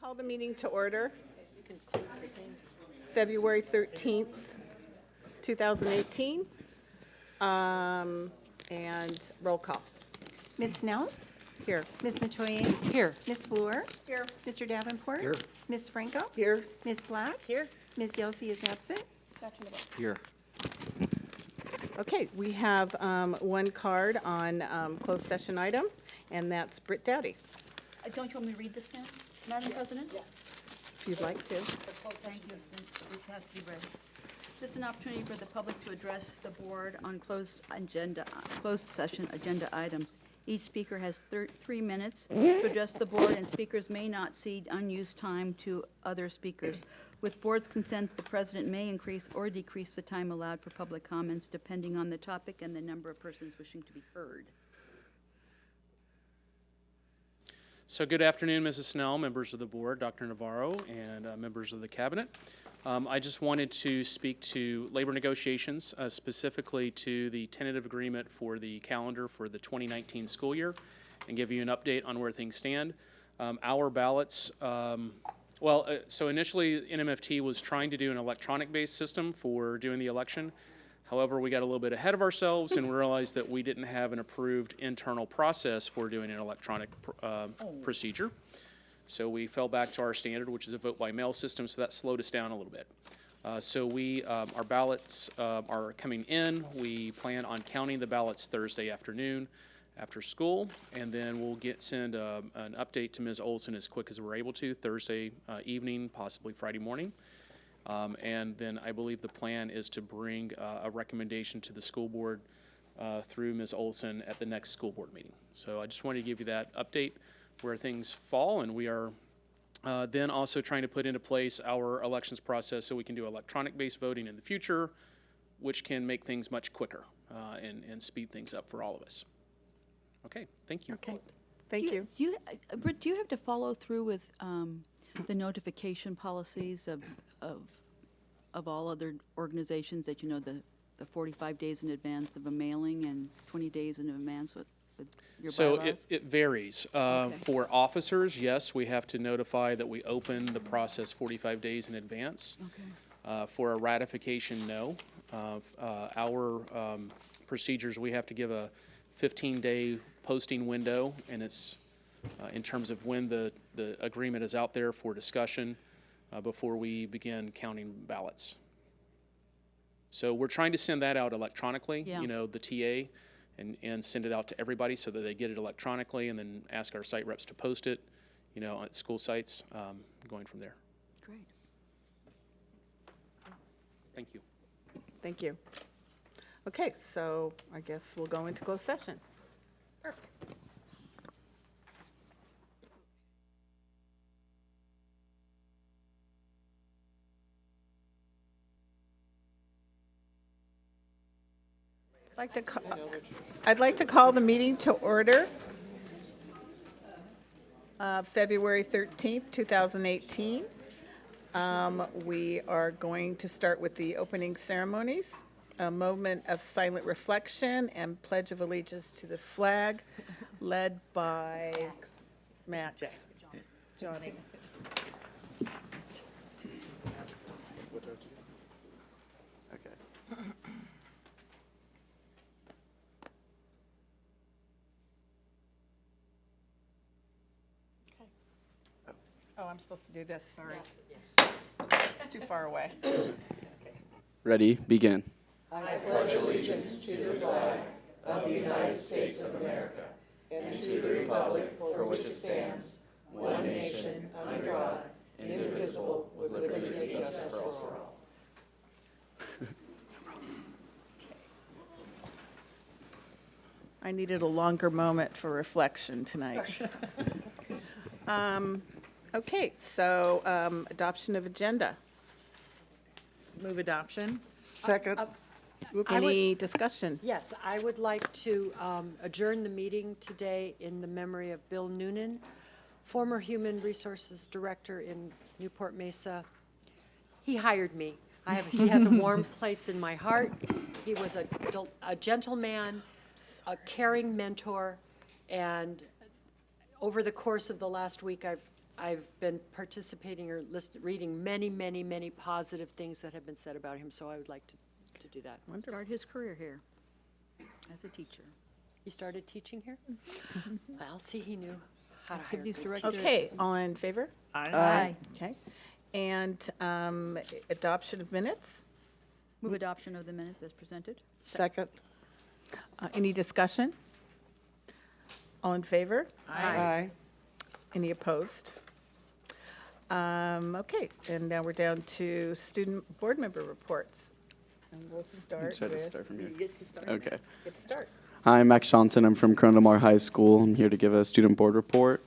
Call the meeting to order. February 13th, 2018. And roll call. Ms. Snell? Here. Ms. Metoyer? Here. Ms. Fleur? Here. Mr. Davenport? Here. Ms. Franco? Here. Ms. Black? Here. Ms. Yelsey is absent. Dr. Navarro? Here. Okay, we have one card on closed session item, and that's Britt Dowdy, Don't you want me to read this now, Madam President? Yes. if you'd like to. Thank you, since this has to be read. This is an opportunity for the public to address the board on closed session agenda items. Each speaker has 3 minutes to address the board, and speakers may not cede unused time to other speakers. With board's consent, the president may increase or decrease the time allowed for public comments depending on the topic and the number of persons wishing to be heard. So good afternoon, Mrs. Snell, members of the board, Dr. Navarro, and members of the cabinet. I just wanted to speak to labor negotiations, specifically to the tentative agreement for the calendar for the 2019 school year, and give you an update on where things stand. Our ballots, so initially NMFT was trying to do an electronic-based system for doing the election. However, we got a little bit ahead of ourselves and realized that we didn't have an approved internal process for doing an electronic procedure. So we fell back to our standard, which is a vote by mail system, so that slowed us down a little bit. Our ballots are coming in. We plan on counting the ballots Thursday afternoon after school, and then we'll send an update to Ms. Olson as quick as we're able to, Thursday evening, possibly Friday morning. And then I believe the plan is to bring a recommendation to the school board through Ms. Olson at the next school board meeting. So I just wanted to give you that update where things fall, and we are then also trying to put into place our elections process so we can do electronic-based voting in the future, which can make things much quicker and speed things up for all of us. Okay, thank you. Okay, thank you. Britt, do you have to follow through with the notification policies of all other organizations that, you know, the 45 days in advance of a mailing and 20 days in advance with your bylaws? So it varies. Okay. For officers, yes, we have to notify that we open the process 45 days in advance. Okay. For a ratification, no. Our procedures, we have to give a 15-day posting window, and it's in terms of when the agreement is out there for discussion before we begin counting ballots. So we're trying to send that out electronically, Yeah. you know, the TA, and send it out to everybody so that they get it electronically, and then ask our site reps to post it, you know, at school sites, going from there. Great. Thank you. Thank you. Okay, so I guess we'll go into closed session. Perfect. I'd like to call the meeting to order. February 13th, 2018. We are going to start with the opening ceremonies, a moment of silent reflection and pledge of allegiance to the flag, led by Max. Johnny. Oh, I'm supposed to do this, sorry. It's too far away. Ready, begin. I needed a longer moment for reflection tonight. Okay, so adoption of agenda. Move adoption. Second. Any discussion? Yes, I would like to adjourn the meeting today in the memory of Bill Noonan, former Human Resources Director in Newport-Mesa. He hired me. He has a warm place in my heart. He was a gentleman, a caring mentor, and over the course of the last week, I've I've been participating or reading many, many, many positive things that have been said about him, so I would like to do that. Start his career here as a teacher. He started teaching here? Well, see, he knew how to hire Activities good director. Okay, all in favor? Aye. Okay. And adoption of minutes? Move adoption of the minutes as presented. Second. Any discussion? All in favor? Aye. Any opposed? Okay, and now we're down to student board member reports. And we'll start Should I just with, start from here? get to start. Okay. Get to start. Hi, I'm Max Johnson. I'm from Corona Del Mar High School. I'm here to give a student board report.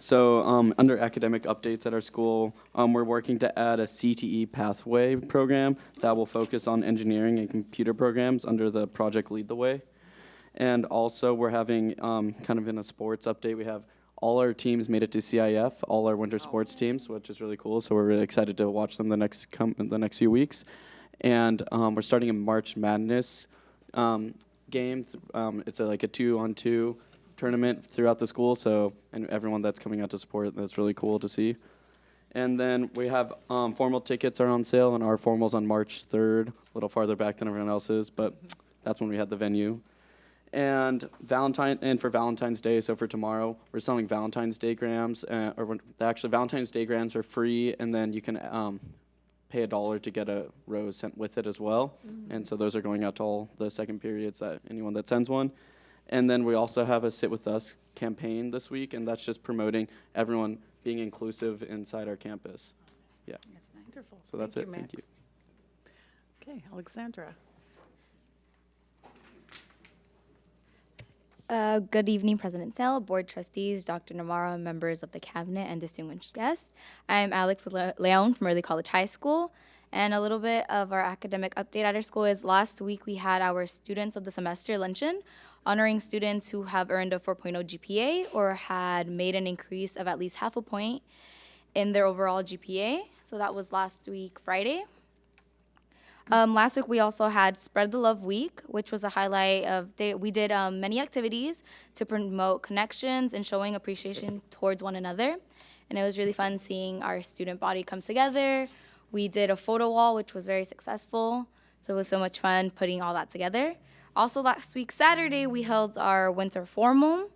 So under academic updates at our school, we're working to add a CTE pathway program that will focus on engineering and computer programs under the Project Lead the Way. And also we're having, kind of in a sports update, we have all our teams made it to CIF, all our winter sports teams, which is really cool. So we're really excited to watch them the next few weeks. And we're starting a March Madness game. It's like a 2-on-2 tournament throughout the school. So, and everyone that's coming out to support, that's really cool to see. And then we have formal tickets are on sale, and our formal's on March 3rd, a little farther back than everyone else's, but that's when we had the venue. And for Valentine's Day, so for tomorrow, we're selling Valentine's Day grams, actually Valentine's Day grams are free, and then you can pay $1 to get a rose sent with it as well. And so those are going out to all the second periods, anyone that sends one. And then we also have a Sit With Us campaign this week, and that's just promoting everyone being inclusive inside our campus. Yeah, That's nice. Wonderful. so that's it. Max. Thank you. Okay, Alexandra. Good evening, President Snell, Board Trustees, Dr. Navarro, members of the Cabinet, and distinguished guests. I'm Alex Leon from Early College High School, and a little bit of our academic update at our school is last week we had our Students of the Semester luncheon, honoring students who have earned a 4.0 GPA or had made an increase of at least half a point in their overall GPA. So that was last week, Friday. Last week, we also had Spread the Love Week, which was a highlight of, we did many activities to promote connections and showing appreciation towards one another. And it was really fun seeing our student body come together. We did a photo wall, which was very successful. So it was so much fun putting all that together. Also, last week, Saturday, we held our winter formal.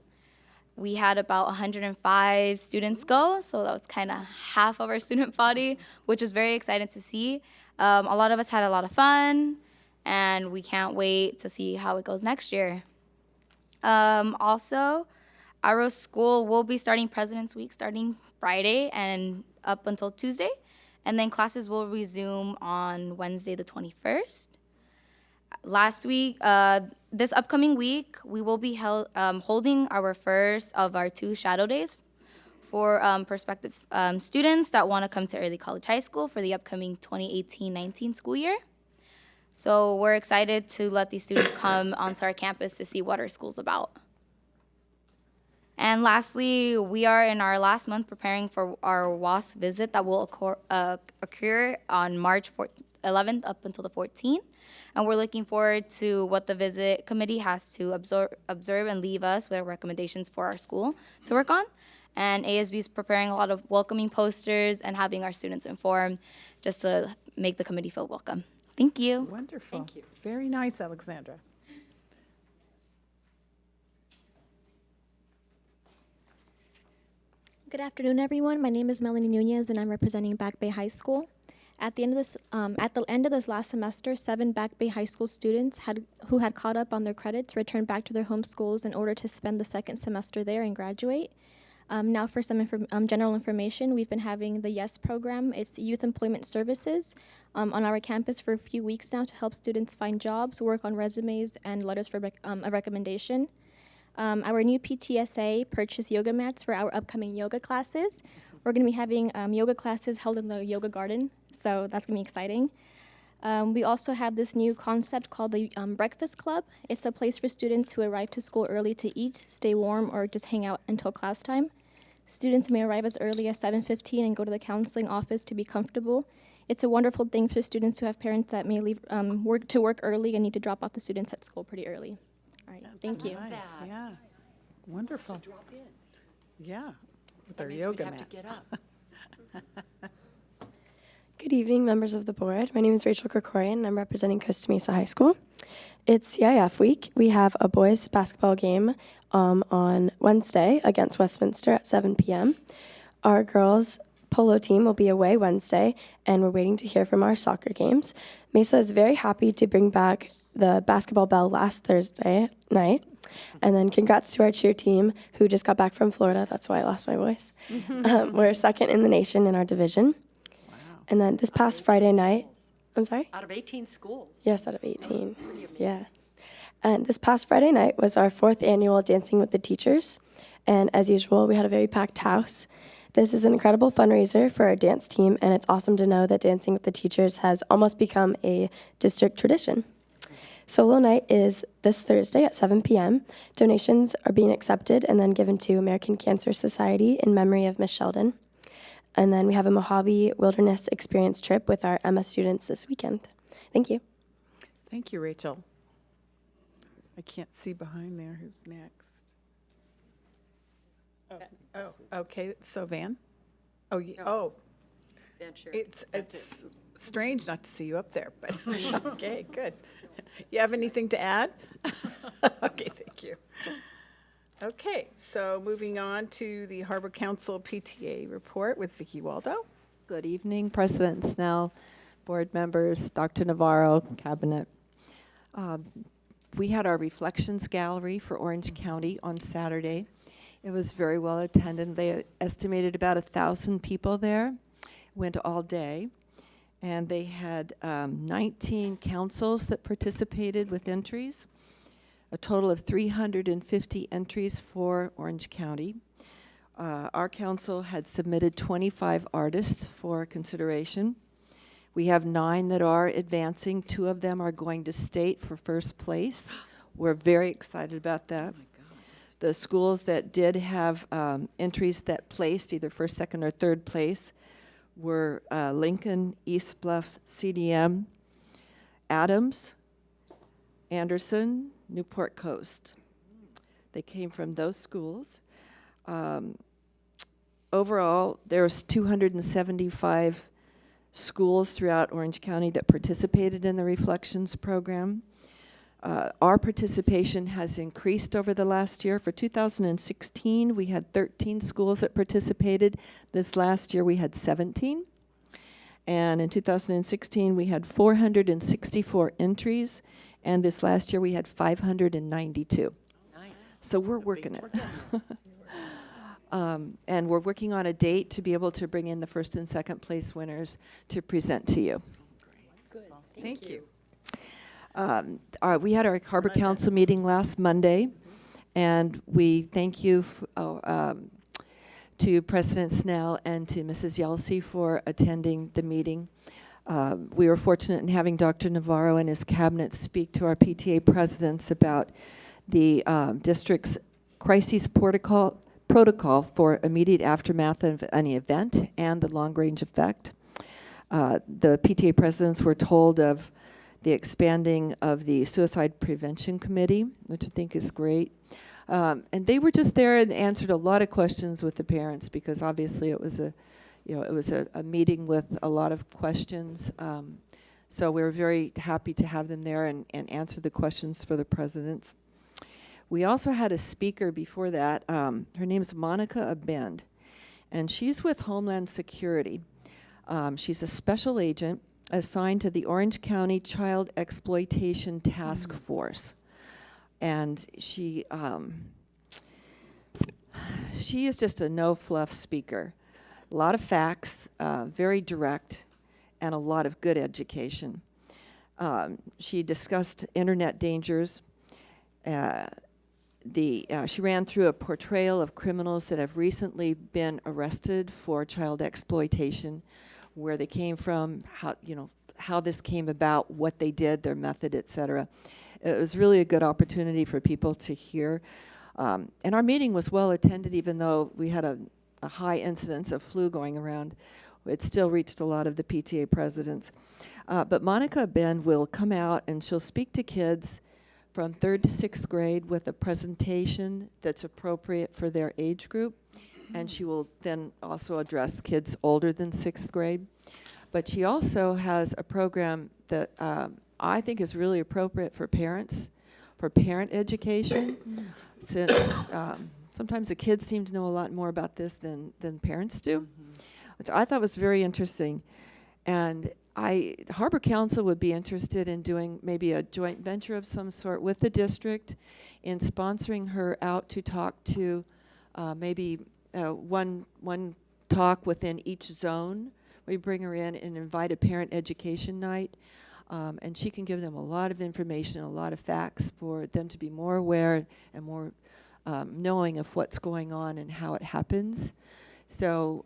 We had about 105 students go, so that was kind of half of our student body, which is very exciting to see. A lot of us had a lot of fun, and we can't wait to see how it goes next year. Also, our school will be starting President's Week starting Friday and up until Tuesday, and then classes will resume on Wednesday the 21st. Last week, this upcoming week, we will be holding our first of our 2 shadow days for prospective students that want to come to Early College High School for the upcoming 2018-19 school year. So we're excited to let these students come onto our campus to see what our school's about. And lastly, we are in our last month preparing for our WASP visit that will occur on March 11th up until the 14th. And we're looking forward to what the visit committee has to observe and leave us with recommendations for our school to work on. And ASB is preparing a lot of welcoming posters and having our students informed just to make the committee feel welcome. Thank you. Wonderful. Thank you. Very nice, Alexandra. Good afternoon, everyone. My name is Melanie Nunez, and I'm representing Back Bay High School. At the end of this last semester, 7 Back Bay High School students who had caught up on their credits returned back to their home schools in order to spend the second semester there and graduate. Now for some general information, we've been having the YES program. It's Youth Employment Services on our campus for a few weeks now to help students find jobs, work on resumes, and letters for a recommendation. Our new PTSA purchased yoga mats for our upcoming yoga classes. We're going to be having yoga classes held in the yoga garden, so that's going to be exciting. We also have this new concept called the Breakfast Club. It's a place for students who arrive to school early to eat, stay warm, or just hang out until class time. Students may arrive as early as 7:15 and go to the counseling office to be comfortable. It's a wonderful thing for students who have parents that may leave work early and need to drop off the students at school pretty early. All right, thank you. Nice, yeah. Wonderful. Drop in. Yeah. with That our means we'd yoga have to mat. get up. Good evening, members of the board. My name is Rachel Krikorian, and I'm representing Costa Mesa High School. It's CIF week. We have a boys basketball game on Wednesday against Westminster at 7 p.m. Our girls polo team will be away Wednesday, and we're waiting to hear from our soccer games. Mesa is very happy to bring back the basketball bell last Thursday night. And then congrats to our cheer team who just got back from Florida. That's why I lost my voice. We're second in the nation in our division. And then this past Friday night, I'm sorry? Out of 18 schools. Yes, out of 18. Pretty amazing. Yeah. And this past Friday night was our 4th annual Dancing with the Teachers. And as usual, we had a very packed house. This is an incredible fundraiser for our dance team, and it's awesome to know that Dancing with the Teachers has almost become a district tradition. Solo night is this Thursday at 7 p.m. Donations are being accepted and then given to American Cancer Society in memory of Miss Sheldon. And then we have a Mojave Wilderness Experience trip with our MS students this weekend. Thank you. Thank you, Rachel. I can't see behind there. Who's next? Oh, okay. So Van? Oh, Van Sher. it's strange not to see you up there, but okay, good. You have anything to add? Okay, thank you. Okay, so moving on to the Harbor Council PTA report with Vicki Waldo. Good evening, President Snell, board members, Dr. Navarro, cabinet. We had our Reflections Gallery for Orange County on Saturday. It was very well attended. They estimated about 1,000 people there, went all day. And they had 19 councils that participated with entries, a total of 350 entries for Orange County. Our council had submitted 25 artists for consideration. We have 9 that are advancing. 2 of them are going to state for first place. We're very excited about that. The schools that did have entries that placed either first, second, or third place were Lincoln, East Bluff, CDM, Adams, Anderson, Newport Coast. They came from those schools. Overall, there's 275 schools throughout Orange County that participated in the Reflections program. Our participation has increased over the last year. For 2016, we had 13 schools that participated. This last year, we had 17. And in 2016, we had 464 entries. And this last year, we had 592. Nice. So we're working it. And we're working on a date to be able to bring in the first and second place winners to present to you. Good. Thank you. We had our Harbor Council meeting last Monday, and we thank you to President Snell and to Mrs. Yelsey for attending the meeting. We were fortunate in having Dr. Navarro and his cabinet speak to our PTA presidents about the district's crises protocol for immediate aftermath of any event and the long-range effect. The PTA presidents were told of the expanding of the Suicide Prevention Committee, which I think is great. And they were just there and answered a lot of questions with the parents because obviously it was a meeting with a lot of questions. So we were very happy to have them there and answer the questions for the presidents. We also had a speaker before that. Her name is Monica Abend, and she's with Homeland Security. She's a special agent assigned to the Orange County Child Exploitation Task Force. And she is just a no-fluff speaker. A lot of facts, very direct, and a lot of good education. She discussed internet dangers. She ran through a portrayal of criminals that have recently been arrested for child exploitation, where they came from, how this came about, what they did, their method, et cetera. It was really a good opportunity for people to hear. And our meeting was well attended, even though we had a high incidence of flu going around. It still reached a lot of the PTA presidents. But Monica Ben will come out and she'll speak to kids from 3rd to 6th grade with a presentation that's appropriate for their age group. and she will then also address kids older than 6th grade. But she also has a program that I think is really appropriate for parents, for parent education, since sometimes the kids seem to know a lot more about this than parents do, which I thought was very interesting. And Harbor Council would be interested in doing maybe a joint venture of some sort with the district in sponsoring her out to talk to maybe one talk within each zone. We bring her in and invite a parent education night, and she can give them a lot of information, a lot of facts for them to be more aware and more knowing of what's going on and how it happens. So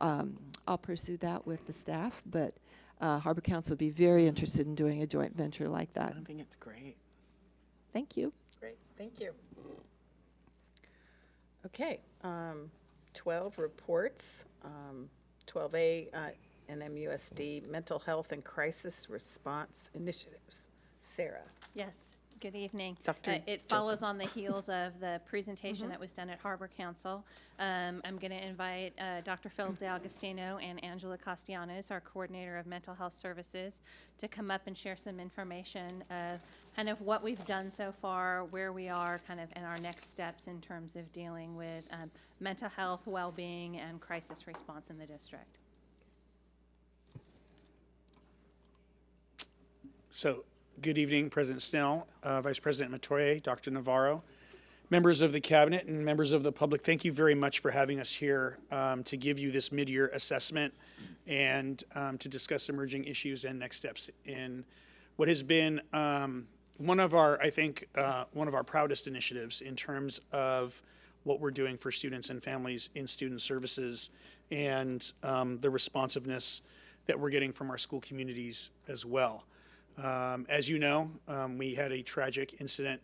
I'll pursue that with the staff, but Harbor Council would be very interested in doing a joint venture like that. I think it's great. Thank you. Great, thank you. Okay, 12 reports. 12A, NMUSD, Mental Health and Crisis Response Initiatives. Sarah. Yes, good evening. Dr. It follows on the heels of the presentation that was done at Harbor Council. I'm going to invite Dr. Phil D'Agostino and Angela Castellanos, our coordinator of mental health services, to come up and share some information of kind of what we've done so far, where we are kind of in our next steps in terms of dealing with mental health, well-being, and crisis response in the district. So, good evening, President Snell, Vice President Matoye, Dr. Navarro, members of the Cabinet, and members of the public. Thank you very much for having us here to give you this mid-year assessment and to discuss emerging issues and next steps in what has been one of our, I think, one of our proudest initiatives in terms of what we're doing for students and families in student services and the responsiveness that we're getting from our school communities as well. As you know, we had a tragic incident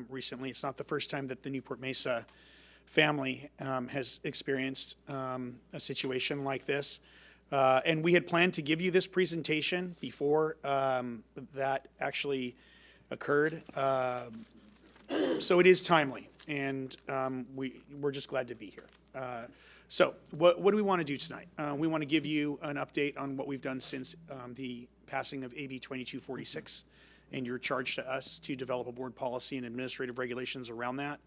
recently. It's not the first time that the Newport-Mesa family has experienced a situation like this. And we had planned to give you this presentation before that actually occurred. So it is timely, and we're just glad to be here. So what do we want to do tonight? We want to give you an update on what we've done since the passing of AB 2246 and your charge to us to develop a board policy and administrative regulations around that.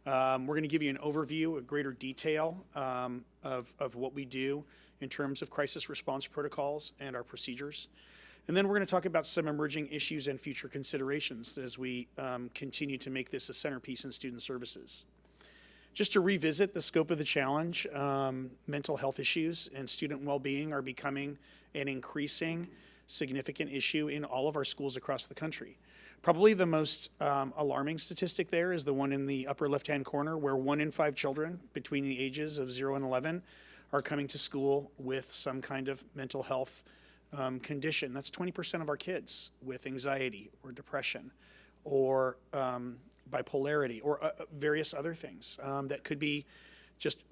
We're going to give you an overview, a greater detail of what we do in terms of crisis response protocols and our procedures. And then we're going to talk about some emerging issues and future considerations as we continue to make this a centerpiece in student services. Just to revisit the scope of the challenge, mental health issues and student well-being are becoming an increasing significant issue in all of our schools across the country. Probably the most alarming statistic there is the one in the upper left-hand corner, where 1 in 5 children between the ages of 0 and 11 are coming to school with some kind of mental health condition. That's 20% of our kids with anxiety or depression or bipolarity or various other things that could be just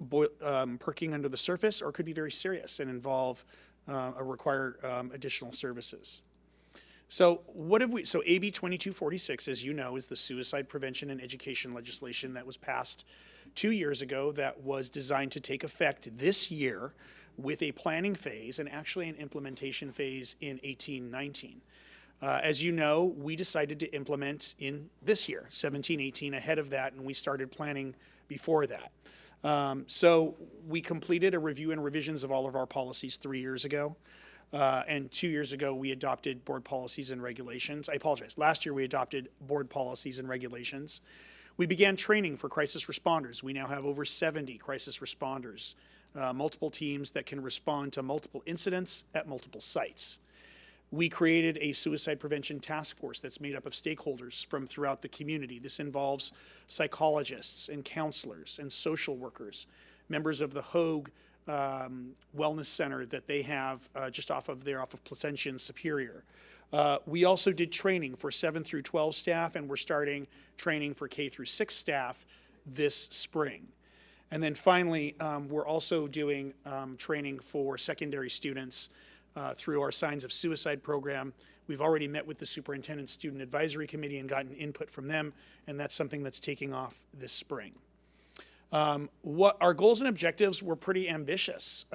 perking under the surface or could be very serious and involve or require additional services. So what have we, so AB 2246, as you know, is the suicide prevention and education legislation that was passed 2 years ago that was designed to take effect this year with a planning phase and actually an implementation phase in 18-19. As you know, we decided to implement in this year, 17-18, ahead of that, and we started planning before that. So we completed a review and revisions of all of our policies 3 years ago. And 2 years ago, we adopted board policies and regulations. I apologize. Last year, we adopted board policies and regulations. We began training for crisis responders. We now have over 70 crisis responders, multiple teams that can respond to multiple incidents at multiple sites. We created a suicide prevention task force that's made up of stakeholders from throughout the community. This involves psychologists and counselors and social workers, members of the Hoag Wellness Center that they have just off of Placentia and Superior. We also did training for 7 through 12 staff, and we're starting training for K through 6 staff this spring. And then finally, we're also doing training for secondary students through our Signs of Suicide program. We've already met with the Superintendent Student Advisory Committee and gotten input from them, and that's something that's taking off this spring. What our goals and objectives were pretty ambitious.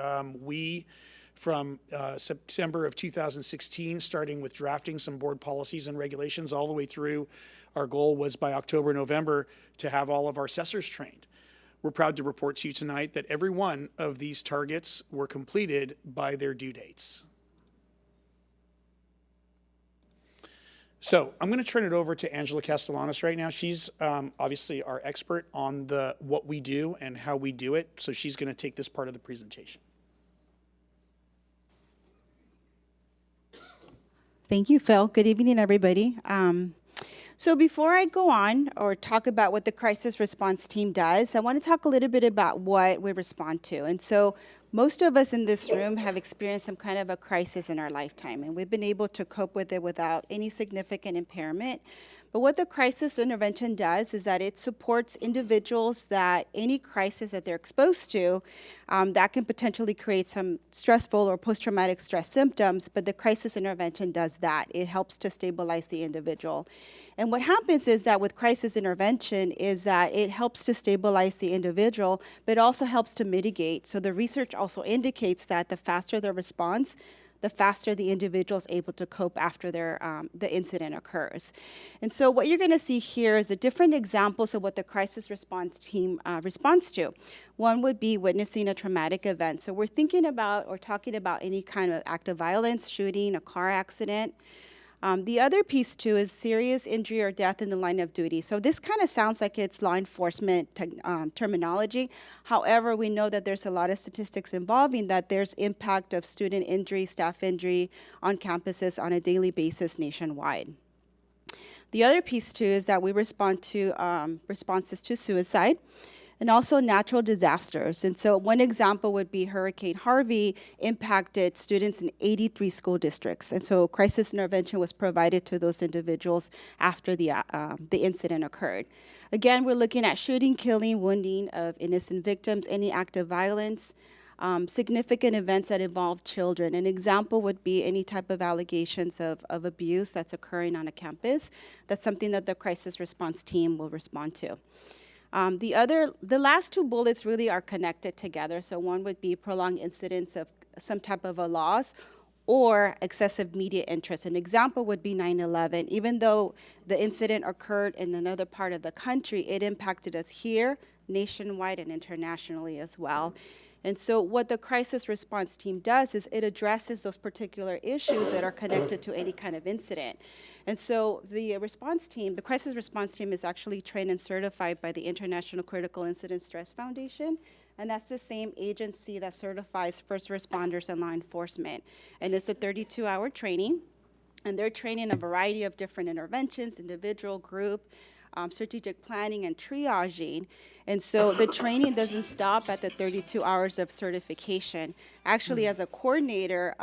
From September of 2016, starting with drafting some board policies and regulations all the way through, our goal was by October, November to have all of our assessors trained. We're proud to report to you tonight that every one of these targets were completed by their due dates. So I'm going to turn it over to Angela Castellanos right now. She's obviously our expert on what we do and how we do it. So she's going to take this part of the presentation. Thank you, Phil. Good evening, everybody. So before I go on or talk about what the crisis response team does, I want to talk a little bit about what we respond to. And so most of us in this room have experienced some kind of a crisis in our lifetime, and we've been able to cope with it without any significant impairment. But what the crisis intervention does is that it supports individuals that any crisis that they're exposed to, that can potentially create some stressful or post-traumatic stress symptoms, but the crisis intervention does that. It helps to stabilize the individual. And what happens is that with crisis intervention is that it helps to stabilize the individual, but also helps to mitigate. So the research also indicates that the faster the response, the faster the individual is able to cope after the incident occurs. And so what you're going to see here is the different examples of what the crisis response team responds to. One would be witnessing a traumatic event. So we're thinking about or talking about any kind of act of violence, shooting, a car accident. The other piece, too, is serious injury or death in the line of duty. So this kind of sounds like it's law enforcement terminology. However, we know that there's a lot of statistics involving that there's impact of student injury, staff injury on campuses on a daily basis nationwide. The other piece, too, is that we respond to responses to suicide and also natural disasters. And so one example would be Hurricane Harvey impacted students in 83 school districts. And so crisis intervention was provided to those individuals after the incident occurred. Again, we're looking at shooting, killing, wounding of innocent victims, any act of violence, significant events that involve children. An example would be any type of allegations of abuse that's occurring on a campus. That's something that the crisis response team will respond to. The last two bullets really are connected together. So one would be prolonged incidents of some type of a loss or excessive media interest. An example would be 9/11. Even though the incident occurred in another part of the country, it impacted us here, nationwide, and internationally as well. And so what the crisis response team does is it addresses those particular issues that are connected to any kind of incident. And so the response team, the crisis response team is actually trained and certified by the International Critical Incident Stress Foundation. And that's the same agency that certifies first responders and law enforcement. And it's a 32-hour training. And they're training a variety of different interventions, individual, group, strategic planning, and triaging. And so the training doesn't stop at the 32 hours of certification. Actually, as a coordinator,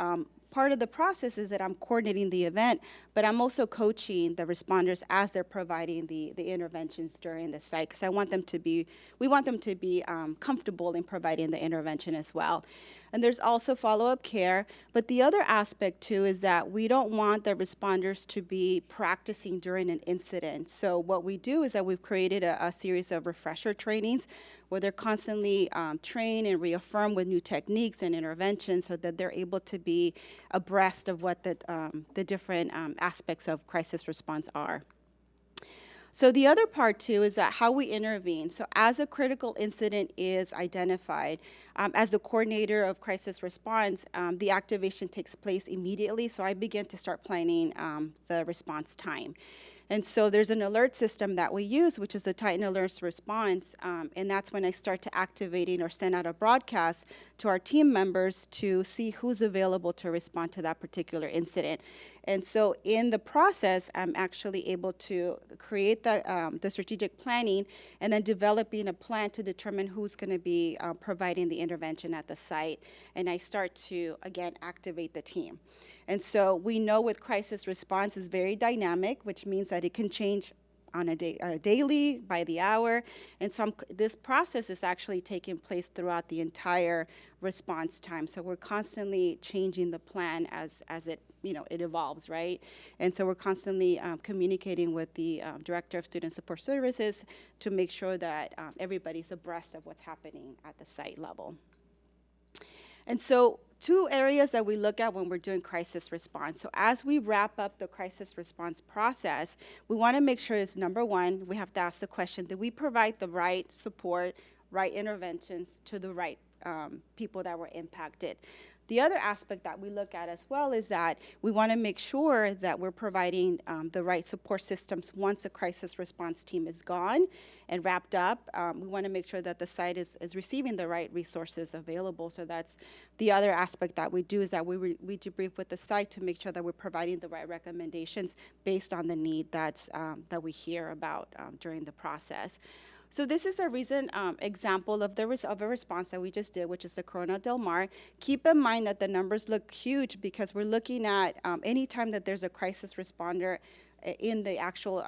part of the process is that I'm coordinating the event, but I'm also coaching the responders as they're providing the interventions during the site, because we want them to be comfortable in providing the intervention as well. And there's also follow-up care, but the other aspect too is that we don't want the responders to be practicing during an incident. So what we do is that we've created a series of refresher trainings where they're constantly trained and reaffirmed with new techniques and interventions so that they're able to be abreast of what the different aspects of crisis response are. So the other part, too, is that how we intervene. So as a critical incident is identified, as the coordinator of crisis response, the activation takes place immediately. So I begin to start planning the response time. And so there's an alert system that we use, which is the Titan Alerts response, and that's when I start to activating or send out a broadcast to our team members to see who's available to respond to that particular incident. And so in the process, I'm actually able to create the strategic planning and then developing a plan to determine who's going to be providing the intervention at the site. And I start to, again, activate the team. And so we know with crisis response is very dynamic, which means that it can change on a daily, by the hour. And so this process is actually taking place throughout the entire response time. So we're constantly changing the plan as it it evolves, right? And so we're constantly communicating with the Director of Student Support Services to make sure that everybody's abreast of what's happening at the site level. And so 2 areas that we look at when we're doing crisis response. So as we wrap up the crisis response process, we want to make sure is number 1, we have to ask the question, did we provide the right support, right interventions to the right people that were impacted? The other aspect that we look at as well is that we want to make sure that we're providing the right support systems once a crisis response team is gone and wrapped up. We want to make sure that the site is receiving the right resources available. So that's the other aspect that we do, is that we debrief with the site to make sure that we're providing the right recommendations based on the need that we hear about during the process. So this is a recent example of a response that we just did, which is the Corona Del Mar. Keep in mind that the numbers look huge because we're looking at any time that there's a crisis responder in the actual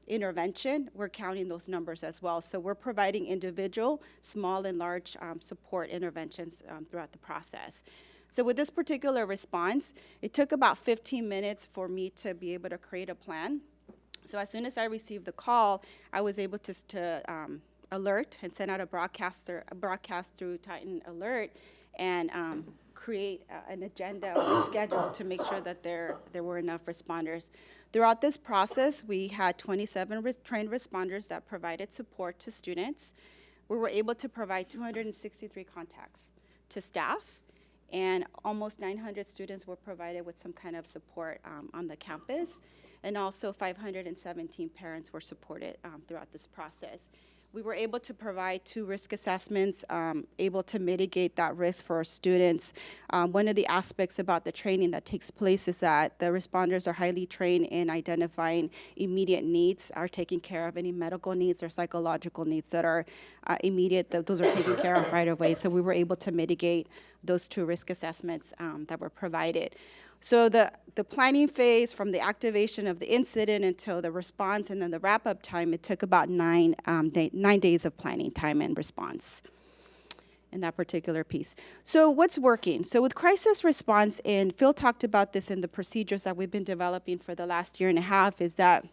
intervention, we're counting those numbers as well. So we're providing individual, small and large support interventions throughout the process. So with this particular response, it took about 15 minutes for me to be able to create a plan. So as soon as I received the call, I was able to alert and send out a broadcast through Titan Alert and create an agenda or a schedule to make sure that there were enough responders. Throughout this process, we had 27 trained responders that provided support to students. We were able to provide 263 contacts to staff, and almost 900 students were provided with some kind of support on the campus. And also 517 parents were supported throughout this process. We were able to provide 2 risk assessments, able to mitigate that risk for our students. One of the aspects about the training that takes place is that the responders are highly trained in identifying immediate needs, are taking care of any medical needs or psychological needs that are immediate, those are taken care of right away. So we were able to mitigate those 2 risk assessments that were provided. So the planning phase, from the activation of the incident until the response and then the wrap-up time, it took about 9 days of planning time and response in that particular piece. So what's working? So with crisis response, and Phil talked about this in the procedures that we've been developing for the last year and a half, is that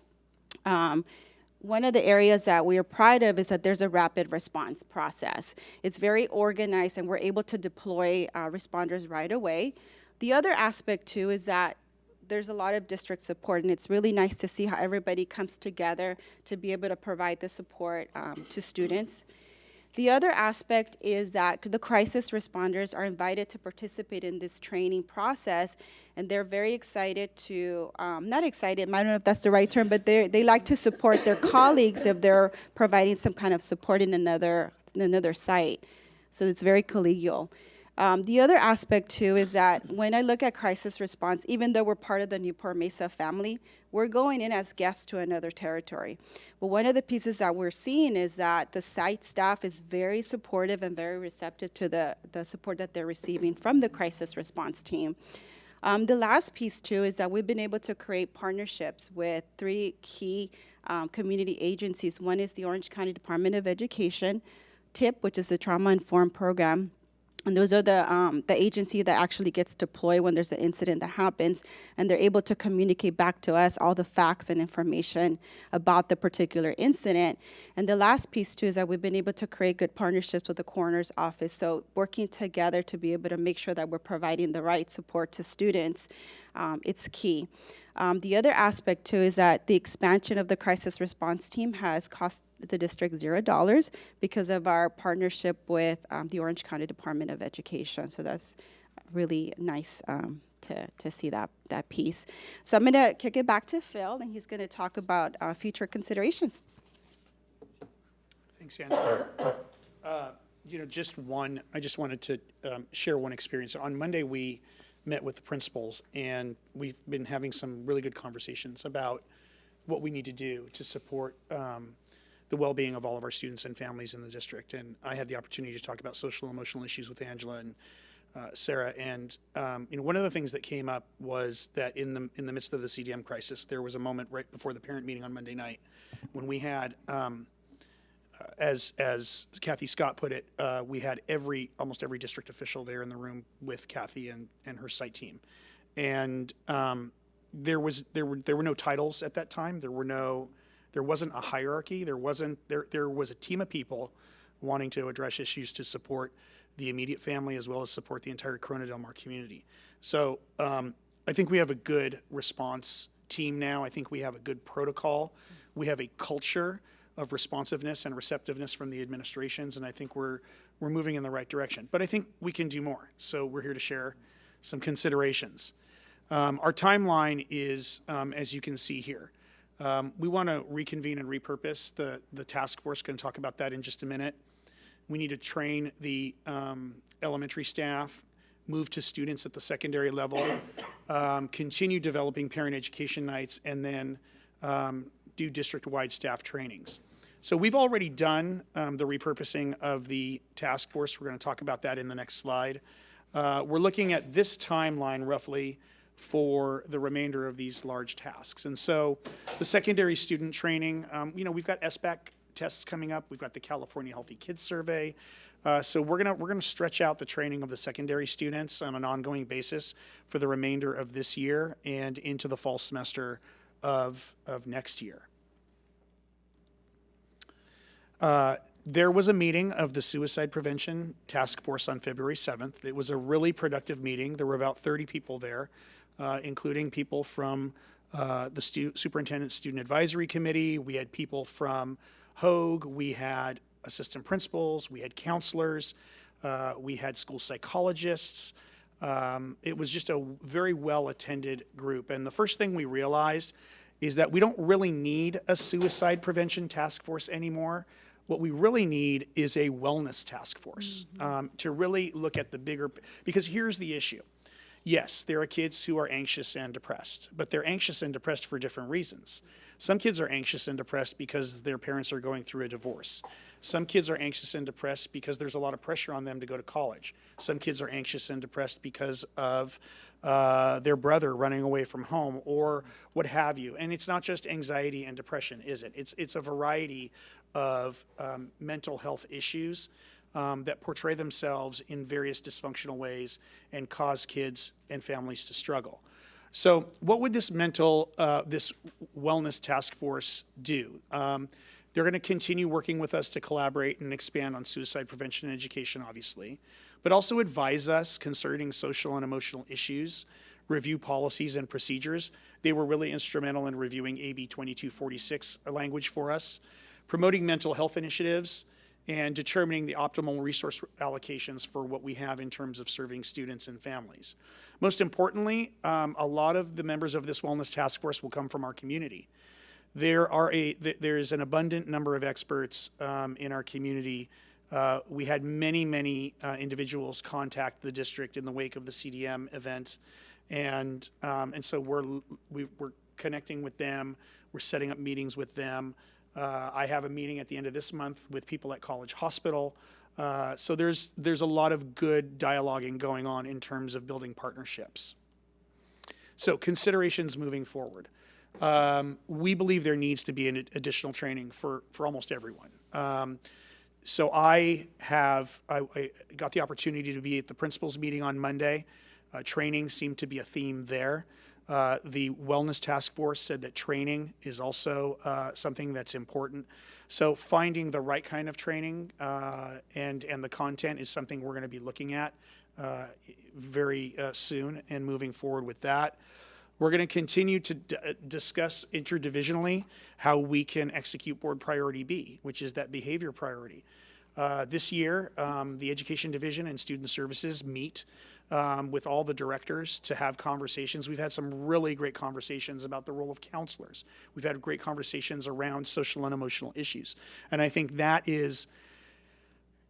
one of the areas that we are proud of is that there's a rapid response process. It's very organized, and we're able to deploy responders right away. The other aspect, too, is that there's a lot of district support, and it's really nice to see how everybody comes together to be able to provide the support to students. The other aspect is that the crisis responders are invited to participate in this training process, and they're very excited to, not excited, I don't know if that's the right term, but they like to support their colleagues if they're providing some kind of support in another site. So it's very collegial. The other aspect, too, is that when I look at crisis response, even though we're part of the Newport-Mesa family, we're going in as guests to another territory. But one of the pieces that we're seeing is that the site staff is very supportive and very receptive to the support that they're receiving from the crisis response team. The last piece, too, is that we've been able to create partnerships with 3 key community agencies. One is the Orange County Department of Education, TIP, which is the Trauma Informed Program. And those are the agency that actually gets deployed when there's an incident that happens, and they're able to communicate back to us all the facts and information about the particular incident. And the last piece, too, is that we've been able to create good partnerships with the coroner's office, so working together to be able to make sure that we're providing the right support to students, it's key. The other aspect, too, is that the expansion of the crisis response team has cost the district $0 because of our partnership with the Orange County Department of Education. So that's really nice to see that piece. So I'm going to kick it back to Phil, and he's going to talk about future considerations. Thanks, Angela. I just wanted to share one experience. On Monday, we met with the principals, and we've been having some really good conversations about what we need to do to support the well-being of all of our students and families in the district. And I had the opportunity to talk about social and emotional issues with Angela, and Sarah. And one of the things that came up was that in the midst of the CDM crisis, there was a moment right before the parent meeting on Monday night when we had, as Kathy Scott put it, we had almost every district official there in the room with Kathy and her site team, and there were no titles at that time. There wasn't a hierarchy. There was a team of people wanting to address issues to support the immediate family as well as support the entire Corona Del Mar community. So I think we have a good response team now. I think we have a good protocol. We have a culture of responsiveness and receptiveness from the administrations, and I think we're moving in the right direction. But I think we can do more. So we're here to share some considerations. Our timeline is, as you can see here. We want to reconvene and repurpose the task force. Going to talk about that in just a minute. We need to train the elementary staff, move to students at the secondary level, continue developing parent education nights, and then do district-wide staff trainings. So we've already done the repurposing of the task force. We're going to talk about that in the next slide. We're looking at this timeline roughly for the remainder of these large tasks. And so the secondary student training, we've got SBAC tests coming up. We've got the California Healthy Kids Survey. So we're gonna stretch out the training of the secondary students on an ongoing basis for the remainder of this year and into the fall semester of next year. There was a meeting of the Suicide Prevention Task Force on February 7th. It was a really productive meeting. There were about 30 people there, including people from the Superintendent Student Advisory Committee. We had people from Hogue. We had assistant principals. We had counselors. We had school psychologists. It was just a very well-attended group. And the first thing we realized is that we don't really need a suicide prevention task force anymore. What we really need is a wellness task force to really look at the bigger, because here's the issue. Yes, there are kids who are anxious and depressed, but they're anxious and depressed for different reasons. Some kids are anxious and depressed because their parents are going through a divorce. Some kids are anxious and depressed because there's a lot of pressure on them to go to college. Some kids are anxious and depressed because of their brother running away from home or what have you. And it's not just anxiety and depression, is it? It's a variety of mental health issues that portray themselves in various dysfunctional ways and cause kids and families to struggle. So what would this this wellness task force do? They're going to continue working with us to collaborate and expand on suicide prevention and education, obviously, but also advise us concerning social and emotional issues, review policies and procedures. They were really instrumental in reviewing AB 2246 language for us, promoting mental health initiatives, and determining the optimal resource allocations for what we have in terms of serving students and families. Most importantly, a lot of the members of this wellness task force will come from our community. There's an abundant number of experts in our community. We had many individuals contact the district in the wake of the CDM event, and so we're connecting with them. We're setting up meetings with them. I have a meeting at the end of this month with people at College Hospital. So there's a lot of good dialoguing going on in terms of building partnerships. So considerations moving forward. We believe there needs to be an additional training for almost everyone. So I got the opportunity to be at the principals meeting on Monday. Training seemed to be a theme there. The Wellness Task Force said that training is also something that's important. So finding the right kind of training and the content is something we're going to be looking at very soon and moving forward with that. We're going to continue to discuss interdivisionally how we can execute Board Priority B, which is that behavior priority. This year, the Education Division and Student Services meet with all the directors to have conversations. We've had some really great conversations about the role of counselors. We've had great conversations around social and emotional issues. And I think that is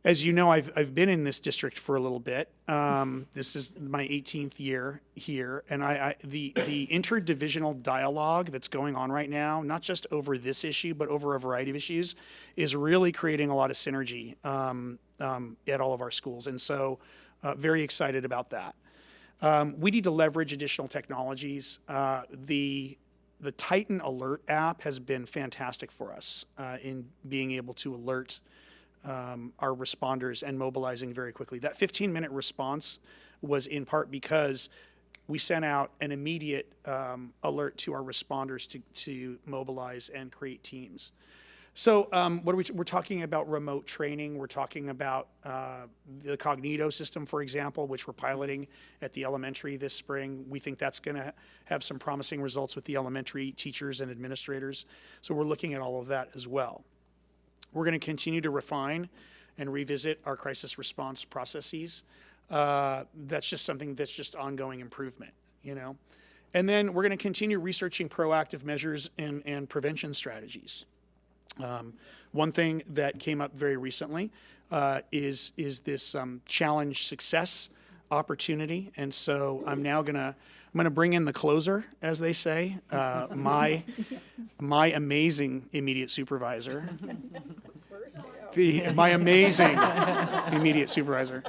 As you know, I've been in this district for a little bit. This is my 18th year here, and the interdivisional dialogue that's going on right now, not just over this issue, but over a variety of issues, is really creating a lot of synergy at all of our schools, and so very excited about that. We need to leverage additional technologies. The Titan Alert app has been fantastic for us in being able to alert our responders and mobilizing very quickly. That 15-minute response was in part because we sent out an immediate alert to our responders to mobilize and create teams. So we're talking about remote training. We're talking about the Cognito system, for example, which we're piloting at the elementary this spring. We think that's going to have some promising results with the elementary teachers and administrators. So we're looking at all of that as well. We're going to continue to refine and revisit our crisis response processes. That's just something that's just ongoing improvement, you know. And then we're going to continue researching proactive measures and prevention strategies. One thing that came up very recently is this challenge success opportunity, and so I'm gonna bring in the closer, as they say, my amazing immediate supervisor. My amazing immediate supervisor.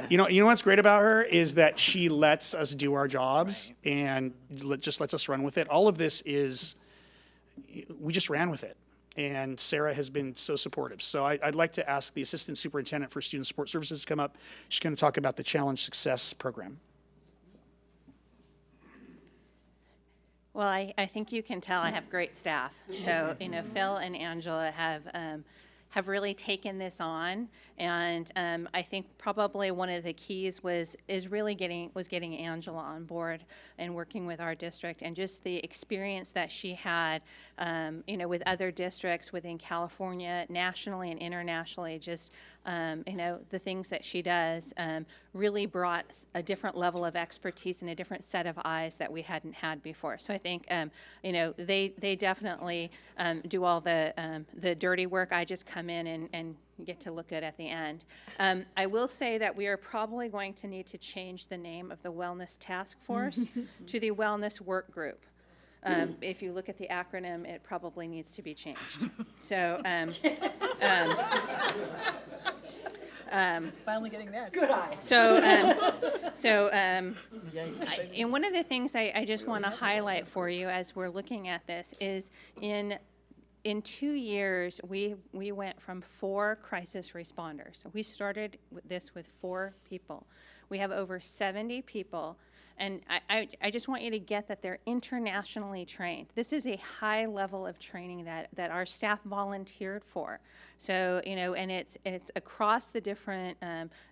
You know what's great about her is that she lets us do our jobs and just lets us run with it. All of this we just ran with it. And Sarah has been so supportive. So I'd like to ask the Assistant Superintendent for Student Support Services to come up. She's going to talk about the Challenge Success Program. Well, I think you can tell I have great staff. So, Phil and Angela have really taken this on, and I think probably one of the keys was getting Angela on board and working with our district, and just the experience that she had, with other districts within California, nationally and internationally. Just the things that she does really brought a different level of expertise and a different set of eyes that we hadn't had before. So I think they definitely do all the dirty work. I just come in and get to look at the end. I will say that we are probably going to need to change the name of the Wellness Task Force to the Wellness Work Group. If you look at the acronym, it probably needs to be changed. So, Finally getting that. Good eye. And one of the things I just want to highlight for you as we're looking at this is in 2 years, we went from 4 crisis responders. So we started this with 4 people. We have over 70 people. And I just want you to get that they're internationally trained. This is a high level of training that our staff volunteered for. So, and it's across the different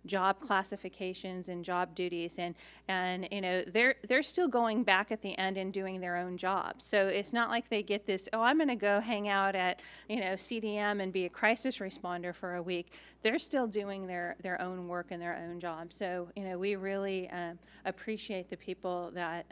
job classifications and job duties. And they're still going back at the end and doing their own jobs. So it's not like they get this, I'm going to go hang out at, CDM and be a crisis responder for a week. They're still doing their own work and their own job. So, we really appreciate the people that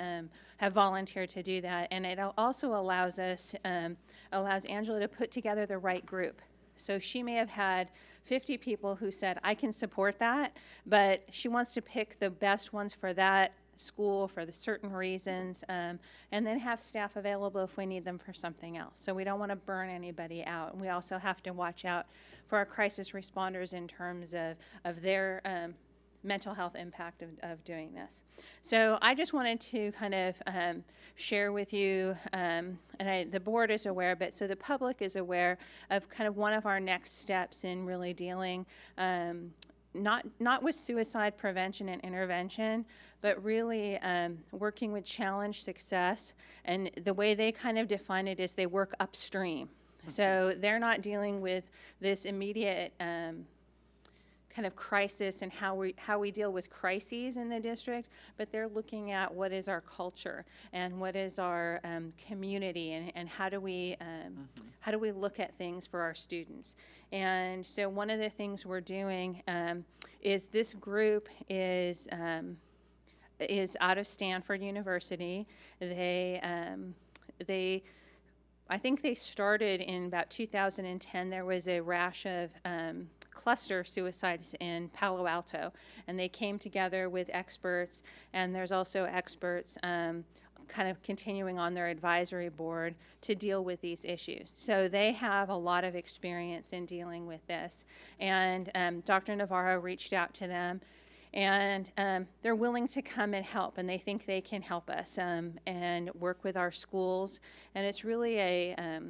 have volunteered to do that, and it also allows Angela to put together the right group. So she may have had 50 people who said, I can support that, but she wants to pick the best ones for that school for the certain reasons, and then have staff available if we need them for something else. So we don't want to burn anybody out. And we also have to watch out for our crisis responders in terms of their mental health impact of doing this. So I just wanted to kind of share with you, and the board is aware, but so the public is aware of kind of one of our next steps in really dealing not with suicide prevention and intervention, but really working with challenge success. And the way they kind of define it is they work upstream. So they're not dealing with this immediate kind of crisis and how we deal with crises in the district, but they're looking at what is our culture and what is our community, and how do we look at things for our students. And so one of the things we're doing is this group is out of Stanford University. I think they started in about 2010. There was a rash of cluster suicides in Palo Alto, and they came together with experts, and there's also experts kind of continuing on their advisory board to deal with these issues. So they have a lot of experience in dealing with this. And Dr. Navarro reached out to them, and they're willing to come and help, and they think they can help us and work with our schools. And it's really a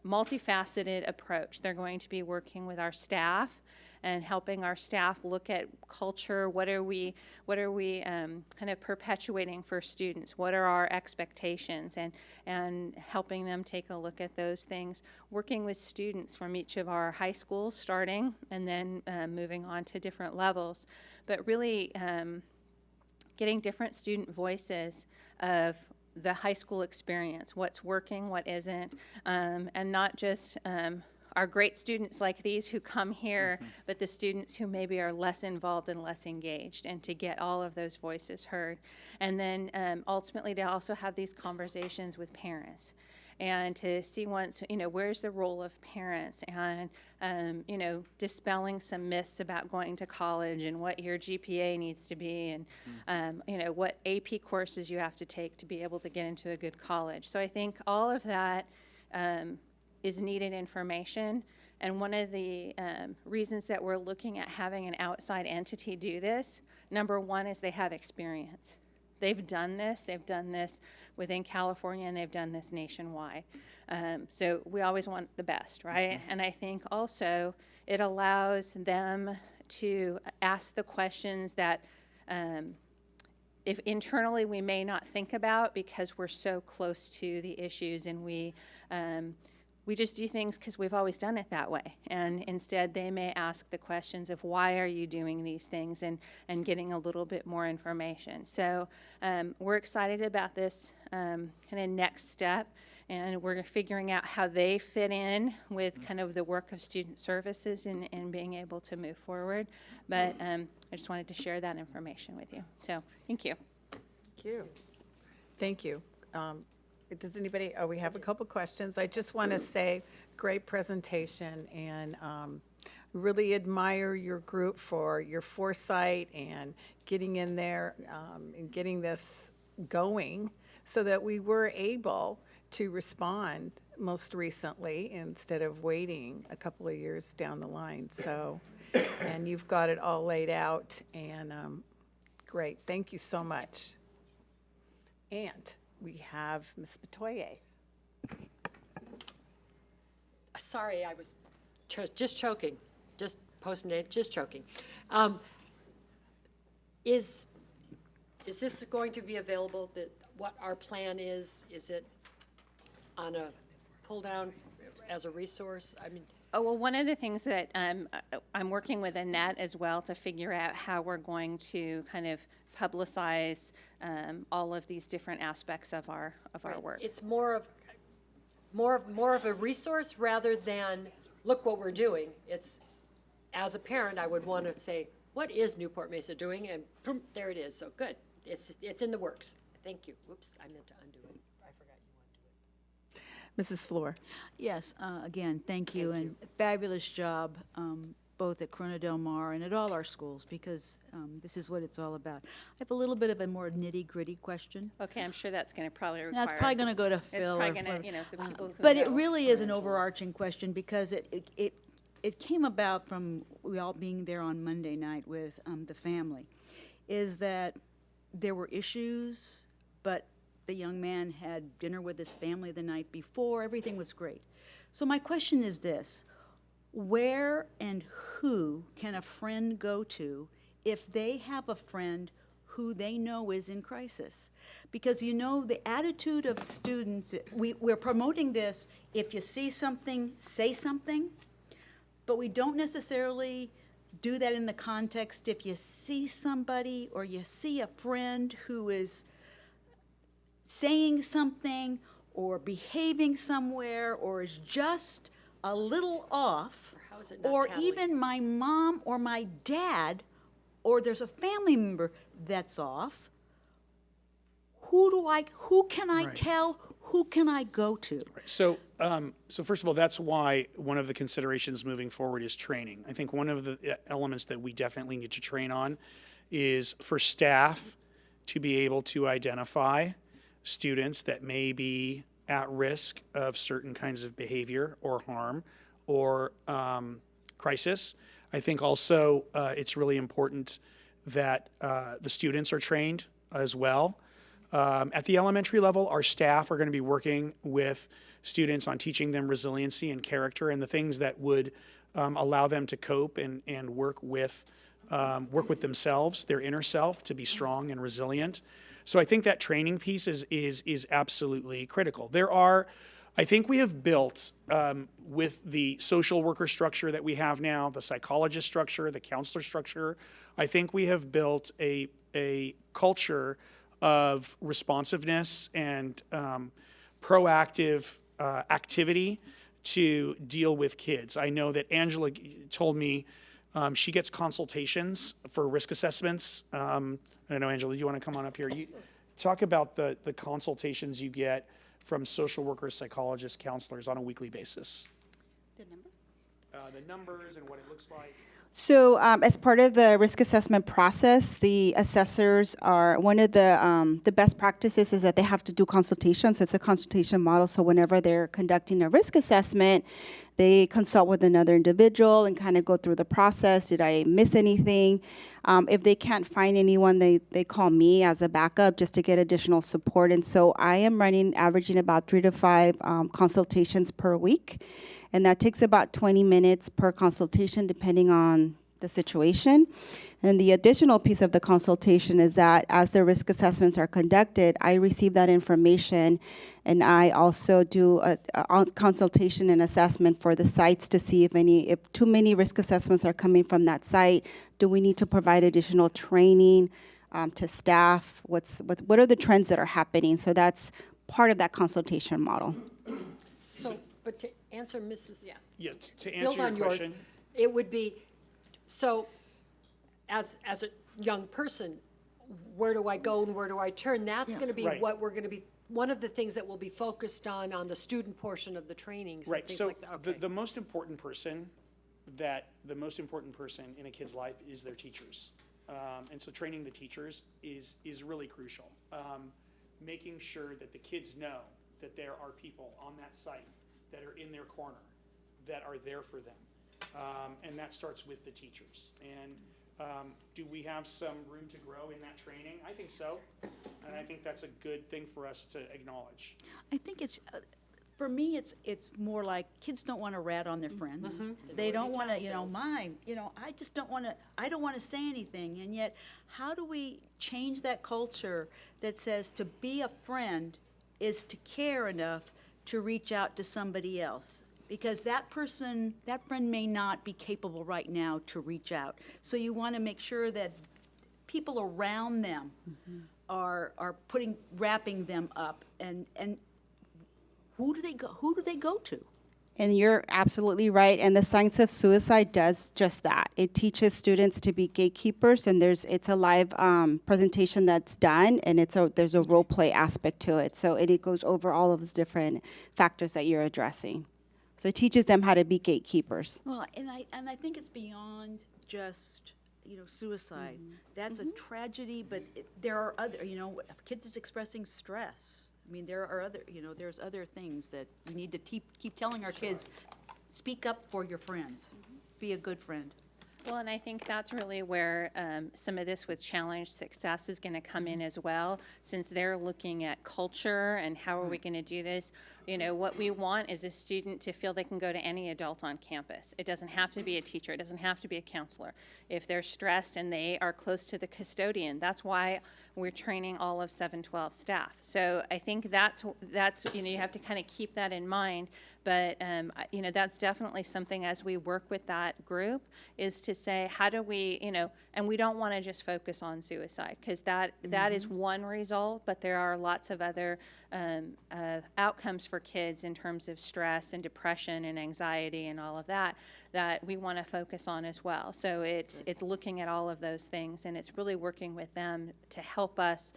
multifaceted approach. They're going to be working with our staff and helping our staff look at culture. What are we kind of perpetuating for students? What are our expectations? And helping them take a look at those things. Working with students from each of our high schools, starting and then moving on to different levels. But really getting different student voices of the high school experience, what's working, what isn't, and not just our great students like these who come here, but the students who maybe are less involved and less engaged, and to get all of those voices heard. And then ultimately to also have these conversations with parents, and to see once, where's the role of parents, and, dispelling some myths about going to college and what your GPA needs to be, and, what AP courses you have to take to be able to get into a good college. So I think all of that is needed information. And one of the reasons that we're looking at having an outside entity do this, number one, is they have experience. They've done this within California, and they've done this nationwide. So we always want the best, right? And I think also it allows them to ask the questions that if internally we may not think about, because we're so close to the issues, and we just do things because we've always done it that way. And instead, they may ask the questions of why are you doing these things, and getting a little bit more information. So we're excited about this kind of next step, and we're figuring out how they fit in with kind of the work of student services and being able to move forward. But I just wanted to share that information with you. So thank you. Thank you. Thank you. Does anybody, we have a couple questions. I just want to say, great presentation, and really admire your group for your foresight and getting in there and getting this going so that we were able to respond most recently instead of waiting a couple of years down the line. So, and you've got it all laid out, and great. Thank you so much. And we have Ms. Matoye. Sorry, I was just choking, just posting it, just choking. Is this going to be available, what our plan is? Is it on a pull down as a resource? I mean. Oh, well, one of the things that I'm working with Annette as well to figure out how we're going to kind of publicize all of these different aspects of our work. It's more of a resource rather than, look what we're doing. It's, as a parent, I would want to say, what is Newport-Mesa doing? And boom, there it is. So good. It's in the works. Thank you. Whoops, I meant to undo it. I forgot you want to do it. Mrs. Fleur. Yes, again, thank you, and fabulous job, both at Corona Del Mar and at all our schools, because this is what it's all about. I have a little bit of a more nitty-gritty question. Okay, I'm sure that's going to probably require. That's probably going to go to It's Phil. probably going to, the people who But it know. really is an overarching question, because it came about from we all being there on Monday night with the family, is that there were issues, but the young man had dinner with his family the night before. Everything was great. So my question is this: where and who can a friend go to if they have a friend who they know is in crisis? Because the attitude of students, we're promoting this, if you see something, say something, but we don't necessarily do that in the context if you see somebody or you see a friend who is saying something or behaving somewhere or is just a little off, How is it not or tallying? even my mom or my dad, or there's a family member that's off. Who can I Right. tell? who can I go to? So, so first of all, that's why one of the considerations moving forward is training. I think one of the elements that we definitely need to train on is for staff to be able to identify students that may be at risk of certain kinds of behavior or harm or crisis. I think also it's really important that the students are trained as well. At the elementary level, our staff are going to be working with students on teaching them resiliency and character and the things that would allow them to cope and work with themselves, their inner self, to be strong and resilient. So I think that training piece is absolutely critical. I think we have built, with the social worker structure that we have now, the psychologist structure, the counselor structure, I think we have built a culture of responsiveness and proactive activity to deal with kids. I know that Angela told me she gets consultations for risk assessments. I don't know, Angela, do you want to come on up here? You talk about the consultations you get from social workers, psychologists, counselors on a weekly basis. The number? The numbers and what it looks like. So as part of the risk assessment process, the assessors are, one of the best practices is that they have to do consultations. So it's a consultation model. So whenever they're conducting a risk assessment, they consult with another individual and kind of go through the process. Did I miss anything? If they can't find anyone, they call me as a backup just to get additional support. And so I am averaging about 3 to 5 consultations per week. And that takes about 20 minutes per consultation, depending on the situation. And the additional piece of the consultation is that as the risk assessments are conducted, I receive that information, and I also do a consultation and assessment for the sites to see if too many risk assessments are coming from that site, do we need to provide additional training to staff? What are the trends that are happening? So that's part of that consultation model. So, but to answer Mrs. Yeah, to Build answer your on yours, question. it would be, so as a young person, where do I go and where do I turn? That's going to be Right. what we're going to be, one of the things that will be focused on the student portion of the trainings and Right, things so like that. Okay. the most important person in a kid's life is their teachers. And so training the teachers is really crucial. Making sure that the kids know that there are people on that site that are in their corner, that are there for them. And that starts with the teachers. And do we have some room to grow in that training? I think so. And I think that's a good thing for us to acknowledge. I think it's, for me, it's more like kids don't want to rat on their friends. They don't want to, I just don't want to, I don't want to say anything. And yet, how do we change that culture that says to be a friend is to care enough to reach out to somebody else? Because that friend may not be capable right now to reach out. So you want to make sure that people around them are wrapping them up, and who do they go to? And you're absolutely right. And the science of suicide does just that. It teaches students to be gatekeepers, and it's a live presentation that's done, and there's a role play aspect to it. So it goes over all of those different factors that you're addressing. So it teaches them how to be gatekeepers. Well, and I think it's beyond just suicide. That's a tragedy, but there are other kids is expressing stress. I mean, there are there's other things that we need to keep telling our kids. Speak up for your friends. Be a good friend. Well, and I think that's really where some of this with challenge success is going to come in as well, since they're looking at culture and how are we going to do this. What we want is a student to feel they can go to any adult on campus. It doesn't have to be a teacher. It doesn't have to be a counselor. If they're stressed and they are close to the custodian, that's why we're training all of 712 staff. So I think that's you have to kind of keep that in mind. But, that's definitely something as we work with that group is to say, how do we, and we don't want to just focus on suicide, because that is one result, but there are lots of other outcomes for kids in terms of stress and depression and anxiety and all of that that we want to focus on as well. So it's looking at all of those things, and it's really working with them to help us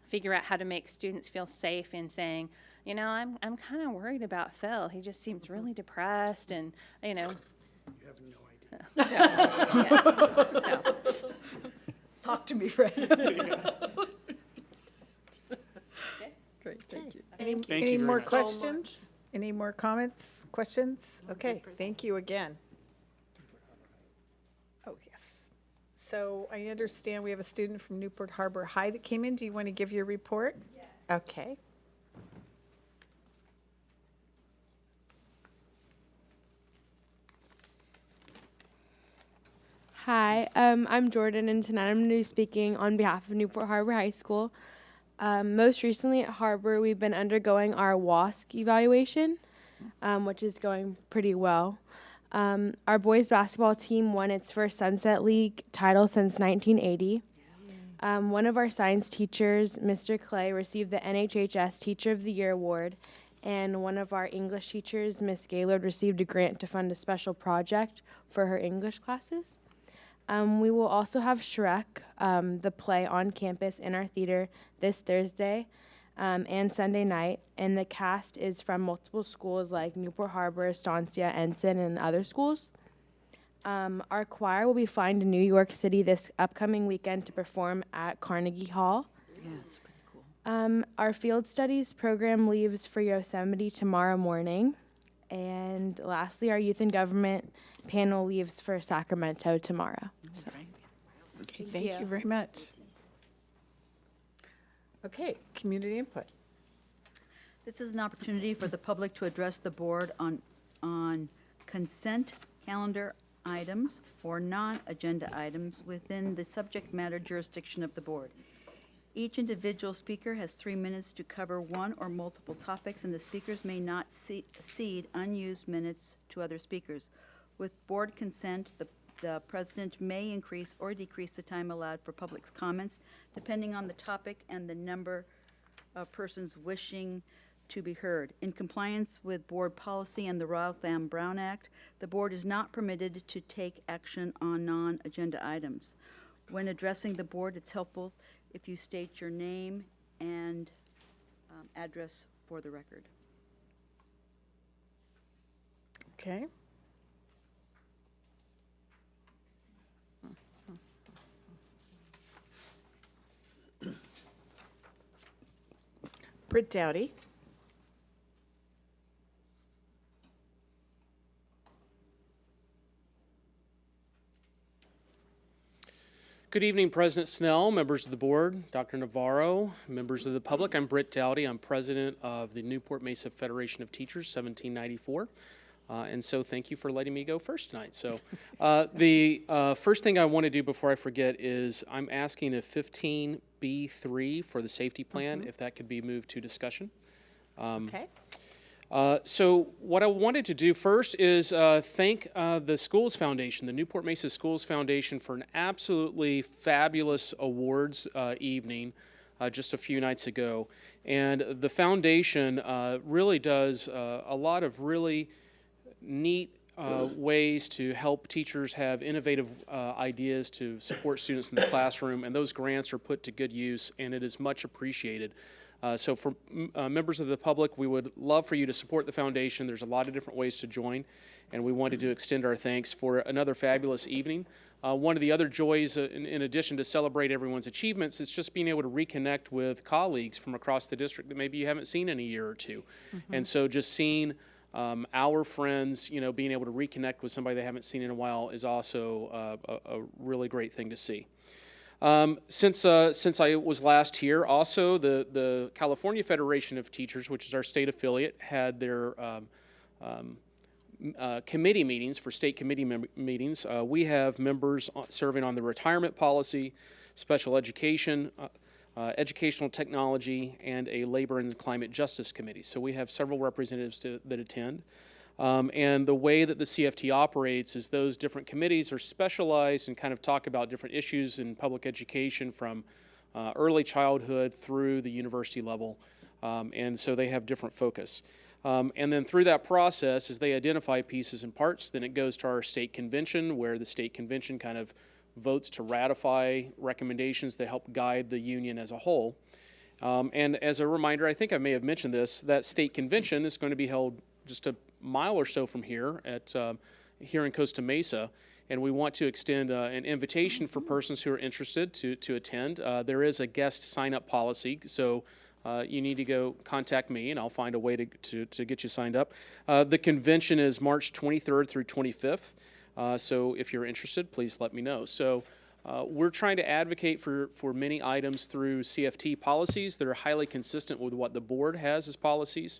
figure out how to make students feel safe in saying, you know, I'm kind of worried about Phil. He just seems really depressed, and you know. You have no idea. Yes. So, Talk to me, Fred. Great, thank you. Thank you Any very more much. questions? Any more comments, questions? Okay, thank you again. Oh, yes. So I understand we have a student from Newport Harbor High that came in. Do you want to give your report? Yes. Okay. Hi, I'm Jordan, and tonight I'm going to be speaking on behalf of Newport Harbor High School. Most recently at Harbor, we've been undergoing our WASC evaluation, which is going pretty well. Our boys basketball team won its first Sunset League title since 1980. One of our science teachers, Mr. Clay, received the NHHS Teacher of the Year award, and one of our English teachers, Miss Gaylord, received a grant to fund a special project for her English classes. We will also have Shrek, the play, on campus in our theater this Thursday and Sunday night, and the cast is from multiple schools like Newport Harbor, Estancia, Ensign, and other schools. Our choir will be flying to New York City this upcoming weekend to perform at Carnegie Hall. Yeah, it's pretty cool. Our field studies program leaves for Yosemite tomorrow morning. And lastly, our youth and government panel leaves for Sacramento tomorrow. So. Okay, thank you very much. Okay, community input. This is an opportunity for the public to address the board on consent calendar items or non-agenda items within the subject matter jurisdiction of the board. Each individual speaker has 3 minutes to cover one or multiple topics, and the speakers may not cede unused minutes to other speakers. With board consent, the president may increase or decrease the time allowed for public comments, depending on the topic and the number of persons wishing to be heard. In compliance with board policy and the Ralph M. Brown Act, the board is not permitted to take action on non-agenda items. When addressing the board, it's helpful if you state your name and address for the record. Okay. Britt Dowdy. Good evening, President Snell, members of the board, Dr. Navarro, members of the public. I'm Britt Dowdy. I'm president of the Newport-Mesa Federation of Teachers, 1794. And so thank you for letting me go first tonight. So the first thing I want to do before I forget is I'm asking if 15B3 for the safety plan, if that could be moved to discussion. Okay. So what I wanted to do first is thank the Schools Foundation, the Newport-Mesa Schools Foundation, for an absolutely fabulous awards evening just a few nights ago. And the foundation really does a lot of really neat ways to help teachers have innovative ideas to support students in the classroom, and those grants are put to good use, and it is much appreciated. So for members of the public, we would love for you to support the foundation. There's a lot of different ways to join, and we wanted to extend our thanks for another fabulous evening. One of the other joys, in addition to celebrate everyone's achievements, is just being able to reconnect with colleagues from across the district that maybe you haven't seen in a year or two. And so just seeing our friends, you know, being able to reconnect with somebody they haven't seen in a while is also a really great thing to see. Since I was last here, also the California Federation of Teachers, which is our state affiliate, had their committee meetings for state committee meetings. We have members serving on the retirement policy, special education, educational technology, and a labor and climate justice committee. So we have several representatives that attend. And the way that the CFT operates is those different committees are specialized and kind of talk about different issues in public education from early childhood through the university level. And so they have different focus. And then through that process, as they identify pieces and parts, then it goes to our state convention, where the state convention kind of votes to ratify recommendations that help guide the union as a whole. And as a reminder, I think I may have mentioned this, that state convention is going to be held just a mile or so from here here in Costa Mesa. And we want to extend an invitation for persons who are interested to attend. There is a guest sign-up policy, so you need to go contact me, and I'll find a way to get you signed up. The convention is March 23rd through 25th, so if you're interested, please let me know. So we're trying to advocate for many items through CFT policies that are highly consistent with what the board has as policies,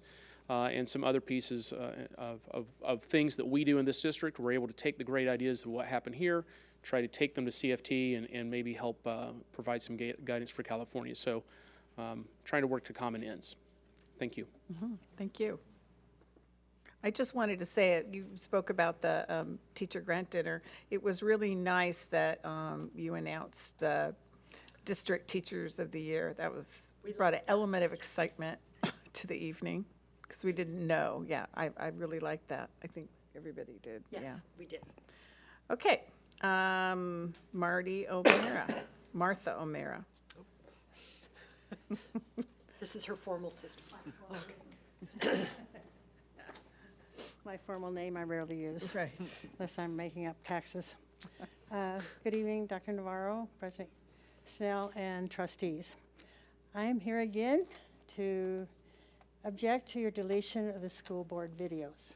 and some other pieces of things that we do in this district. We're able to take the great ideas of what happened here, try to take them to CFT, and maybe help provide some guidance for California. So trying to work to common ends. Thank you. Thank you. I just wanted to say, you spoke about the teacher grant dinner. It was really nice that you announced the District Teachers of the Year. That brought an element of excitement to the evening, because we didn't know. Yeah, I really liked that. I think everybody did. Yes, we did. Okay. Martha O'Mara. This is her formal sister. My formal name I rarely use. Right. Unless I'm making up taxes. Good evening, Dr. Navarro, President Snell, and trustees. I am here again to object to your deletion of the school board videos.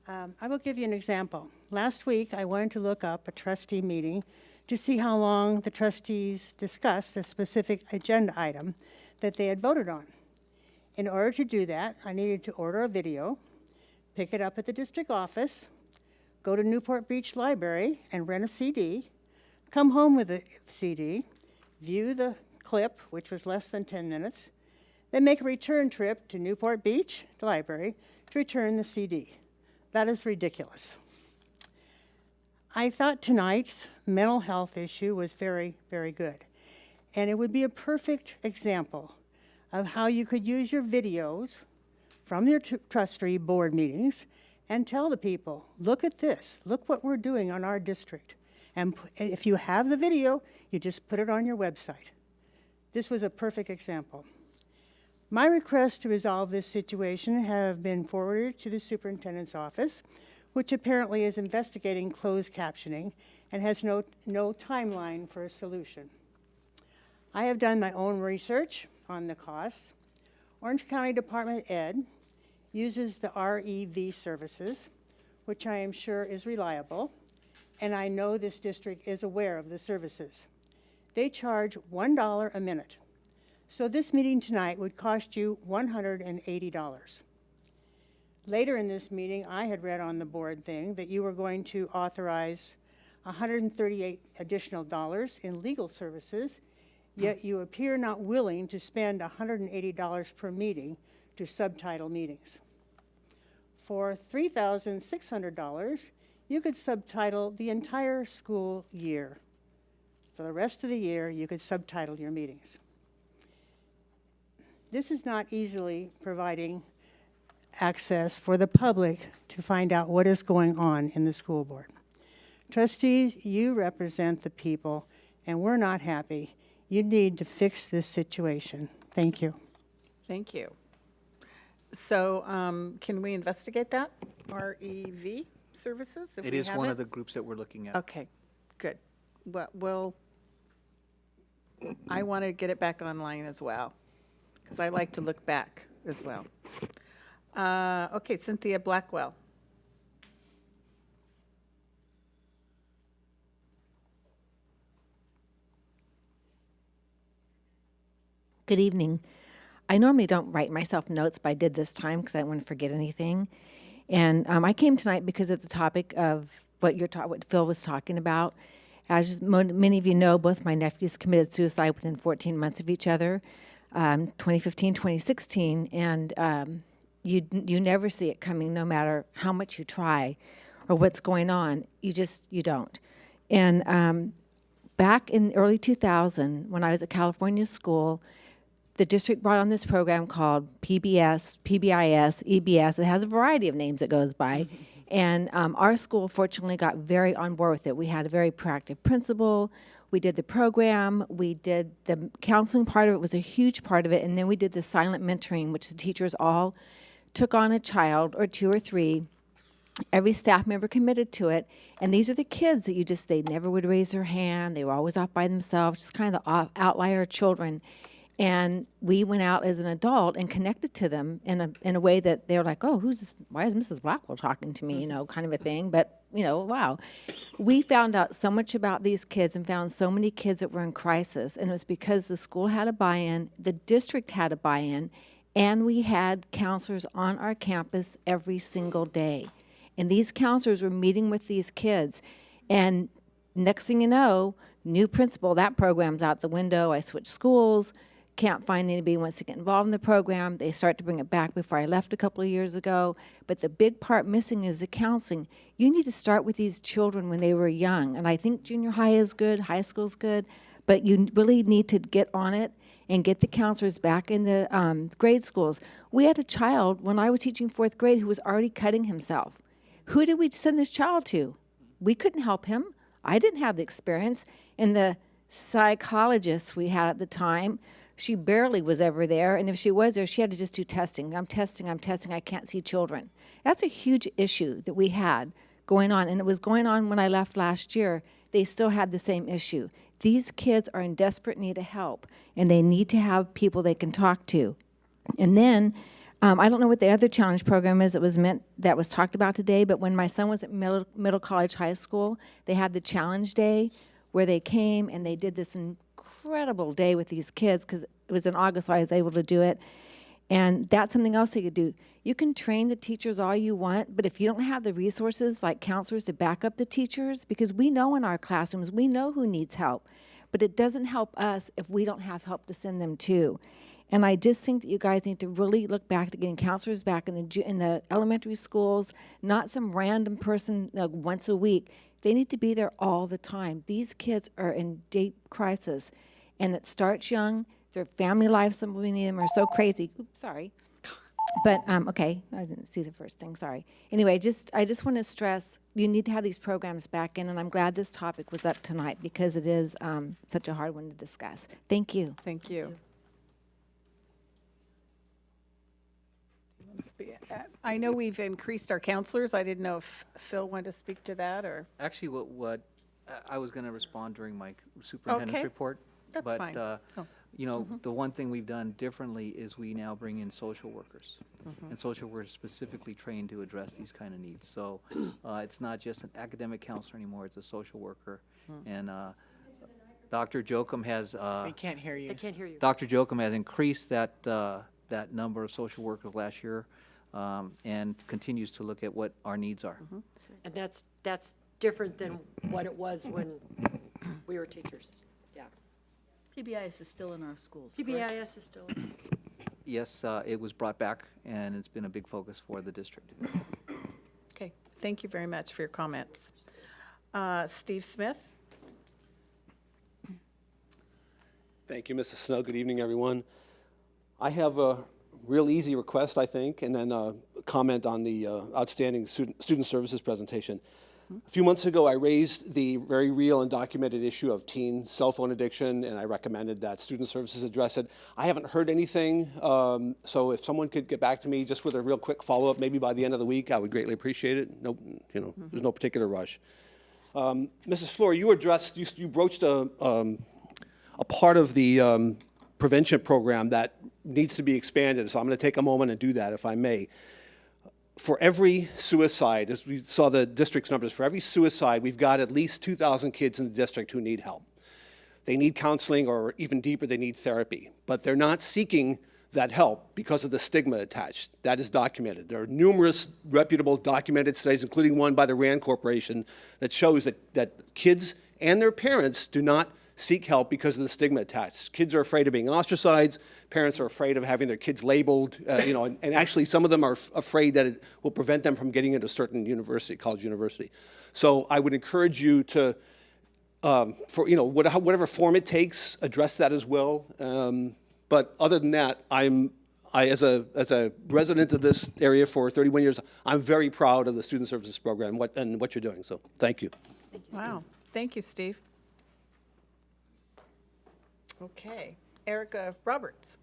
I will give you an example. Last week, I wanted to look up a trustee meeting to see how long the trustees discussed a specific agenda item that they had voted on. In order to do that, I needed to order a video, pick it up at the district office, go to Newport Beach Library and rent a CD, come home with a CD, view the clip, which was less than 10 minutes, then make a return trip to Newport Beach Library to return the CD. That is ridiculous. I thought tonight's mental health issue was very, very good. And it would be a perfect example of how you could use your videos from your trustee board meetings and tell the people, look at this, look what we're doing on our district. And if you have the video, you just put it on your website. This was a perfect example. My requests to resolve this situation have been forwarded to the superintendent's office, which apparently is investigating closed captioning and has no timeline for a solution. I have done my own research on the costs. Orange County Department of Ed uses the REV services, which I am sure is reliable, and I know this district is aware of the services. They charge $1 a minute. So this meeting tonight would cost you $180. Later in this meeting, I had read on the board thing that you were going to authorize $138 additional dollars in legal services, yet you appear not willing to spend $180 per meeting to subtitle meetings. For $3,600, you could subtitle the entire school year. For the rest of the year, you could subtitle your meetings. This is not easily providing access for the public to find out what is going on in the school board. Trustees, you represent the people, and we're not happy. You need to fix this situation. Thank you. Thank you. So can we investigate that? REV services? It is one of the groups that we're looking at. Okay, good. Well, I want to get it back online as well, because I like to look back as well. Okay, Cynthia Blackwell. Good evening. I normally don't write myself notes, but I did this time because I didn't want to forget anything. And I came tonight because of the topic of what Phil was talking about. As many of you know, both my nephews committed suicide within 14 months of each other, 2015, 2016, and you never see it coming no matter how much you try or what's going on. You don't. And back in early 2000, when I was at California school, the district brought on this program called PBS, PBIS, EBS. It has a variety of names it goes by. And our school fortunately got very on board with it. We had a very proactive principal. We did the program. We did the counseling part of it, was a huge part of it. And then we did the silent mentoring, which the teachers all took on a child or 2 or 3. Every staff member committed to it. And these are the kids that they never would raise their hand. They were always off by themselves, just kind of the outlier children. And we went out as an adult and connected to them in a way that they were like, oh, why is Mrs. Blackwell talking to me, kind of a thing. But, wow. We found out so much about these kids and found so many kids that were in crisis. And it was because the school had a buy-in, the district had a buy-in, and we had counselors on our campus every single day. And these counselors were meeting with these kids. And next thing you know, new principal, that program's out the window. I switched schools. Can't find anybody who wants to get involved in the program. They start to bring it back before I left a couple of years ago. But the big part missing is the counseling. You need to start with these children when they were young. And I think junior high is good, high school is good, but you really need to get on it and get the counselors back in the grade schools. We had a child when I was teaching 4th grade who was already cutting himself. Who did we send this child to? We couldn't help him. I didn't have the experience. And the psychologist we had at the time, she barely was ever there, and if she was there, she had to just do testing. I'm testing, I can't see children. That's a huge issue that we had going on, and it was going on when I left last year. They still had the same issue. These kids are in desperate need of help, and they need to have people they can talk to. And then, I don't know what the other challenge program is that was talked about today, but when my son was at Middle College High School, they had the challenge day where they came and they did this incredible day with these kids because it was in August, so I was able to do it. And that's something else you could do. You can train the teachers all you want, but if you don't have the resources like counselors to back up the teachers, because we know in our classrooms, we know who needs help, but it doesn't help us if we don't have help to send them to. And I just think that you guys need to really look back to getting counselors back in the elementary schools, not some random person once a week. They need to be there all the time. These kids are in deep crisis, and it starts young. Their family lives, some of them are so crazy. Oops, sorry. But, okay, I didn't see the first thing, sorry. Anyway, I just want to stress, you need to have these programs back in, and I'm glad this topic was up tonight because it is such a hard one to discuss. Thank you. Thank you. I know we've increased our counselors. I didn't know if Phil wanted to speak to that or. Actually, what I was going to respond during my superintendent's report. That's but, fine. The one thing we've done differently is we now bring in social workers. And social workers specifically trained to address these kind of needs. So it's not just an academic counselor anymore, it's a social worker. And Dr. Jochum has... They can't hear you. They can't hear you. Dr. Jochum has increased that number of social workers last year and continues to look at what our needs are. And that's different than what it was when we were teachers. Yeah. PBIS is still in our schools, correct? PBIS is still. Yes, it was brought back, and it's been a big focus for the district. Okay, thank you very much for your comments. Steve Smith? Thank you, Mrs. Snell. Good evening, everyone. I have a real easy request, I think, and then a comment on the outstanding student services presentation. A few months ago, I raised the very real and documented issue of teen cell phone addiction, and I recommended that student services address it. I haven't heard anything, so if someone could get back to me just with a real quick follow-up, maybe by the end of the week, I would greatly appreciate it. No, there's no particular rush. Mrs. Floor, you broached a part of the prevention program that needs to be expanded, so I'm going to take a moment and do that, if I may. For every suicide, as we saw the district's numbers, for every suicide, we've got at least 2,000 kids in the district who need help. They need counseling, or even deeper, they need therapy. But they're not seeking that help because of the stigma attached. That is documented. There are numerous reputable documented studies, including one by the RAND Corporation, that shows that kids and their parents do not seek help because of the stigma attached. Kids are afraid of being ostracized. Parents are afraid of having their kids labeled, and actually some of them are afraid that it will prevent them from getting into a certain university, college university. So I would encourage you to, whatever form it takes, address that as well. But other than that, as a resident of this area for 31 years, I'm very proud of the Student Services Program and what you're doing. So thank you. Wow. Thank you, Steve. Okay. Erica Roberts.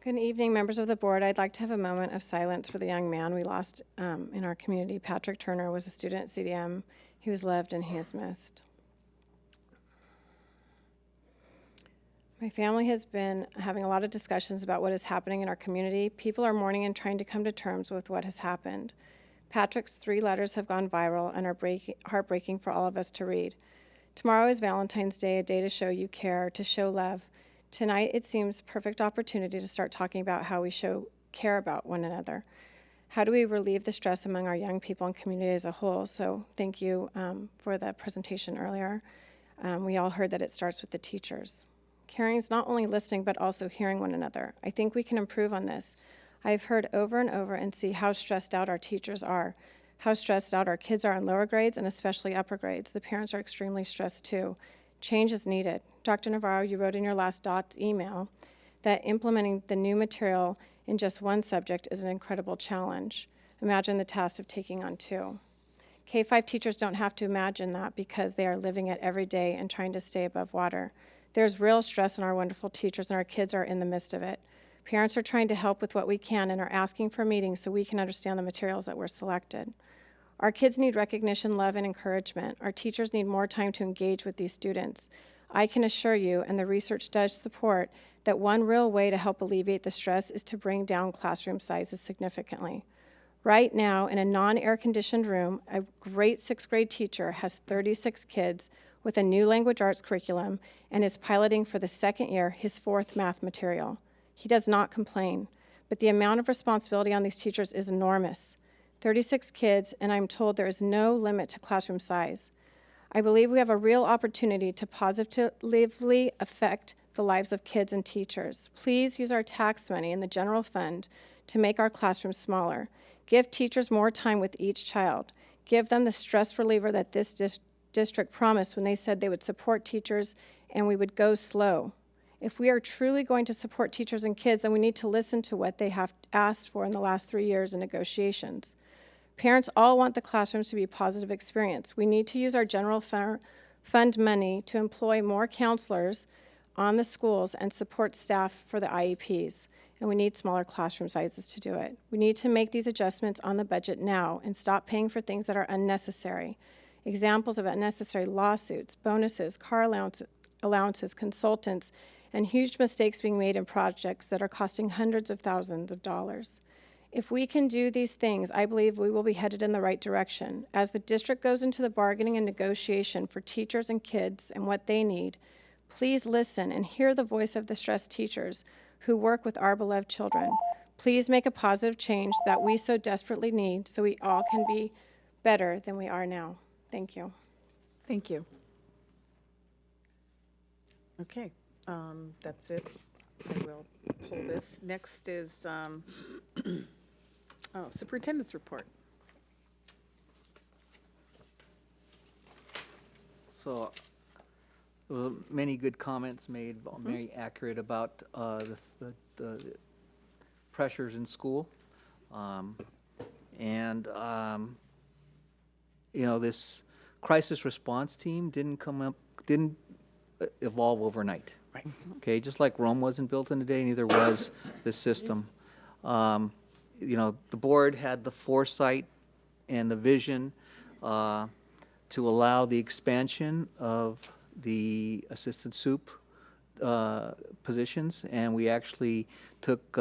Good evening, members of the board. I'd like to have a moment of silence for the young man we lost in our community. Patrick Turner was a student at CDM. He was loved and he is missed. My family has been having a lot of discussions about what is happening in our community. People are mourning and trying to come to terms with what has happened. Patrick's 3 letters have gone viral and are heartbreaking for all of us to read. Tomorrow is Valentine's Day, a day to show you care, to show love. Tonight, it seems perfect opportunity to start talking about how we show care about one another. How do we relieve the stress among our young people and community as a whole? So thank you for the presentation earlier. We all heard that it starts with the teachers. Caring is not only listening, but also hearing one another. I think we can improve on this. I've heard over and over and see how stressed out our teachers are, how stressed out our kids are in lower grades and especially upper grades. The parents are extremely stressed too. Change is needed. Dr. Navarro, you wrote in your last DOTS email that implementing the new material in just one subject is an incredible challenge. Imagine the task of taking on 2. K-5 teachers don't have to imagine that because they are living it every day and trying to stay above water. There's real stress on our wonderful teachers, and our kids are in the midst of it. Parents are trying to help with what we can and are asking for meetings so we can understand the materials that were selected. Our kids need recognition, love, and encouragement. Our teachers need more time to engage with these students. I can assure you, and the research does support, that one real way to help alleviate the stress is to bring down classroom sizes significantly. Right now, in a non-air-conditioned room, a great 6th grade teacher has 36 kids with a new language arts curriculum and is piloting for the 2nd year his 4th math material. He does not complain, but the amount of responsibility on these teachers is enormous. 36 kids, and I'm told there is no limit to classroom size. I believe we have a real opportunity to positively affect the lives of kids and teachers. Please use our tax money in the general fund to make our classrooms smaller. Give teachers more time with each child. Give them the stress reliever that this district promised when they said they would support teachers and we would go slow. If we are truly going to support teachers and kids, then we need to listen to what they have asked for in the last 3 years in negotiations. Parents all want the classrooms to be a positive experience. We need to use our general fund money to employ more counselors on the schools and support staff for the IEPs. And we need smaller classroom sizes to do it. We need to make these adjustments on the budget now and stop paying for things that are unnecessary. Examples of unnecessary lawsuits, bonuses, car allowances, consultants, and huge mistakes being made in projects that are costing hundreds of thousands of dollars. If we can do these things, I believe we will be headed in the right direction. As the district goes into the bargaining and negotiation for teachers and kids and what they need, please listen and hear the voice of the stressed teachers who work with our beloved children. Please make a positive change that we so desperately need so we all can be better than we are now. Thank you. Thank you. Okay, that's it. I will pull this. Next is superintendent's report. So, many good comments made, very accurate about the pressures in school. This crisis response team didn't evolve overnight. Right. Okay, just like Rome wasn't built in a day, neither was this system. The board had the foresight and the vision to allow the expansion of the assistant soup positions, and we actually took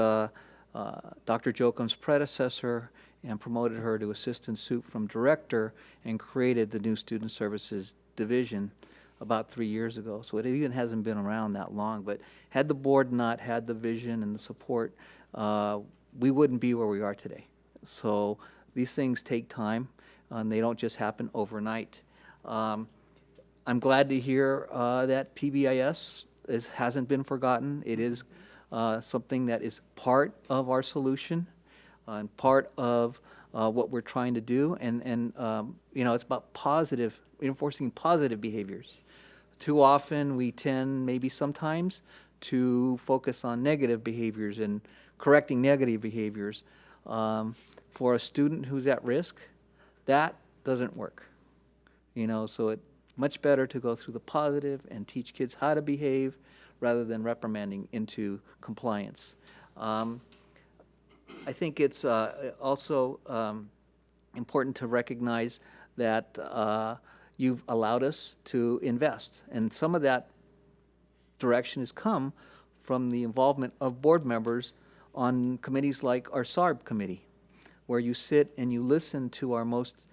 Dr. Jocum's predecessor and promoted her to assistant soup from director and created the new student services division about 3 years ago. So it even hasn't been around that long, but had the board not had the vision and the support, we wouldn't be where we are today. So these things take time, and they don't just happen overnight. I'm glad to hear that PBIS hasn't been forgotten. It is something that is part of our solution. and part of what we're trying to do. And it's about enforcing positive behaviors. Too often we tend, maybe sometimes, to focus on negative behaviors and correcting negative behaviors. For a student who's at risk, that doesn't work. So it's much better to go through the positive and teach kids how to behave rather than reprimanding into compliance. I think it's also important to recognize that you've allowed us to invest, and some of that direction has come from the involvement of board members on committees like our SARB committee, where you sit and you listen to our most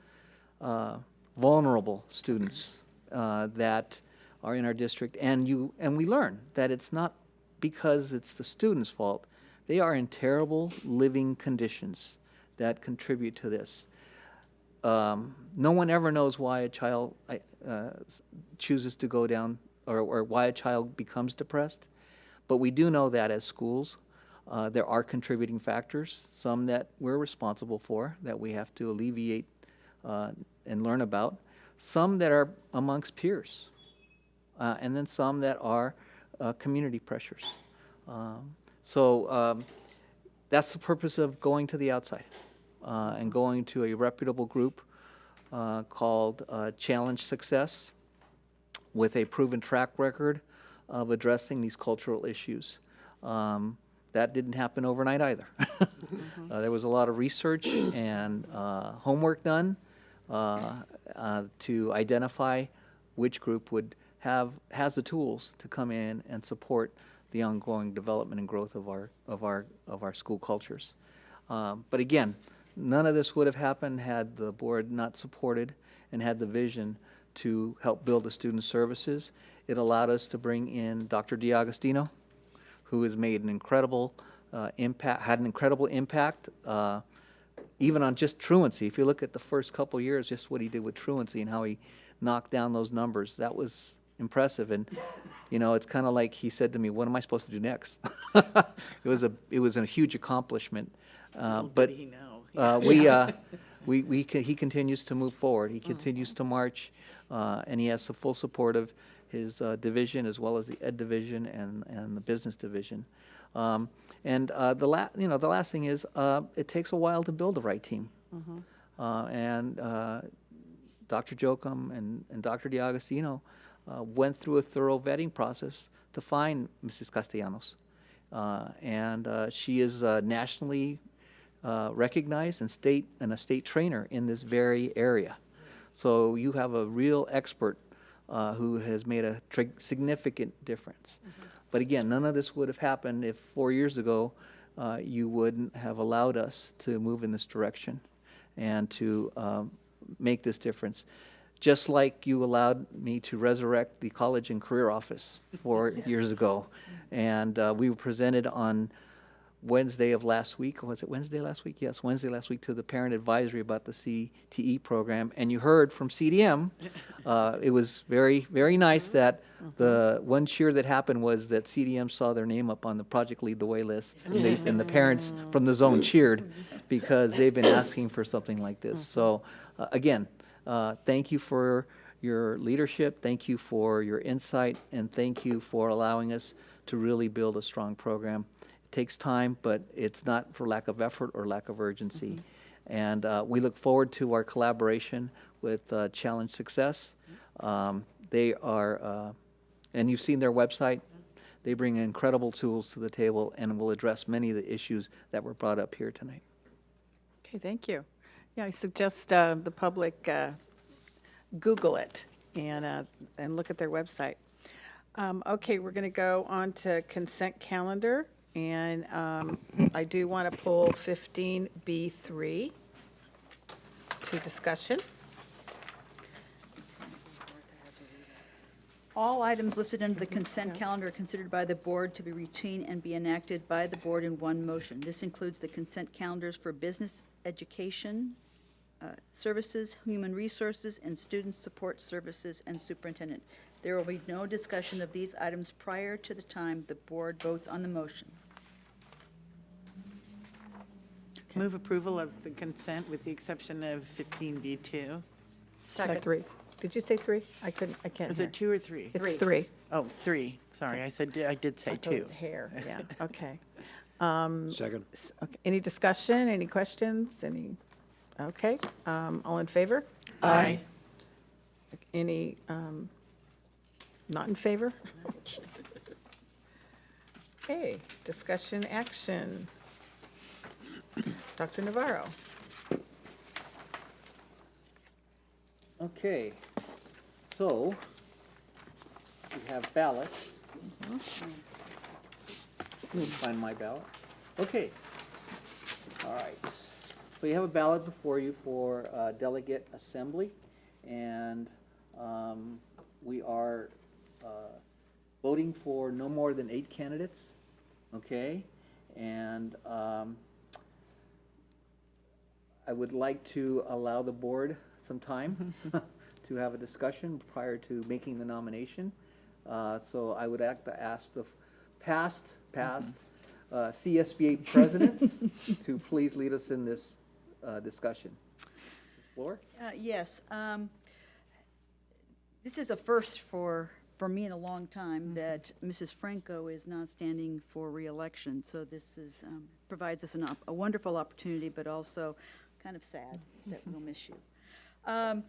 vulnerable students that are in our district, and we learn that it's not because it's the students' fault. They are in terrible living conditions that contribute to this. No one ever knows why a child chooses to go down or why a child becomes depressed, but we do know that as schools there are contributing factors, some that we're responsible for, that we have to alleviate and learn about, some that are amongst peers, and then some that are community pressures. So that's the purpose of going to the outside and going to a reputable group called Challenge Success with a proven track record of addressing these cultural issues. That didn't happen overnight either. There was a lot of research and homework done to identify which group has the tools to come in and support the ongoing development and growth of our school cultures. But again, none of this would have happened had the board not supported and had the vision to help build the student services. It allowed us to bring in Dr. D'Agostino, who has made an incredible impact, had an incredible impact, even on just truancy. If you look at the first couple years, just what he did with truancy and how he knocked down those numbers, that was impressive. And it's kind of like he said to me, "What am I supposed to do next?" It was a huge accomplishment. But he continues to move forward. He continues to march, and he has the full support of his division as well as the ed division and the business division. The last thing is it takes a while to build the right team. And Dr. Jochum and Dr. D'Agostino went through a thorough vetting process to find Mrs. Castellanos. She is nationally recognized and a state trainer in this very area. So you have a real expert who has made a significant difference. But again, none of this would have happened if 4 years ago you wouldn't have allowed us to move in this direction and to make this difference. Just like you allowed me to resurrect the College and Career Office 4 years ago. And we were presented on Wednesday of last week. Was it Wednesday last week? Yes, Wednesday last week to the parent advisory about the CTE program. And you heard from CDM, it was very, very nice that the one cheer that happened was that CDM saw their name up on the Project Lead the Way list. And the parents from the zone cheered because they've been asking for something like this. So again, thank you for your leadership. Thank you for your insight. And thank you for allowing us to really build a strong program. Takes time, but it's not for lack of effort or lack of urgency. And we look forward to our collaboration with Challenge Success. They are, and you've seen their website, they bring incredible tools to the table and will address many of the issues that were brought up here tonight. Okay, thank you. Yeah, I suggest the public Google it and look at their website. Okay, we're going to go on to consent calendar. And I do want to pull 15B3 to discussion. All items listed under the consent calendar are considered by the board to be routine and be enacted by the board in one motion. This includes the consent calendars for business, education, services, human resources, and student support services and superintendent. There will be no discussion of these items prior to the time the board votes on the motion. Move approval of the consent with the exception of 15B2. Second. 3. Did you say 3? I can't Is hear. it 2 or 3? It's 3. Oh, 3. Sorry, I did say 2. Hair, yeah, okay. Second. Okay. Any discussion, any questions, okay, all in favor? Aye. Any, not in favor? Okay, discussion action. Dr. Navarro. Okay, so we have ballots. Let me find my ballot. Okay. All right. So you have a ballot before you for delegate assembly, and we are voting for no more than 8 candidates. Okay, and I would like to allow the board some time to have a discussion prior to making the nomination. So I would ask the past CSBA president to please lead us in this discussion. Ms. Floor? Yes. This is a first for me in a long time that Mrs. Franco is not standing for re-election. So this is provides us a wonderful opportunity, but also kind of sad that we'll miss you. I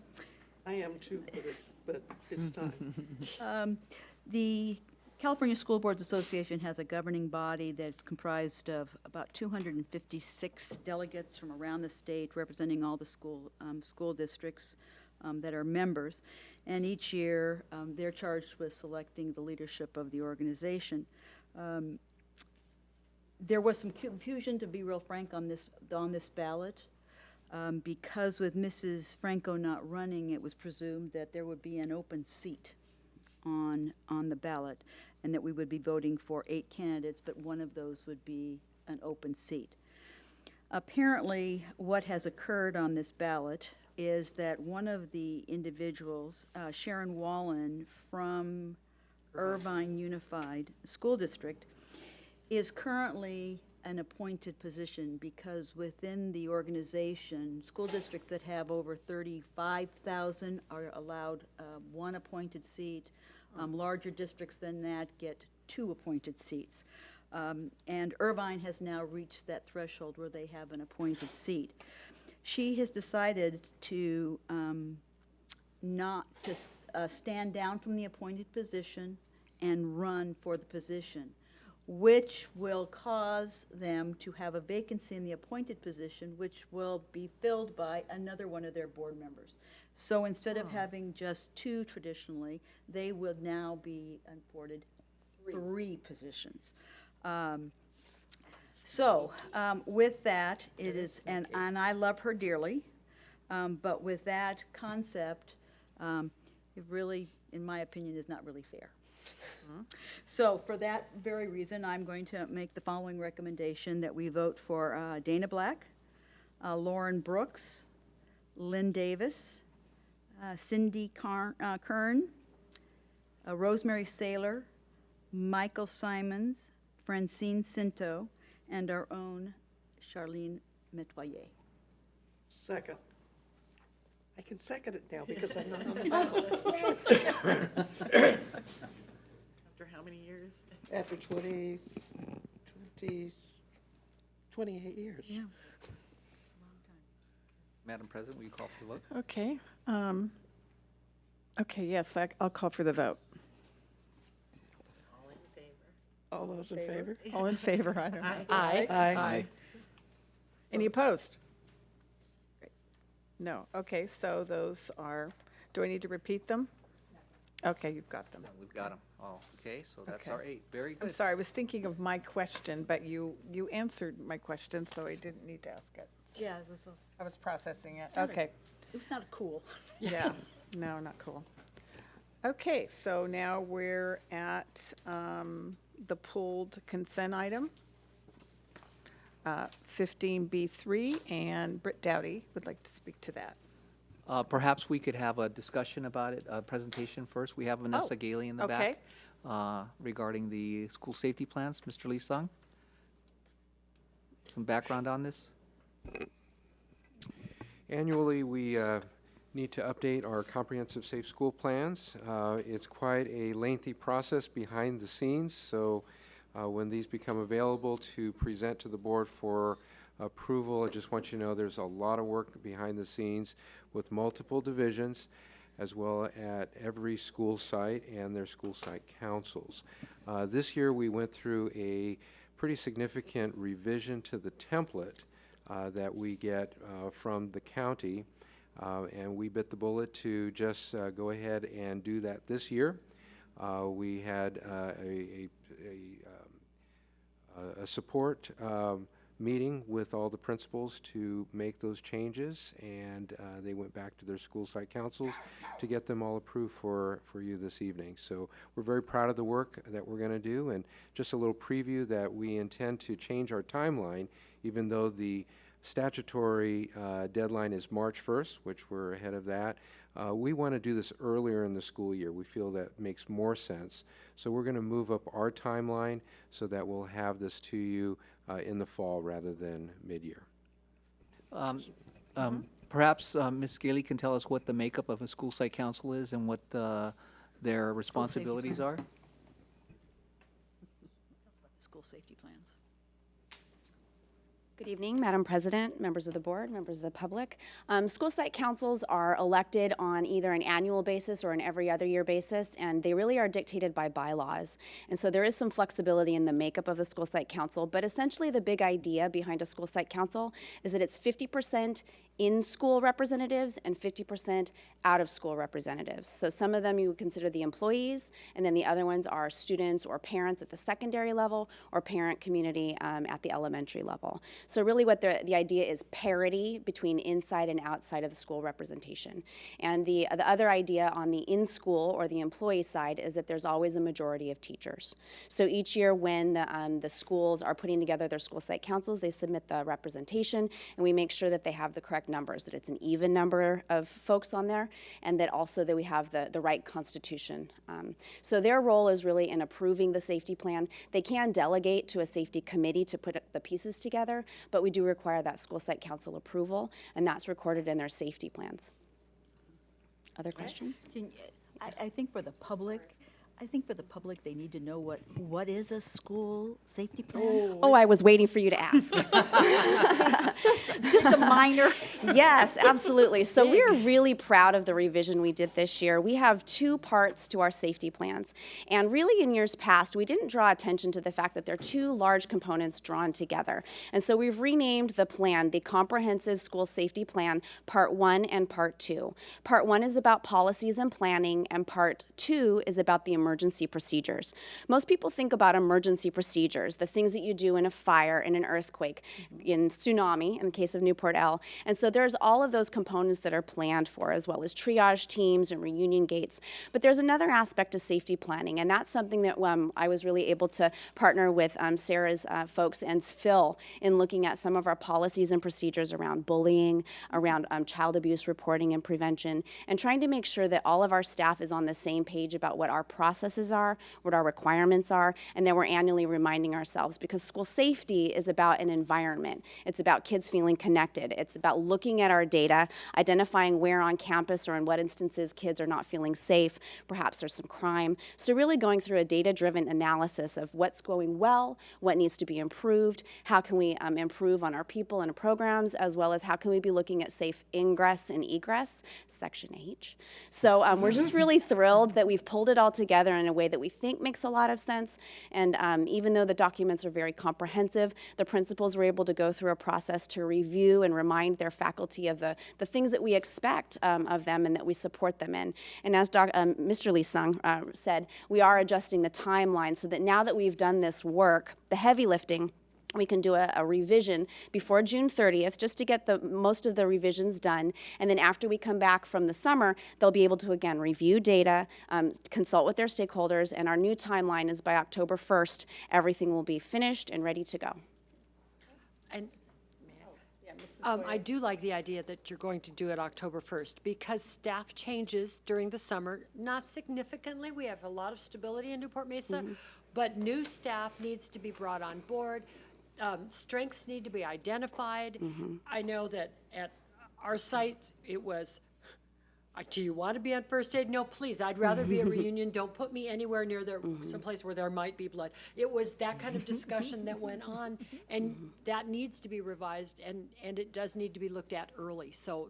am too, but it's time. The California School Boards Association has a governing body that's comprised of about 256 delegates from around the state representing all the school districts that are members. And each year, they're charged with selecting the leadership of the organization. There was some confusion, to be real frank, on this ballot. Because with Mrs. Franco not running, it was presumed that there would be an open seat on the ballot, and that we would be voting for 8 candidates, but one of those would be an open seat. Apparently, what has occurred on this ballot is that one of the individuals, Sharon Wallen from Irvine Unified School District, is currently an appointed position because within the organization, school districts that have over 35,000 are allowed 1 appointed seat. Larger districts than that get 2 appointed seats. And Irvine has now reached that threshold where they have an appointed seat. She has decided to not to stand down from the appointed position and run for the position, which will cause them to have a vacancy in the appointed position, which will be filled by another one of their board members. So instead of having just 2 traditionally, they will now be afforded 3 positions. With that, it is, and I love her dearly, but with that concept, it really, in my opinion, is not really fair. So for that very reason, I'm going to make the following recommendation that we vote for Dana Black, Lauren Brooks, Lynn Davis, Cindy Kern, Rosemary Saylor, Michael Simons, Francine Cinto, and our own Charlene Metoyer. Second. I can second it now because I'm not on the ballot. After how many years? After 28 years. Yeah. Madam President, will you call for the vote? Okay. Okay, yes, I'll call for the vote. All those in favor? All in favor, I don't know. Aye. Aye. Any opposed? No. Okay, so those are, do I need to repeat them? Okay, you've got them. No, we've got them all. Okay, so that's Okay. our 8. Very good. I'm sorry, I was thinking of my question, but you answered my question, so I didn't need to ask it. Yeah, it was I was processing it. All right. Okay. it was not cool. Yeah, no, not cool. Okay, so now we're at the pulled consent item, 15B3, and Britt Dowdy would like to speak to that. Perhaps we could have a discussion about it, a presentation first. We have Vanessa Gailey in the okay. back regarding the school safety plans. Mr. Lee Sung? Some background on this? Annually, we need to update our comprehensive safe school plans. It's quite a lengthy process behind the scenes, so when these become available to present to the board for approval, I just want you to know there's a lot of work behind the scenes with multiple divisions, as well at every school site and their school site councils. This year we went through a pretty significant revision to the template that we get from the county, and we bit the bullet to just go ahead and do that this year. We had a support meeting with all the principals to make those changes, and they went back to their school site councils to get them all approved for you this evening. So we're very proud of the work that we're going to do, and just a little preview that we intend to change our timeline, even though the statutory deadline is March 1st, which we're ahead of that. We want to do this earlier in the school year. We feel that makes more sense. So we're going to move up our timeline so that we'll have this to you in the fall rather than mid-year. Perhaps Ms. Gailey can tell us what the makeup of a school site council is and what their responsibilities are? School safety plans. Good evening, Madam President, members of the board, members of the public. School site councils are elected on either an annual basis or an every other year basis, and they really are dictated by bylaws. And so there is some flexibility in the makeup of the school site council, but essentially the big idea behind a school site council is that it's 50% in-school representatives and 50% out-of-school representatives. So some of them you would consider the employees, and then the other ones are students or parents at the secondary level or parent community at the elementary level. So really what the idea is parity between inside and outside of the school representation. And the other idea on the in-school or the employee side is that there's always a majority of teachers. So each year when the schools are putting together their school site councils, they submit the representation, and we make sure that they have the correct numbers, that it's an even number of folks on there, and that also that we have the right constitution. So their role is really in approving the safety plan. They can delegate to a safety committee to put the pieces together, but we do require that school site council approval, and that's recorded in their safety plans. Other questions? I think for the public, they need to know what is a school safety plan. Oh, I was waiting for you to ask. just a minor. Yes, absolutely. So we're really proud of the revision we did this year. We have two parts to our safety plans. And really in years past, we didn't draw attention to the fact that there are two large components drawn together. And so we've renamed the plan the Comprehensive School Safety Plan Part 1 and Part 2. Part 1 is about policies and planning, and Part 2 is about the emergency procedures. Most people think about emergency procedures, the things that you do in a fire, in an earthquake, in tsunami, in the case of Newport-L. And so there's all of those components that are planned for, as well as triage teams and reunion gates. But there's another aspect to safety planning, and that's something that I was really able to partner with Sarah's folks and Phil in looking at some of our policies and procedures around bullying, around child abuse reporting and prevention, and trying to make sure that all of our staff is on the same page about what our processes are, what our requirements are, and then we're annually reminding ourselves, because school safety is about an environment. It's about kids feeling connected. It's about looking at our data, identifying where on campus or in what instances kids are not feeling safe. Perhaps there's some crime. So really going through a data-driven analysis of what's going well, what needs to be improved, how can we improve on our people and programs, as well as how can we be looking at safe ingress and egress, Section H. So we're just really thrilled that we've pulled it all together in a way that we think makes a lot of sense. And even though the documents are very comprehensive, the principals were able to go through a process to review and remind their faculty of the things that we expect of them and that we support them in. And as Mr. Lee Sung said, we are adjusting the timeline so that now that we've done this work, the heavy lifting, we can do a revision before June 30th just to get most of the revisions done. And then after we come back from the summer, they'll be able to, again, review data, consult with their stakeholders, and our new timeline is by October 1st, everything will be finished and ready to go. And I do like the idea that you're going to do it October 1st, because staff changes during the summer, not significantly. We have a lot of stability in Newport-Mesa, but new staff needs to be brought on board. Strengths need to be identified. I know that at our site, it was, do you want to be on first aid? No, please, I'd rather be at reunion. Don't put me anywhere near there, someplace where there might be blood. It was that kind of discussion that went on, and that needs to be revised, and it does need to be looked at early. So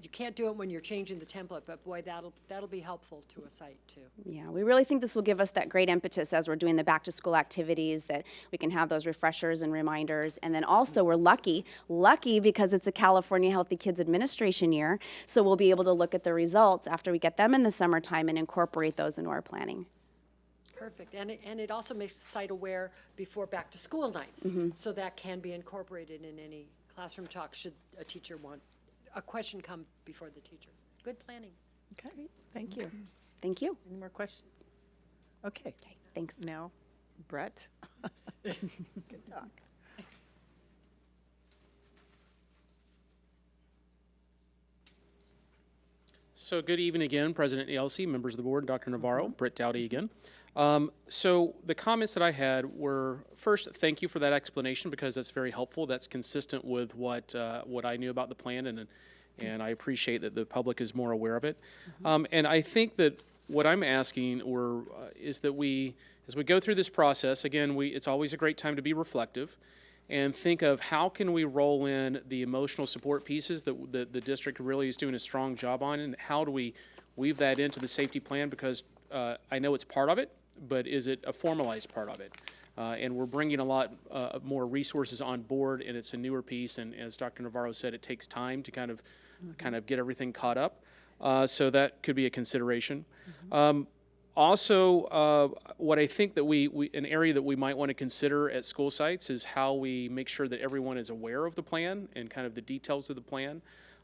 you can't do it when you're changing the template, but boy, that'll be helpful to a site too. Yeah, we really think this will give us that great impetus as we're doing the back to school activities, that we can have those refreshers and reminders. And then also we're lucky because it's a California Healthy Kids Administration year. So we'll be able to look at the results after we get them in the summertime and incorporate those into our planning. Perfect, and it also makes the site aware before back to school nights. So that can be incorporated in any classroom talk should a teacher want a question come before the teacher. Good planning. Okay, thank you. Thank you. Any more questions? Okay. Thanks. Now, Brett. Good talk. So good evening again, President Yelsey, members of the board, Dr. Navarro, Britt Dowdy again. So the comments that I had were, first, thank you for that explanation because that's very helpful. That's consistent with what I knew about the plan, and I appreciate that the public is more aware of it. And I think that what I'm asking is that as we go through this process, again, it's always a great time to be reflective and think of how can we roll in the emotional support pieces that the district really is doing a strong job on, and how do we weave that into the safety plan, because I know it's part of it, but is it a formalized part of it? And we're bringing a lot more resources on board, and it's a newer piece, and as Dr. Navarro said, it takes time to kind of get everything caught up. So that could be a consideration. Also, what I think that an area that we might want to consider at school sites is how we make sure that everyone is aware of the plan and kind of the details of the plan.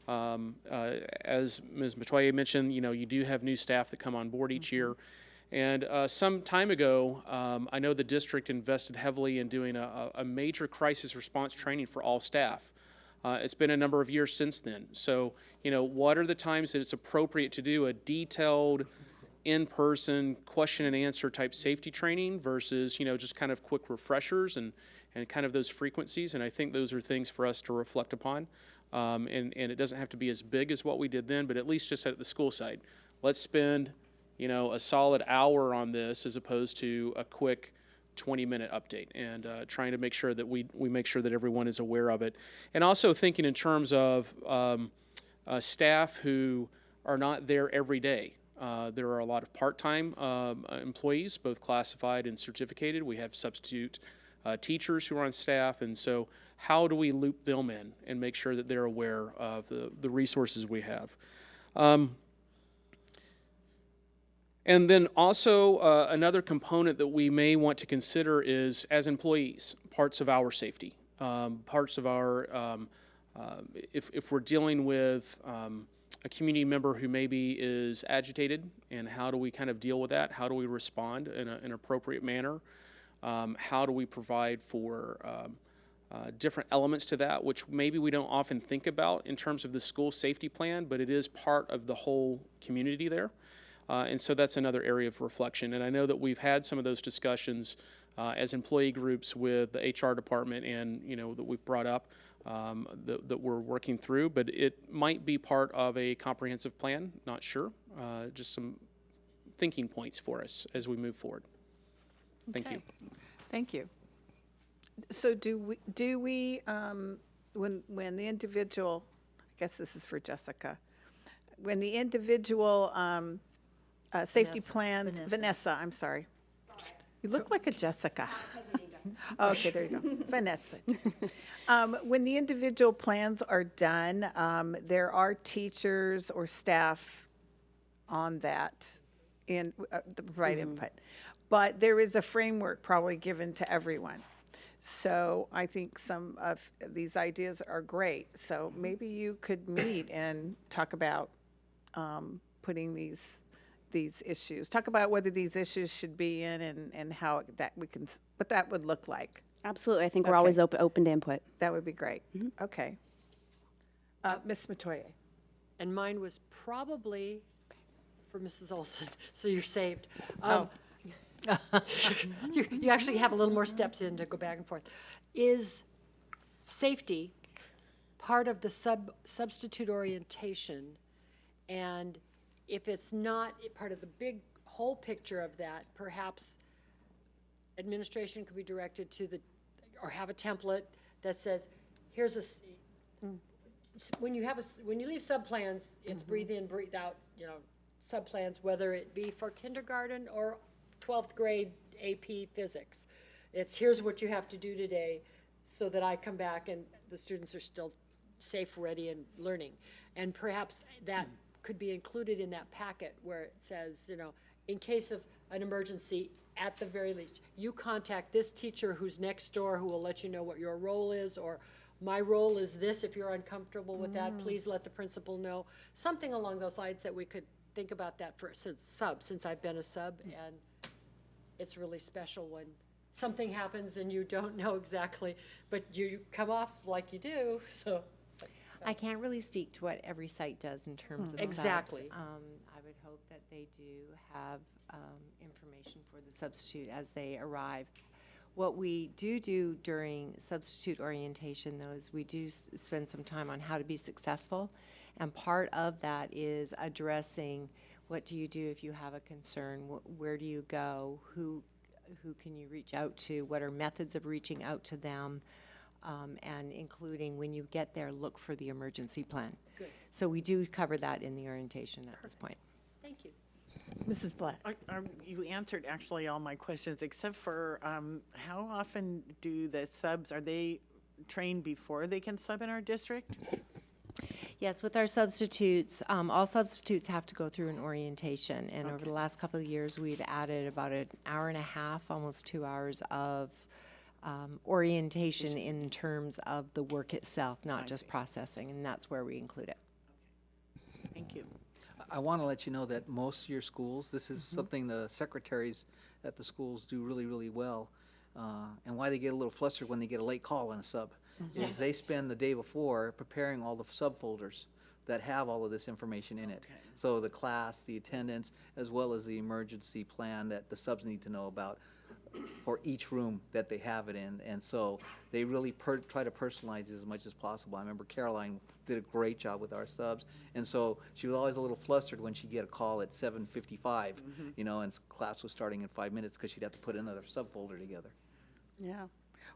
As Ms. Matoye mentioned, you do have new staff that come on board each year. And some time ago, I know the district invested heavily in doing a major crisis response training for all staff. It's been a number of years since then. So, what are the times that it's appropriate to do a detailed in-person question and answer type safety training versus, just kind of quick refreshers and kind of those frequencies? And I think those are things for us to reflect upon. And it doesn't have to be as big as what we did then, but at least just at the school site. Let's spend, a solid hour on this as opposed to a quick 20-minute update, and trying to make sure that we make sure that everyone is aware of it. And also thinking in terms of staff who are not there every day. There are a lot of part-time employees, both classified and certificated. We have substitute teachers who are on staff, and so how do we loop them in and make sure that they're aware of the resources we have? And then also another component that we may want to consider is, as employees, parts of our safety, parts of our, if we're dealing with a community member who maybe is agitated, and how do we kind of deal with that? How do we respond in an appropriate manner? How do we provide for different elements to that, which maybe we don't often think about in terms of the school safety plan, but it is part of the whole community there. And so that's another area of reflection. And I know that we've had some of those discussions as employee groups with the HR department, and that we've brought up that we're working through, but it might be part of a comprehensive plan, not sure. Just some thinking points for us as we move forward. Thank you. Thank you. So do we when the individual, I guess this is for Jessica, when the individual safety plans, Vanessa, I'm sorry. You look like a Jessica. Okay, there you go. Vanessa. When the individual plans are done, there are teachers or staff on that to provide input. But there is a framework probably given to everyone. So I think some of these ideas are great. So maybe you could meet and talk about putting these issues. Talk about whether these issues should be in and how what that would look like. Absolutely. I think we're always open to input. That would be great. Okay. Ms. Matoye. And mine was probably for Mrs. Olson, so you're saved. You actually have a little more steps in to go back and forth. Is safety part of the substitute orientation. And if it's not part of the big whole picture of that, perhaps administration could be directed to or have a template that says, here's when you leave sub-plans, it's breathe in, breathe out, sub-plans, whether it be for kindergarten or 12th grade AP physics. It's here's what you have to do today so that I come back and the students are still safe, ready, and learning. And perhaps that could be included in that packet where it says, in case of an emergency, at the very least, you contact this teacher who's next door who will let you know what your role is, or my role is this. If you're uncomfortable with that, please let the principal know. Something along those lines that we could think about that for since I've been a sub, and it's really special when something happens and you don't know exactly, but you come off like you do, so. I can't really speak to what every site does in terms of subs. Exactly. I would hope that they do have information for the substitute as they arrive. What we do during substitute orientation, though, is we do spend some time on how to be successful, and part of that is addressing what do you do if you have a concern, where do you go, who can you reach out to, what are methods of reaching out to them, and including when you get there, look for the emergency plan. Good. So we do cover that in the orientation at this point. Thank you. Mrs. Black. You answered actually all my questions, except for how often do the subs, are they trained before they can sub in our district? Yes, with our substitutes, all substitutes have to go through an orientation, and over the last couple of years, we've added about an hour and a half, almost 2 hours of orientation in terms of the work itself, not just processing, and that's where we include it. Thank you. I want to let you know that most of your schools, this is something the secretaries at the schools do really, really well, and why they get a little flustered when they get a late call on a sub, is they spend the day before preparing all the subfolders that have all of this information in it. So the class, the attendance, as well as the emergency plan that the subs need to know about for each room that they have it in. And so they really try to personalize it as much as possible. I remember Caroline did a great job with our subs, and so she was always a little flustered when she'd get a call at 7:55, and class was starting in 5 minutes because she'd have to put another subfolder together. Yeah.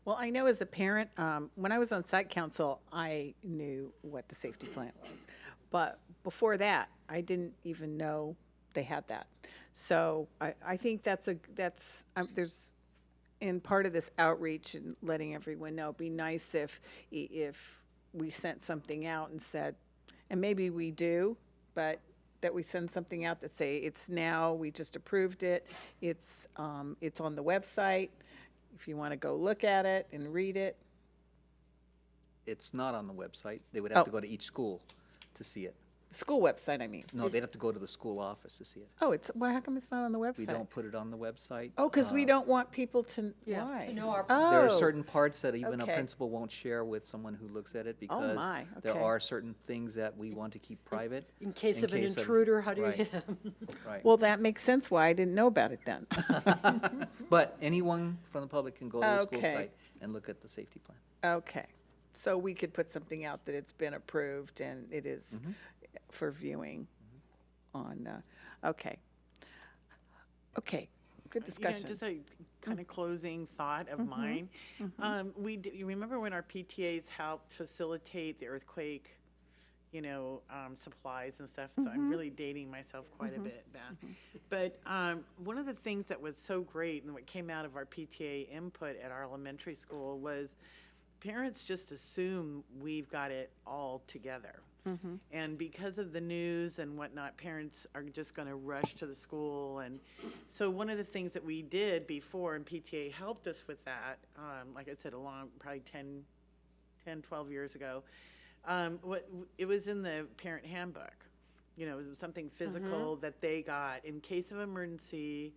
Well, I know as a parent, when I was on site council, I knew what the safety plan was. But before that, I didn't even know they had that. So I think there's, in part of this outreach and letting everyone know, it'd be nice if we sent something out and said, and maybe we do, but that we send something out that say, it's now, we just approved it, it's on the website, if you want to go look at it and read it. It's not on the website. They would have to go to each school to see it. School website, I mean. No, they'd have to go to the school office to see it. Oh, well, how come it's not on the website? We don't put it on the website. Oh, because we don't want people to, why? To know our. There are Oh. certain parts that even a Okay. principal won't share with someone who looks at it because my, there okay. are certain things that we want to keep private. In case of an intruder, how do you right, get them? Right. Well, that makes sense why I didn't know about it then. But anyone from the public can go to the school Okay. site and look at the safety plan. Okay. So we could put something out that it's been approved and it is for viewing on, okay. Okay, good discussion. Just a kind of closing thought of mine. You remember when our PTAs helped facilitate the earthquake, supplies and stuff? So I'm really dating myself quite a bit back. But one of the things that was so great and what came out of our PTA input at our elementary school was parents just assume we've got it all together. And because of the news and whatnot, parents are just going to rush to the school. And so one of the things that we did before, and PTA helped us with that, like I said, probably 10, 12 years ago, it was in the parent handbook. It was something physical that they got in case of emergency.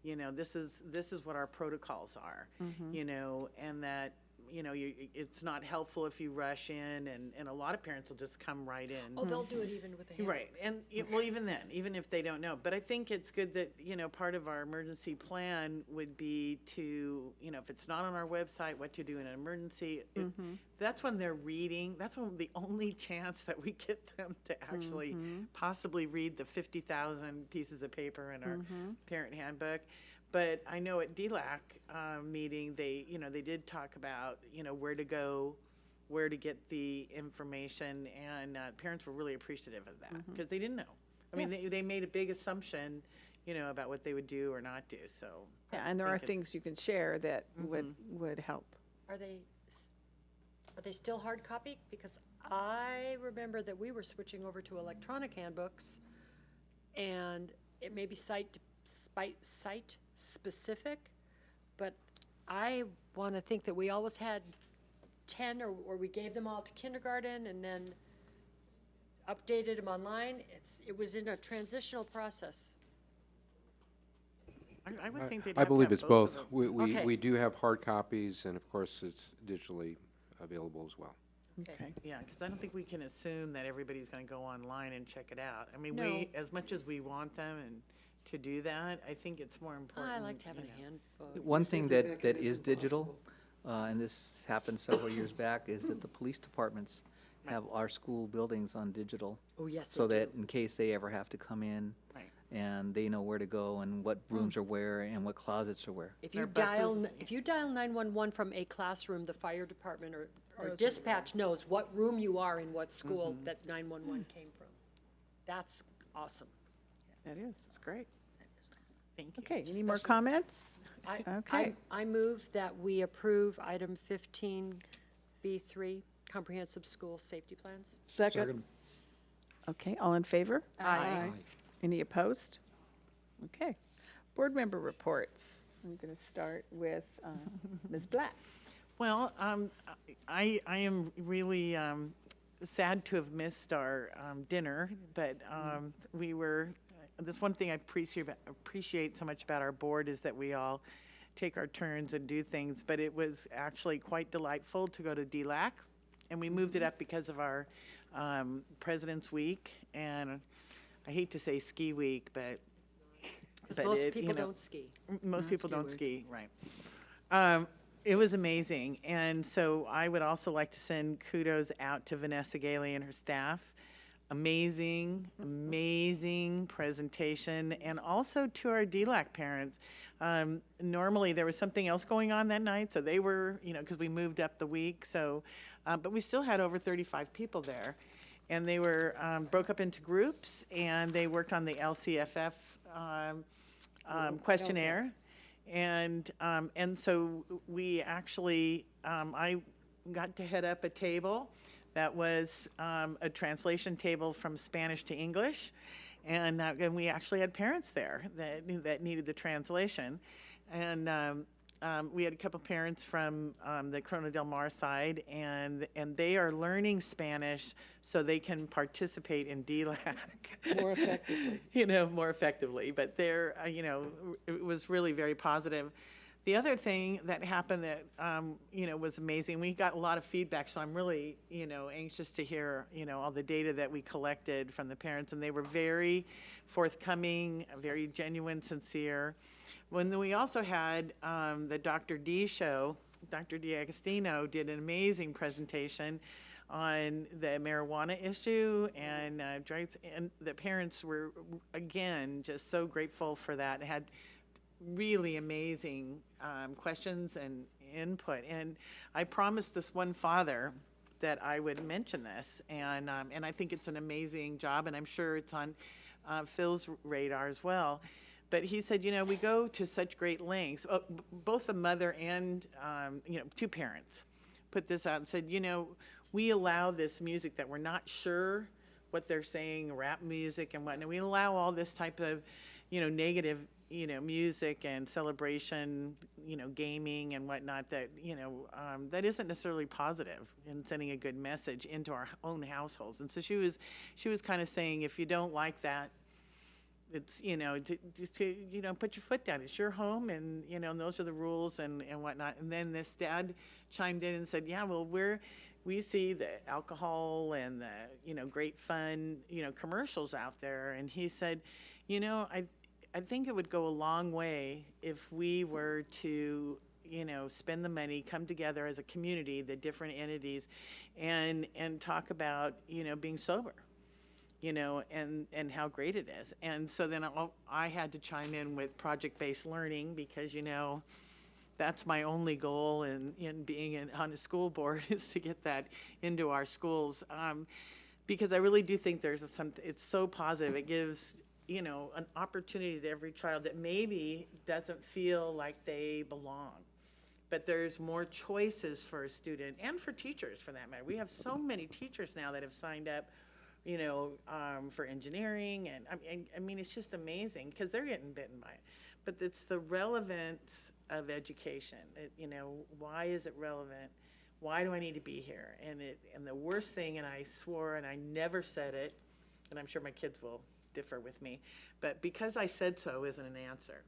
This is what our protocols are. And that it's not helpful if you rush in, and a lot of parents will just come right in. Oh, they'll do it even with a handbook. Right, and, well, even then, even if they don't know. But I think it's good that, part of our emergency plan would be to, if it's not on our website, what to do in an emergency. That's when they're reading, that's when the only chance that we get them to actually possibly read the 50,000 pieces of paper in our parent handbook. But I know at DLAC meeting, they did talk about, where to go, where to get the information, and parents were really appreciative of that because they didn't know. I mean, they made a big assumption, about what they would do or not do. So Yeah, and there are things you can share that would help. Are they still hard copy? Because I remember that we were switching over to electronic handbooks, and it may be site specific, but I want to think that we always had 10, or we gave them all to kindergarten and then updated them online. It was in a transitional process. I would think they'd I have to believe have it's both both. of them. Okay. We do have hard copies, and of course, it's digitally available as well. Okay, yeah, because I don't think we can assume that everybody's going to go online and check it out. I mean, No. as much as we want them and to do that, I think it's more important. I liked having a handbook. One thing that is digital, and this happened several years back, is that the police departments have our school buildings on digital. Oh, yes, So they that in case they ever have to come in, Right. and they know where to go and what rooms are where and what closets are where. If Our you dial, buses- if you dial 911 from a classroom, the fire department or dispatch knows what room you are in what school that 911 came from. That's awesome. That is, it's great. Thank you. Okay, any more comments? Okay. I move that we approve item 15B3, comprehensive school safety plans. Second. Okay, all in favor? Aye. Any opposed? Okay. Board member reports. I'm going to start with Ms. Black. Well, I am really sad to have missed our dinner, but this one thing I appreciate so much about our board is that we all take our turns and do things, but it was actually quite delightful to go to DLAC, and we moved it up because of our President's Week, and I hate to say ski week, but Because most people don't ski. most people don't ski, right. It was amazing, and so I would also like to send kudos out to Vanessa Gailey and her staff. Amazing, amazing presentation, and also to our DLAC parents. Normally, there was something else going on that night, so they were, because we moved up the week, so, but we still had over 35 people there. And they were, broke up into groups, and they worked on the LCFF questionnaire. And so we actually, I got to head up a table that was a translation table from Spanish to English. And we actually had parents there that needed the translation. And we had a couple parents from the Corona del Mar side, and they are learning Spanish so they can participate in DLAC. More effectively. More effectively. But they're, it was really very positive. The other thing that happened that, was amazing, we got a lot of feedback, so I'm really, anxious to hear, all the data that we collected from the parents, and they were very forthcoming, very genuine, sincere. When we also had the Dr. D show, Dr. D'Agostino did an amazing presentation on the marijuana issue and drugs, and the parents were, again, just so grateful for that. It had really amazing questions and input. And I promised this one father that I would mention this, and I think it's an amazing job, and I'm sure it's on Phil's radar as well. But he said, we go to such great lengths. Both the mother and, two parents put this out and said, we allow this music that we're not sure what they're saying, rap music and whatnot. We allow all this type of, negative, music and celebration, gaming and whatnot that, that isn't necessarily positive in sending a good message into our own households. And so she was kind of saying, if you don't like that, it's, to put your foot down. It's your home, and, and those are the rules and whatnot. And then this dad chimed in and said, yeah, well, we see the alcohol and the, great fun, commercials out there. And he said, I think it would go a long way if we were to, spend the money, come together as a community, the different entities, and talk about, being sober, and how great it is. And so then I had to chime in with project-based learning because, that's my only goal in being on a school board is to get that into our schools. Because I really do think it's so positive. It gives, an opportunity to every child that maybe doesn't feel like they belong. But there's more choices for a student and for teachers for that matter. We have so many teachers now that have signed up, for engineering. And I mean, it's just amazing because they're getting bitten by it. But it's the relevance of education. Why is it relevant? Why do I need to be here? And the worst thing, and I swore and I never said it, and I'm sure my kids will differ with me, but because I said so isn't an answer,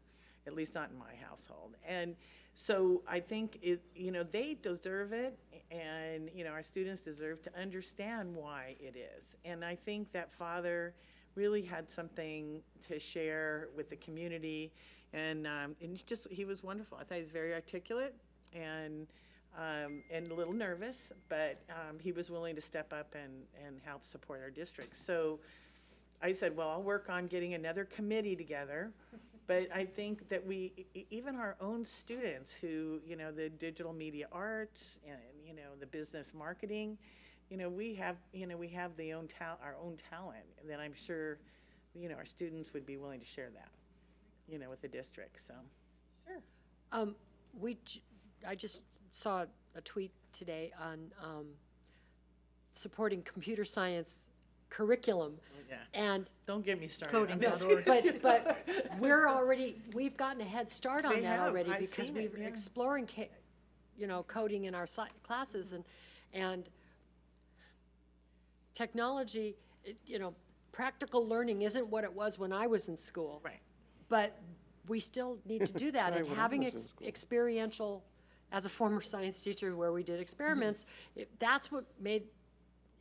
at least not in my household. And so I think they deserve it, and our students deserve to understand why it is. And I think that father really had something to share with the community, and he was wonderful. I thought he was very articulate and a little nervous, but he was willing to step up and help support our district. So I said, well, I'll work on getting another committee together. But I think that even our own students who, the digital media arts and, the business marketing, we have our own talent. And then I'm sure, our students would be willing to share that, with the district, so. Sure. I just saw a tweet today on supporting computer science curriculum. Yeah. And don't get me started. Coding.org. But we've gotten a head start on that already because we're exploring, coding in our classes and technology. Practical learning isn't what it was when I was in school. Right. But we still need to do that, and having experiential, as a former science teacher where we did experiments, that's what made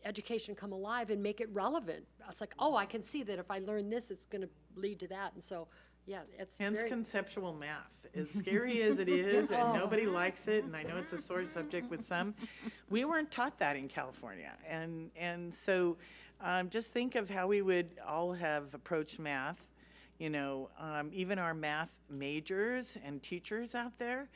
education come alive and make it relevant. It's like, oh, I can see that if I learn this, it's going to lead to that. And so, yeah, it's hence conceptual math. As scary as it is, and nobody likes it, and I know it's a sore subject with some, we weren't taught that in California. And so just think of how we would all have approached math. Even our math majors and teachers out there,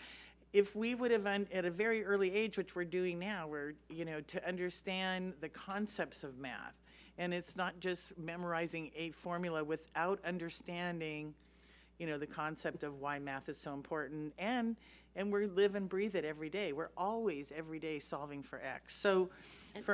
if we would have, at a very early age, which we're doing now, to understand the concepts of math. And it's not just memorizing a formula without understanding, the concept of why math is so important. And we live and breathe it every day. We're always, every day, solving for X. So, and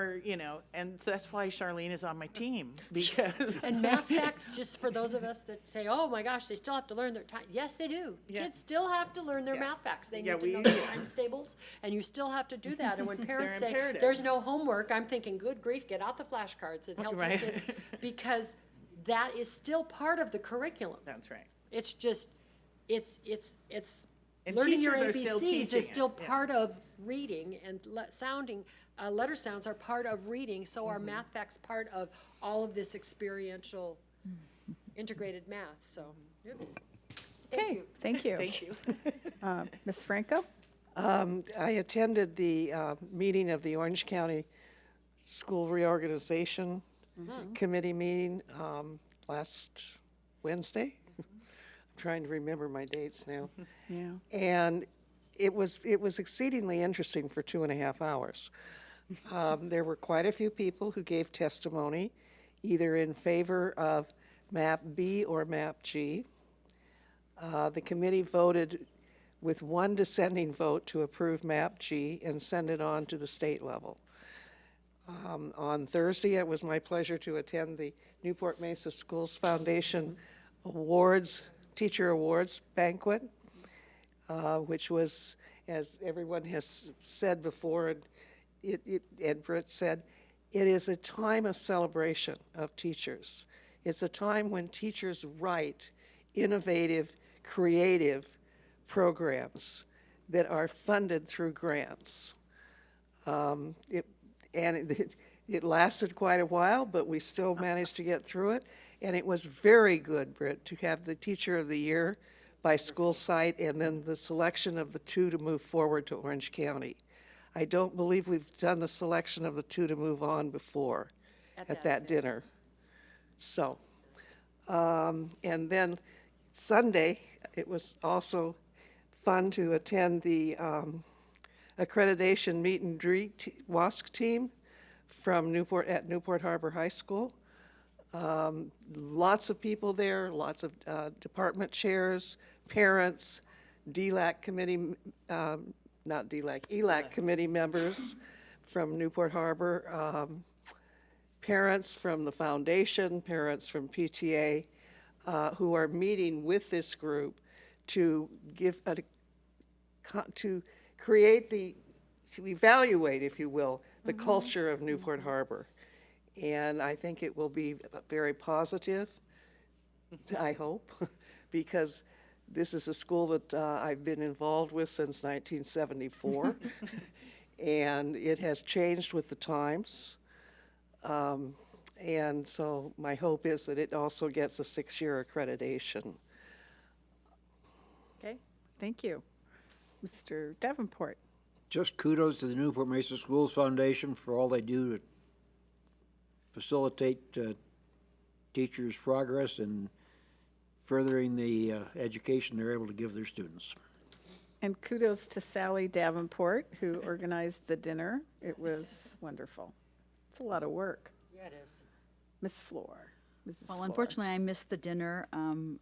so that's why Charlene is on my team, because. And math facts, just for those of us that say, oh my gosh, they still have to learn their time. Yes, they do. Yeah. Kids still have to learn their math facts. They need to know the times tables, and you still have to do that. And when parents say, there's no homework, I'm thinking, good grief, get out the flashcards and help the kids, because that is still part of the curriculum. That's right. It's just, it's and learning your teachers are ABCs is still part of reading, and letter sounds are part of reading, so are math facts part of all of this experiential integrated math, so. Oops. Okay, thank you. Thank you. Ms. Franco? I attended the meeting of the Orange County School Reorganization Committee meeting last Wednesday. I'm trying to remember my dates now. Yeah. And it was exceedingly interesting for 2.5 hours. There were quite a few people who gave testimony, either in favor of MAP B or MAP G. The committee voted with one dissenting vote to approve MAP G and send it on to the state level. On Thursday, it was my pleasure to attend the Newport-Mesa Schools Foundation Teacher Awards banquet, which was, as everyone has said before, and Britt said, it is a time of celebration of teachers. It's a time when teachers write innovative, creative programs that are funded through grants. It lasted quite a while, but we still managed to get through it. And it was very good, Britt, to have the Teacher of the Year by school site and then the selection of the two to move forward to Orange County. I don't believe we've done the selection of the two to move on before at that dinner. So, and then Sunday, it was also fun to attend the accreditation meet and greet WASC team from Newport Harbor High School. Lots of people there, lots of department chairs, parents, DLAC committee, not DLAC, ELAC committee members from Newport Harbor, parents from the foundation, parents from PTA, who are meeting with this group to to evaluate, if you will, the culture of Newport Harbor. And I think it will be very positive, I hope, because this is a school that I've been involved with since 1974, and it has changed with the times. And so my hope is that it also gets a 6-year accreditation. Okay, thank you. Mr. Davenport. Just kudos to the Newport-Mesa Schools Foundation for all they do to facilitate teachers' progress and furthering the education they're able to give their students. And kudos to Sally Davenport, who organized the dinner. It was wonderful. It's a lot of work. Yeah, it is. Ms. Floor. Mrs. Well, Floor. unfortunately, I missed the dinner.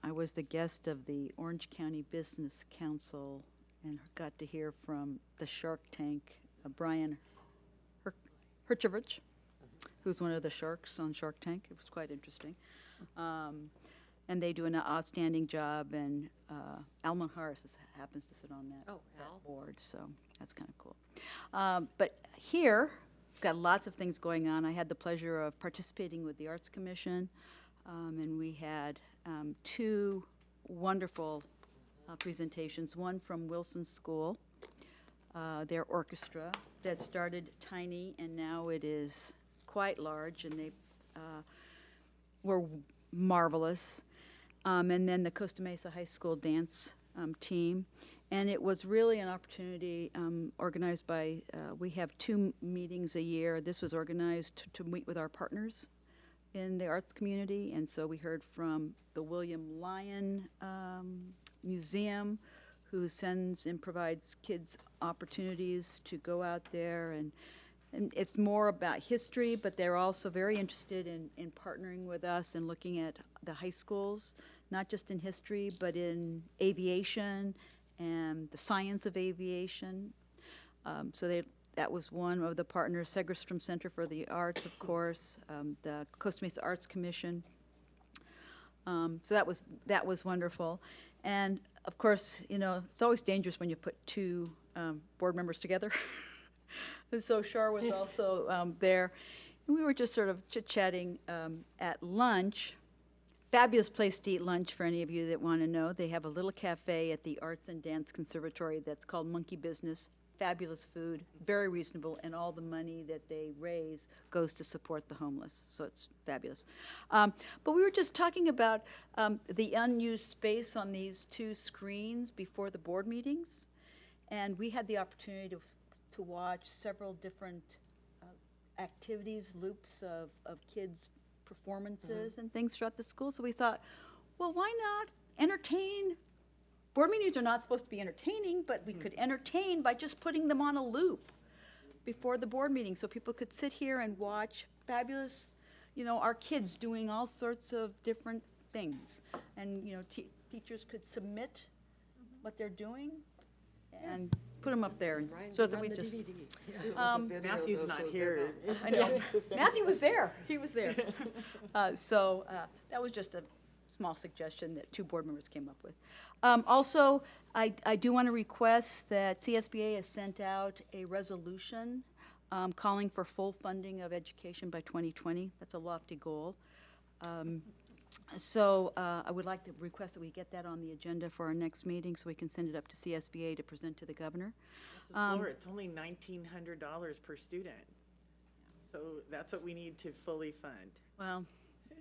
I was the guest of the Orange County Business Council and got to hear from the Shark Tank, Brian Herchovich, who's one of the sharks on Shark Tank. It was quite interesting. And they do an outstanding job, and Alma Harris happens to sit on that, that board, so that's kind of cool. But here, we've got lots of things going on. I had the pleasure of participating with the Arts Commission, and we had 2 wonderful presentations, one from Wilson School, their orchestra that started tiny and now it is quite large, and they were marvelous. And then the Costa Mesa High School dance team. And it was really an opportunity organized by, we have 2 meetings a year. This was organized to meet with our partners in the arts community. And so we heard from the William Lyon Museum, who sends and provides kids opportunities to go out there, and it's more about history, but they're also very interested in partnering with us and looking at the high schools, not just in history, but in aviation and the science of aviation. So that was one of the partners, Segerstrom Center for the Arts, of course, the Costa Mesa Arts Commission. So that was wonderful. And of course, you know, it's always dangerous when you put 2 board members together. And so Shar was also there. And we were just sort of chit-chatting at lunch. Fabulous place to eat lunch for any of you that want to know. They have a little cafe at the Arts and Dance Conservatory that's called Monkey Business. Fabulous food, very reasonable, and all the money that they raise goes to support the homeless, so it's fabulous. But we were just talking about the unused space on these 2 screens before the board meetings, and we had the opportunity to watch several different activities, loops of kids' performances and things throughout the school, so we thought, well, why not entertain? Board meetings are not supposed to be entertaining, but we could entertain by just putting them on a loop before the board meeting, so people could sit here and watch fabulous, you know, our kids doing all sorts of different things. And, you know, teachers could submit what they're doing and put them up there, and so that we just. Matthew's not here. I know. Matthew was there. He was there. So that was just a small suggestion that 2 board members came up with. Also, I do want to request that CSBA has sent out a resolution calling for full funding of education by 2020. That's a lofty goal. So I would like to request that we get that on the agenda for our next meeting so we can send it up to CSBA to present to the governor. Mrs. Flora, it's only $1,900 per student. So that's what we need to fully fund. Well,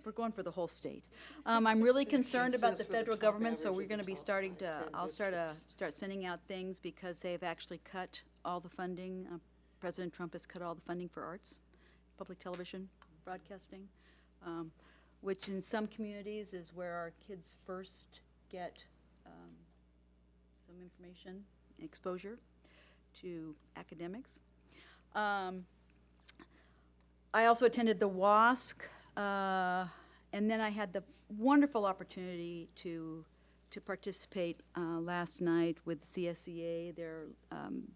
we're going for the whole state. I'm really concerned about the federal government, so we're going to be starting to, I'll start sending out things because they've actually cut all the funding. President Trump has cut all the funding for arts, public television, broadcasting, which in some communities is where our kids first get some information, exposure to academics. I also attended the WASC, and then I had the wonderful opportunity to participate last night with CSEA.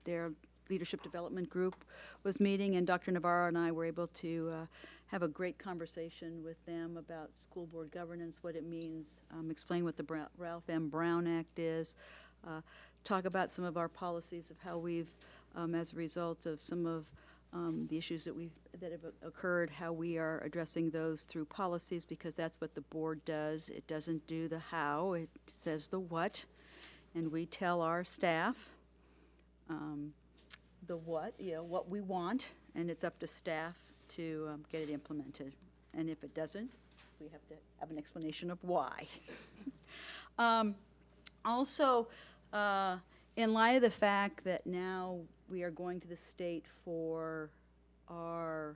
Their leadership development group was meeting, and Dr. Navarro and I were able to have a great conversation with them about school board governance, what it means, explain what the Ralph M. Brown Act is, talk about some of our policies of how we've, as a result of some of the issues that have occurred, how we are addressing those through policies, because that's what the board does. It doesn't do the how, it says the what, and we tell our staff the what, what we want, and it's up to staff to get it implemented. And if it doesn't, we have to have an explanation of why. Also, in light of the fact that now we are going to the state for our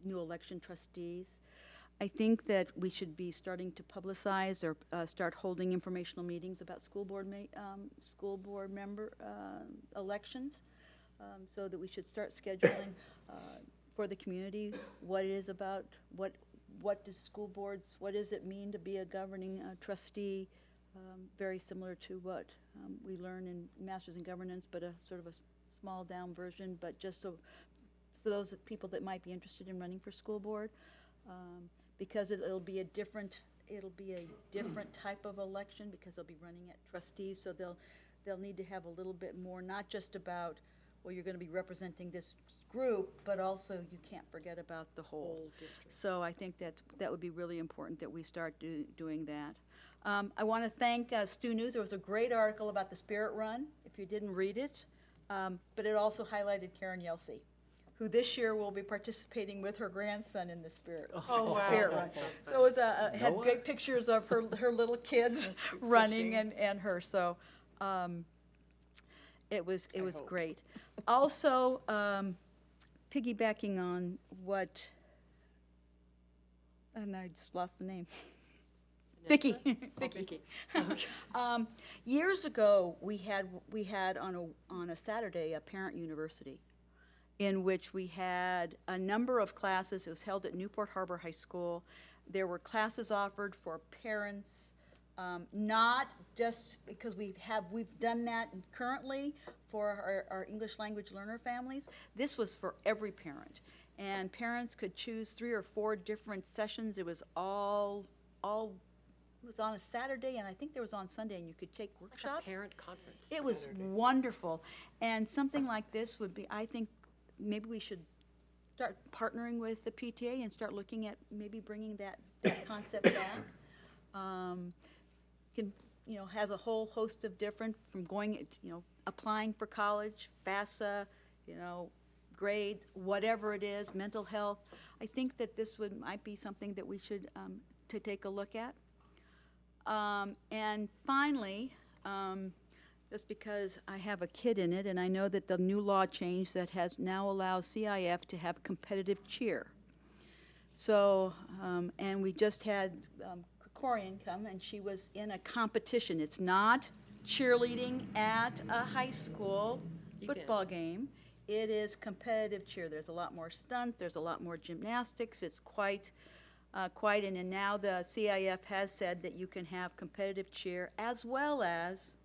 new election trustees, I think that we should be starting to publicize or start holding informational meetings about school board member elections, so that we should start scheduling for the community what it is about, what does school boards, what does it mean to be a governing trustee, very similar to what we learn in Masters in Governance, but a sort of a small down version, but just so for those people that might be interested in running for school board, because it'll be a different type of election, because they'll be running at trustees, so they'll need to have a little bit more, not just about, well, you're going to be representing this group, but also you can't forget about the whole district. So I think that would be really important that we start doing that. I want to thank Stu News. There was a great article about the Spirit Run, if you didn't read it, but it also highlighted Karen Yelsey, who this year will be participating with her grandson in the Spirit Run. So it was had great pictures of her little kids running and her. So it was great. Also, piggybacking on what, and I just lost the name. Vicky. Vicky. Years ago, we had on a Saturday a parent university, in which we had a number of classes. It was held at Newport Harbor High School. There were classes offered for parents, not just because we've done that currently for our English language learner families. This was for every parent, and parents could choose 3 or 4 different sessions. It was all. It was on a Saturday, and I think there was on Sunday, and you could take workshops. Like a parent conference. It was wonderful, and something like this would be, I think, maybe we should start partnering with the PTA and start looking at maybe bringing that concept back. Has a whole host of different, from going, applying for college, FAFSA, grades, whatever it is, mental health. I think that this might be something that we should to take a look at. And finally, just because I have a kid in it, and I know that the new law change that has now allows CIF to have competitive cheer. So, and we just had Corian come, and she was in a competition. It's not cheerleading at a high school football game. It is competitive cheer. There's a lot more stunts. There's a lot more gymnastics. It's quite, and now the CIF has said that you can have competitive cheer as well as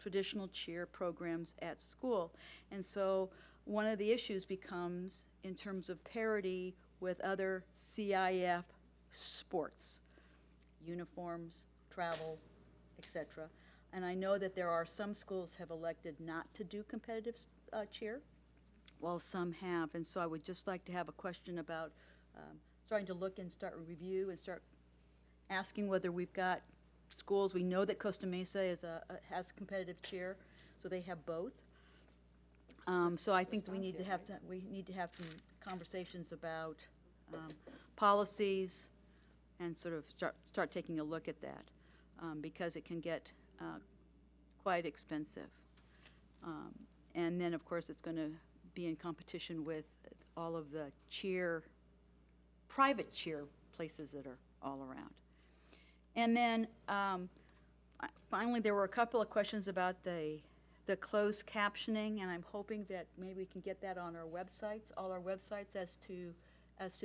traditional cheer programs at school. And so one of the issues becomes in terms of parity with other CIF sports, uniforms, travel, etc. And I know that there are some schools have elected not to do competitive cheer, while some have. And so I would just like to have a question about starting to look and start a review and start asking whether we've got schools. We know that Costa Mesa has competitive cheer, so they have both. So I think we need to have some conversations about policies and sort of start taking a look at that, because it can get quite expensive. And then, of course, it's going to be in competition with all of the private cheer places that are all around. And then, finally, there were a couple of questions about the closed captioning, and I'm hoping that maybe we can get that on our websites, all our websites, as to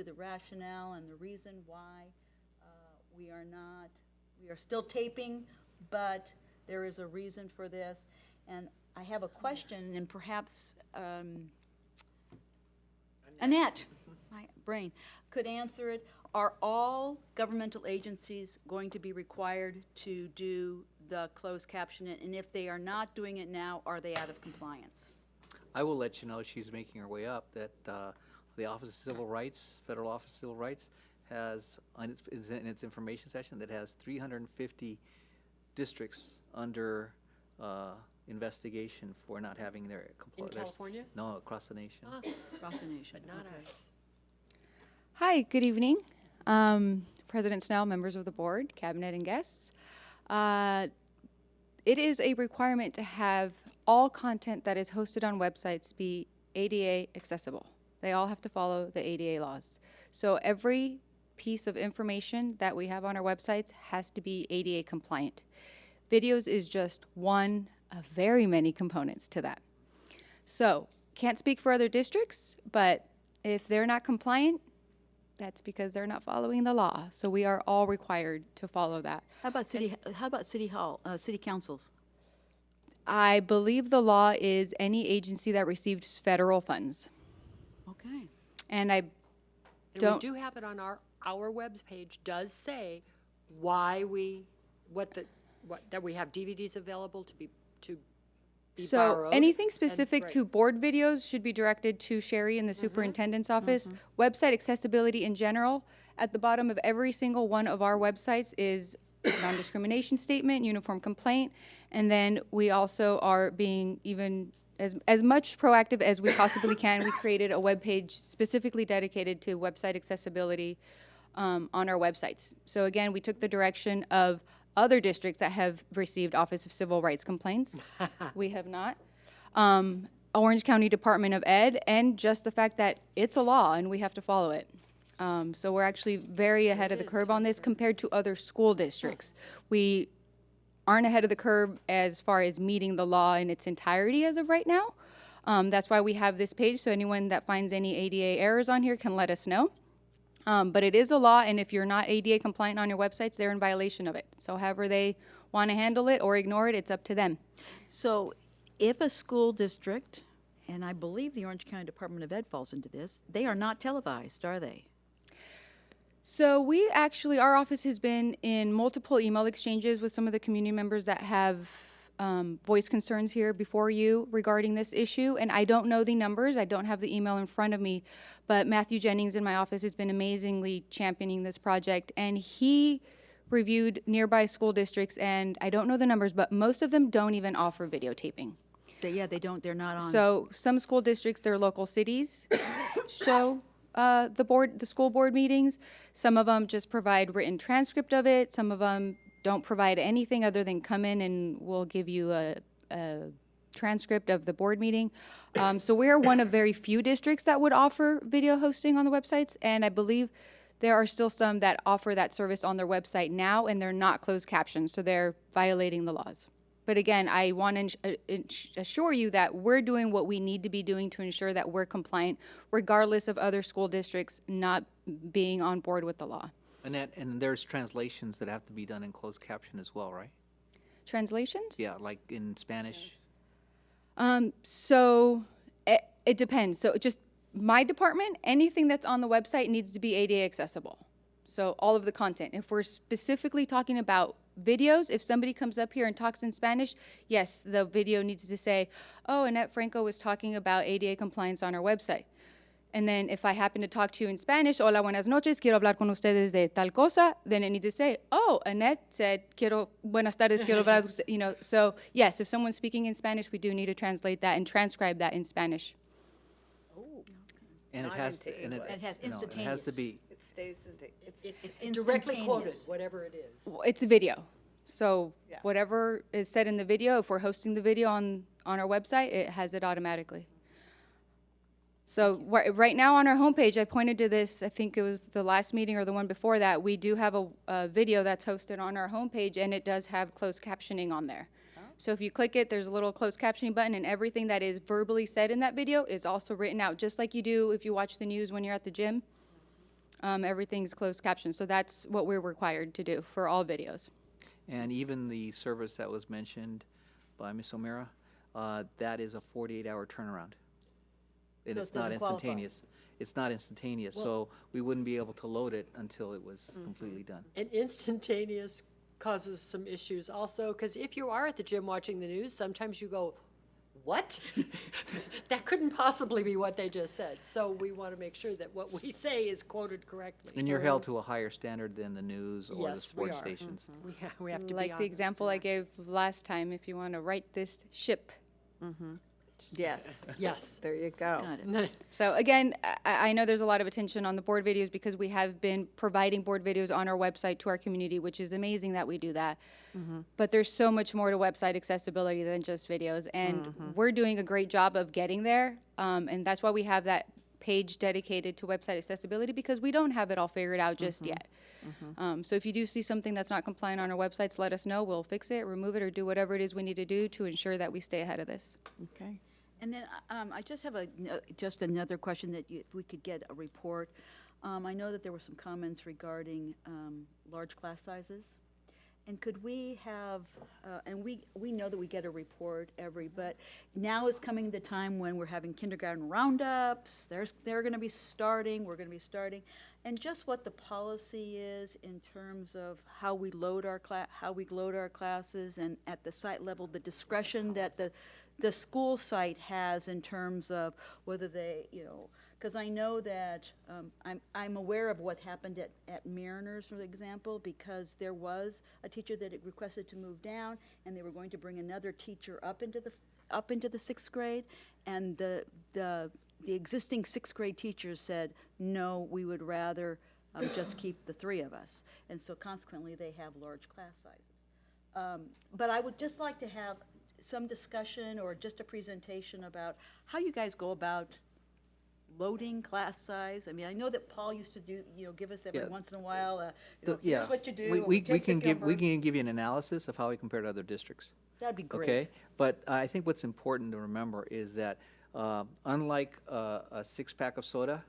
the rationale and the reason why we are still taping, but there is a reason for this. And I have a question, and perhaps Annette, my brain, could answer it. Are all governmental agencies going to be required to do the closed captioning? And if they are not doing it now, are they out of compliance? I will let you know, she's making her way up, that the Office of Civil Rights, Federal Office of Civil Rights, has, in its information session, that has 350 districts under investigation for not having their In California? No, across the nation. Across the nation. But not us. Hi, good evening. President Snell, members of the board, cabinet, and guests. It is a requirement to have all content that is hosted on websites be ADA accessible. They all have to follow the ADA laws. So every piece of information that we have on our websites has to be ADA compliant. Videos is just one of very many components to that. So, can't speak for other districts, but if they're not compliant, that's because they're not following the law. So we are all required to follow that. How about city councils? I believe the law is any agency that receives federal funds. Okay. And I And don't. we do have it on our webpage, does say why that we have DVDs available to be So borrowed. anything specific right. to board videos should be directed to Sherry in the superintendent's office. Website accessibility in general, at the bottom of every single one of our websites is non-discrimination statement, uniform complaint, and then we also are being even as much proactive as we possibly can. We created a webpage specifically dedicated to website accessibility on our websites. So again, we took the direction of other districts that have received Office of Civil Rights complaints. We have not. Orange County Department of Ed, and just the fact that it's a law and we have to follow it. So we're actually very ahead of the curve on this compared to other school districts. We aren't ahead of the curve as far as meeting the law in its entirety as of right now. That's why we have this page, so anyone that finds any ADA errors on here can let us know. But it is a law, and if you're not ADA compliant on your websites, they're in violation of it. So however they want to handle it or ignore it, it's up to them. So if a school district, and I believe the Orange County Department of Ed falls into this, they are not televised, are they? So we actually, our office has been in multiple email exchanges with some of the community members that have voiced concerns here before you regarding this issue. And I don't know the numbers. I don't have the email in front of me. But Matthew Jennings in my office has been amazingly championing this project. And he reviewed nearby school districts, and I don't know the numbers, but most of them don't even offer videotaping. They don't, they're not on. So some school districts, their local cities show the school board meetings. Some of them just provide written transcript of it. Some of them don't provide anything other than come in and we'll give you a transcript of the board meeting. So we're one of very few districts that would offer video hosting on the websites, and I believe there are still some that offer that service on their website now, and they're not closed captioned, so they're violating the laws. But again, I want to assure you that we're doing what we need to be doing to ensure that we're compliant, regardless of other school districts not being on board with the law. Annette, and there's translations that have to be done in closed caption as well, right? Translations? Yeah, like in Spanish. So it depends. So just my department, anything that's on the website needs to be ADA accessible. So all of the content. If we're specifically talking about videos, if somebody comes up here and talks in Spanish, yes, the video needs to say, oh, Annette Franco was talking about ADA compliance on our website. And then if I happen to talk to you in Spanish, hola, buenas noches, quiero hablar con ustedes de tal cosa, then it needs to say, oh, Annette said, buenas tardes, quiero hablar, you know. So yes, if someone's speaking in Spanish, we do need to translate that and transcribe that in Spanish. And it has to, and it has no, it has to be, It stays in, It's Directly quoted, instantaneous. whatever it is. It's a video. So Yeah. whatever is said in the video, if we're hosting the video on our website, it has it automatically. So right now on our homepage, I pointed to this, I think it was the last meeting or the one before that, we do have a video that's hosted on our homepage, and it does have closed captioning on there. So if you click it, there's a little closed captioning button, and everything that is verbally said in that video is also written out, just like you do if you watch the news when you're at the gym. Everything's closed captioned. So that's what we're required to do for all videos. and even the service that was mentioned by Ms. O'Meara, that is a 48-hour turnaround. And So it's it not doesn't qualify. instantaneous. It's not instantaneous, so we wouldn't be able to load it until it was completely done. And instantaneous causes some issues also, because if you are at the gym watching the news, sometimes you go, what? That couldn't possibly be what they just said. So we want to make sure that what we say is quoted correctly. And you're held to a higher standard than the news or the Yes, we sports are. stations. We have to be Like the honest. example I gave last time, if you want to write this ship. Yes, Yes. there you go. Got it. So again, I know there's a lot of attention on the board videos because we have been providing board videos on our website to our community, which is amazing that we do that. But there's so much more to website accessibility than just videos, and we're doing a great job of getting there. And that's why we have that page dedicated to website accessibility, because we don't have it all figured out just yet. So if you do see something that's not compliant on our websites, let us know. We'll fix it, remove it, or do whatever it is we need to do to ensure that we stay ahead of this. Okay. And then I just have just another question that if we could get a report. I know that there were some comments regarding large class sizes. And could we have, and we know that we get a report but now is coming the time when we're having kindergarten roundups. They're going to be starting, we're going to be starting. And just what the policy is in terms of how we load our classes, and at the site level, the discretion that the school site has in terms of whether they, because I know that I'm aware of what happened at Mariners, for example, because there was a teacher that had requested to move down, and they were going to bring another teacher up into the sixth grade, and the existing sixth grade teachers said, no, we would rather just keep the three of us, and so consequently they have large class sizes. But I would just like to have some discussion or just a presentation about how you guys go about loading class size. I mean, I know that Paul used to do, give us every Yeah. once in a while, Yeah. here's what you do. We- and We take the can give you an analysis of how we compare to other districts. That'd be great. Okay, but I think what's important to remember is that unlike a six-pack of soda,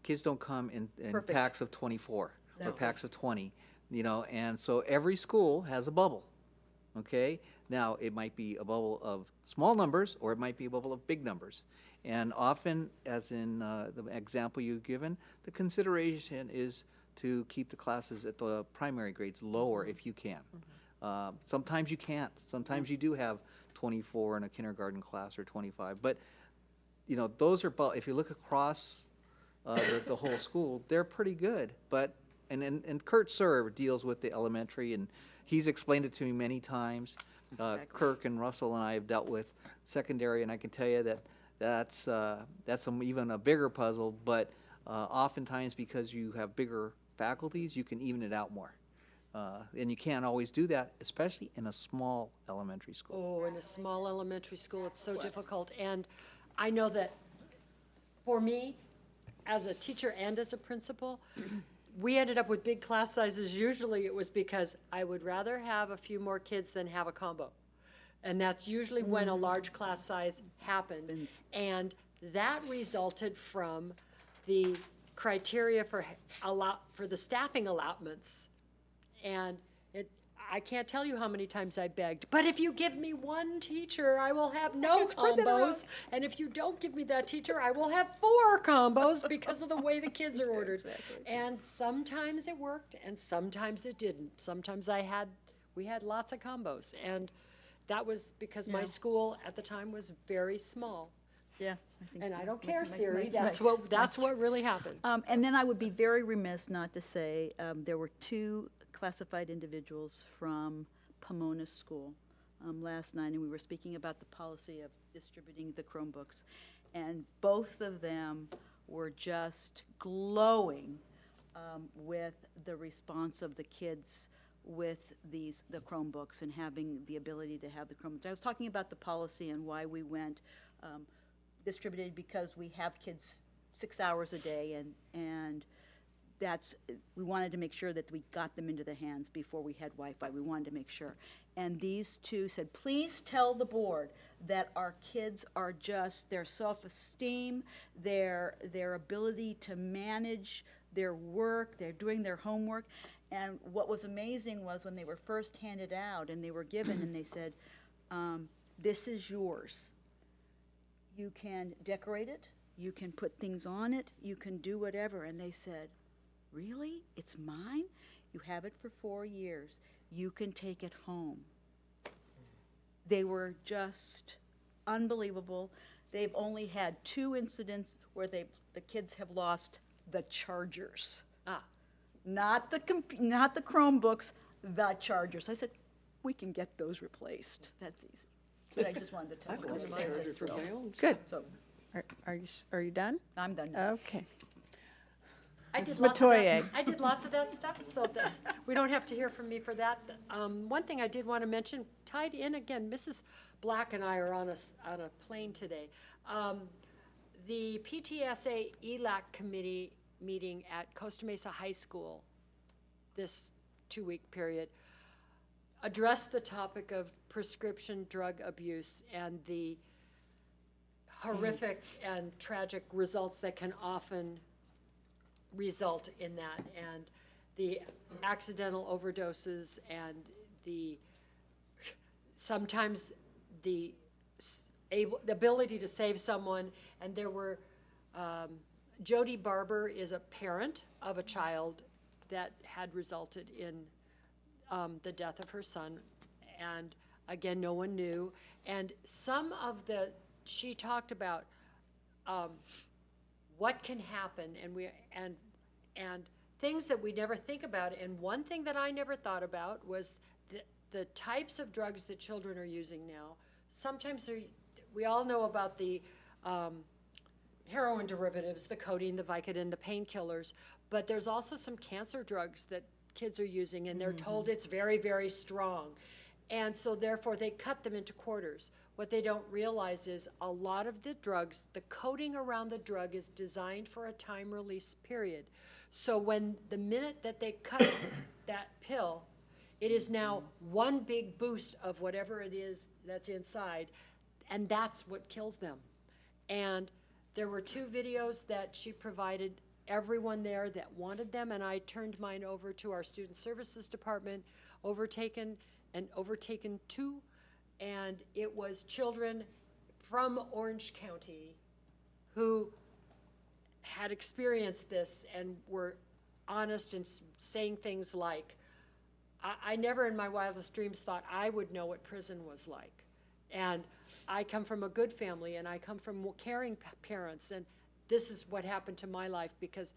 kids don't come in Perfect. packs of 24 or No. packs of 20, and so every school has a bubble, okay? Now, it might be a bubble of small numbers, or it might be a bubble of big numbers. And often, as in the example you've given, the consideration is to keep the classes at the primary grades lower if you can. Sometimes you can't. Sometimes you do have 24 in a kindergarten class or 25. But, those are, if you look across the whole school, they're pretty good. But, and Kurt Serb deals with the elementary, and he's explained it to me many times. Kirk and Russell and I have dealt with secondary, and I can tell you that's even a bigger puzzle, but oftentimes because you have bigger faculties, you can even it out more. And you can't always do that, especially in a small elementary school. Oh, in a small elementary school, it's so difficult. And I know that for me, as a teacher and as a principal, we ended up with big class sizes. Usually it was because I would rather have a few more kids than have a combo. And that's usually when a large class size happened. And that resulted from the criteria for the staffing allotments. And I can't tell you how many times I begged, but if you give me one teacher, I will have no combos. And if you don't give me that teacher, I will have 4 combos because of the way the kids are ordered. And sometimes it worked and sometimes it didn't. Sometimes we had lots of combos. And that was because my school at the time was very small. Yeah. think And I that don't might- care, might- Siri, might- that's might- what really happened. And then I would be very remiss not to say, there were two classified individuals from Pomona School last night, and we were speaking about the policy of distributing the Chromebooks. And both of them were just glowing with the response of the kids with the Chromebooks and having the ability to have the Chromebooks. I was talking about the policy and why we went distributed, because we have kids 6 hours a day, and we wanted to make sure that we got them into the hands before we had Wi-Fi. We wanted to make sure. And these two said, please tell the board that our kids are just, their self-esteem, their ability to manage their work, they're doing their homework. And what was amazing was when they were first handed out and they were given, and they said, this is yours. You can decorate it, you can put things on it, you can do whatever. And they said, really? It's mine? You have it for 4 years. You can take it home. They were just unbelievable. They've only had 2 incidents where the kids have lost the chargers. Not the Chromebooks, the chargers. I said, we can get those replaced. That's easy. But I just wanted to tell you. Good. So, Are you done? I'm done. Okay. I Ms. did lots of that- Metoyer. I did lots of that stuff, so that we don't have to hear from me for that. One thing I did want to mention, tied in again, Mrs. Black and I are on a plane today. The PTSA ELAC committee meeting at Costa Mesa High School this 2-week period addressed the topic of prescription drug abuse and the horrific and tragic results that can often result in that, and the accidental overdoses and sometimes the ability to save someone. And there were, Jody Barber is a parent of a child that had resulted in the death of her son, and again, no one knew. And she talked about what can happen, and things that we never think about. And one thing that I never thought about was the types of drugs that children are using now. Sometimes we all know about the heroin derivatives, the codeine, the Vicodin, the painkillers, but there's also some cancer drugs that kids are using, and they're told it's very, very strong. And so therefore they cut them into quarters. What they don't realize is a lot of the drugs, the coating around the drug is designed for a time release period. So the minute that they cut that pill, it is now one big boost of whatever it is that's inside, and that's what kills them. And there were 2 videos that she provided everyone there that wanted them, and I turned mine over to our Student Services Department, overtaken 2, and it was children from Orange County who had experienced this and were honest and saying things like, I never in my wildest dreams thought I would know what prison was like. And I come from a good family, and I come from caring parents, and this is what happened to my life because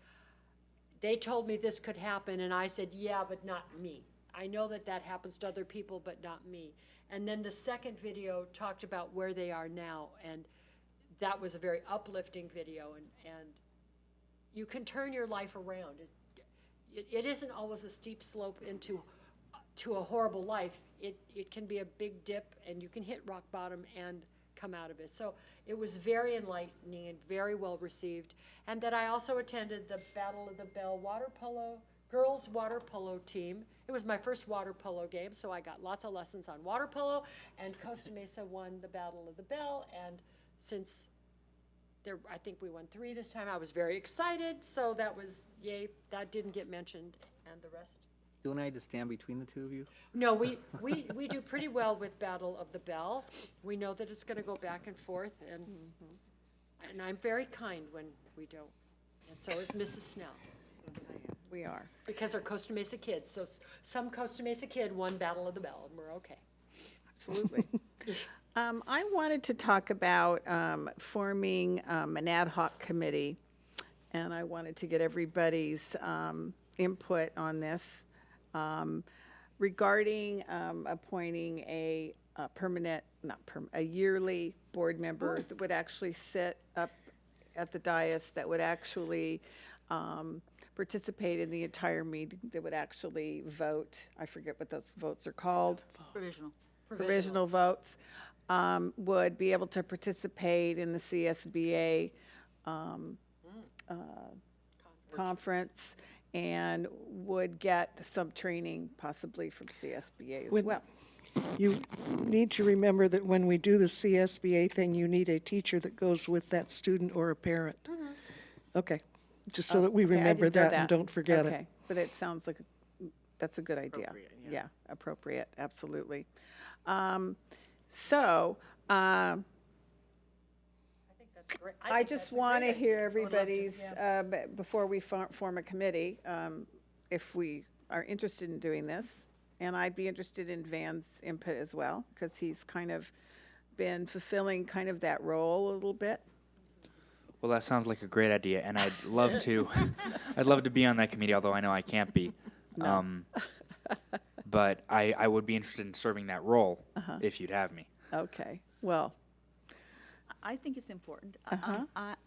they told me this could happen, and I said, yeah, but not me. I know that happens to other people, but not me. And then the second video talked about where they are now, and that was a very uplifting video, and you can turn your life around. It isn't always a steep slope into a horrible life. It can be a big dip, and you can hit rock bottom and come out of it. So it was very enlightening and very well received. And that I also attended the Battle of the Bell girls water polo team. It was my first water polo game, so I got lots of lessons on water polo, and Costa Mesa won the Battle of the Bell, and since I think we won 3 this time, I was very excited, so that was, yay, that didn't get mentioned, and the rest. Don't I have to stand between the 2 of you? No, we do pretty well with Battle of the Bell. We know that it's gonna go back and forth, and I'm very kind when we don't, and so is Mrs. Snell. We are. Because they're Costa Mesa kids, so some Costa Mesa kid won Battle of the Bell, and we're okay. Absolutely. I wanted to talk about forming an ad hoc committee, and I wanted to get everybody's input on this regarding appointing a permanent, a yearly board member that would actually sit up at the dais, that would actually participate in the entire meeting, that would actually vote. I forget what those votes are called. Provisional votes, would be able to participate in the CSBA conference, and would get some training possibly from CSBA as well. You need to remember that when we do the CSBA thing, you need a teacher that goes with that student or a parent. Okay, just so that we Okay, I remember didn't know that and don't forget Okay, it. but it sounds like that's a good idea. Appropriate, yeah. Yeah, appropriate, absolutely. So, I just want to hear everybody's, before we form a committee, if we are interested in doing this. And I'd be interested in Van's input as well, because he's kind of been fulfilling kind of that role a little bit. Well, that sounds like a great idea, and I'd love to. I'd love to be on that committee, although I know I can't be. But I would be interested in serving that role if you'd have me. Okay, well, I think it's important.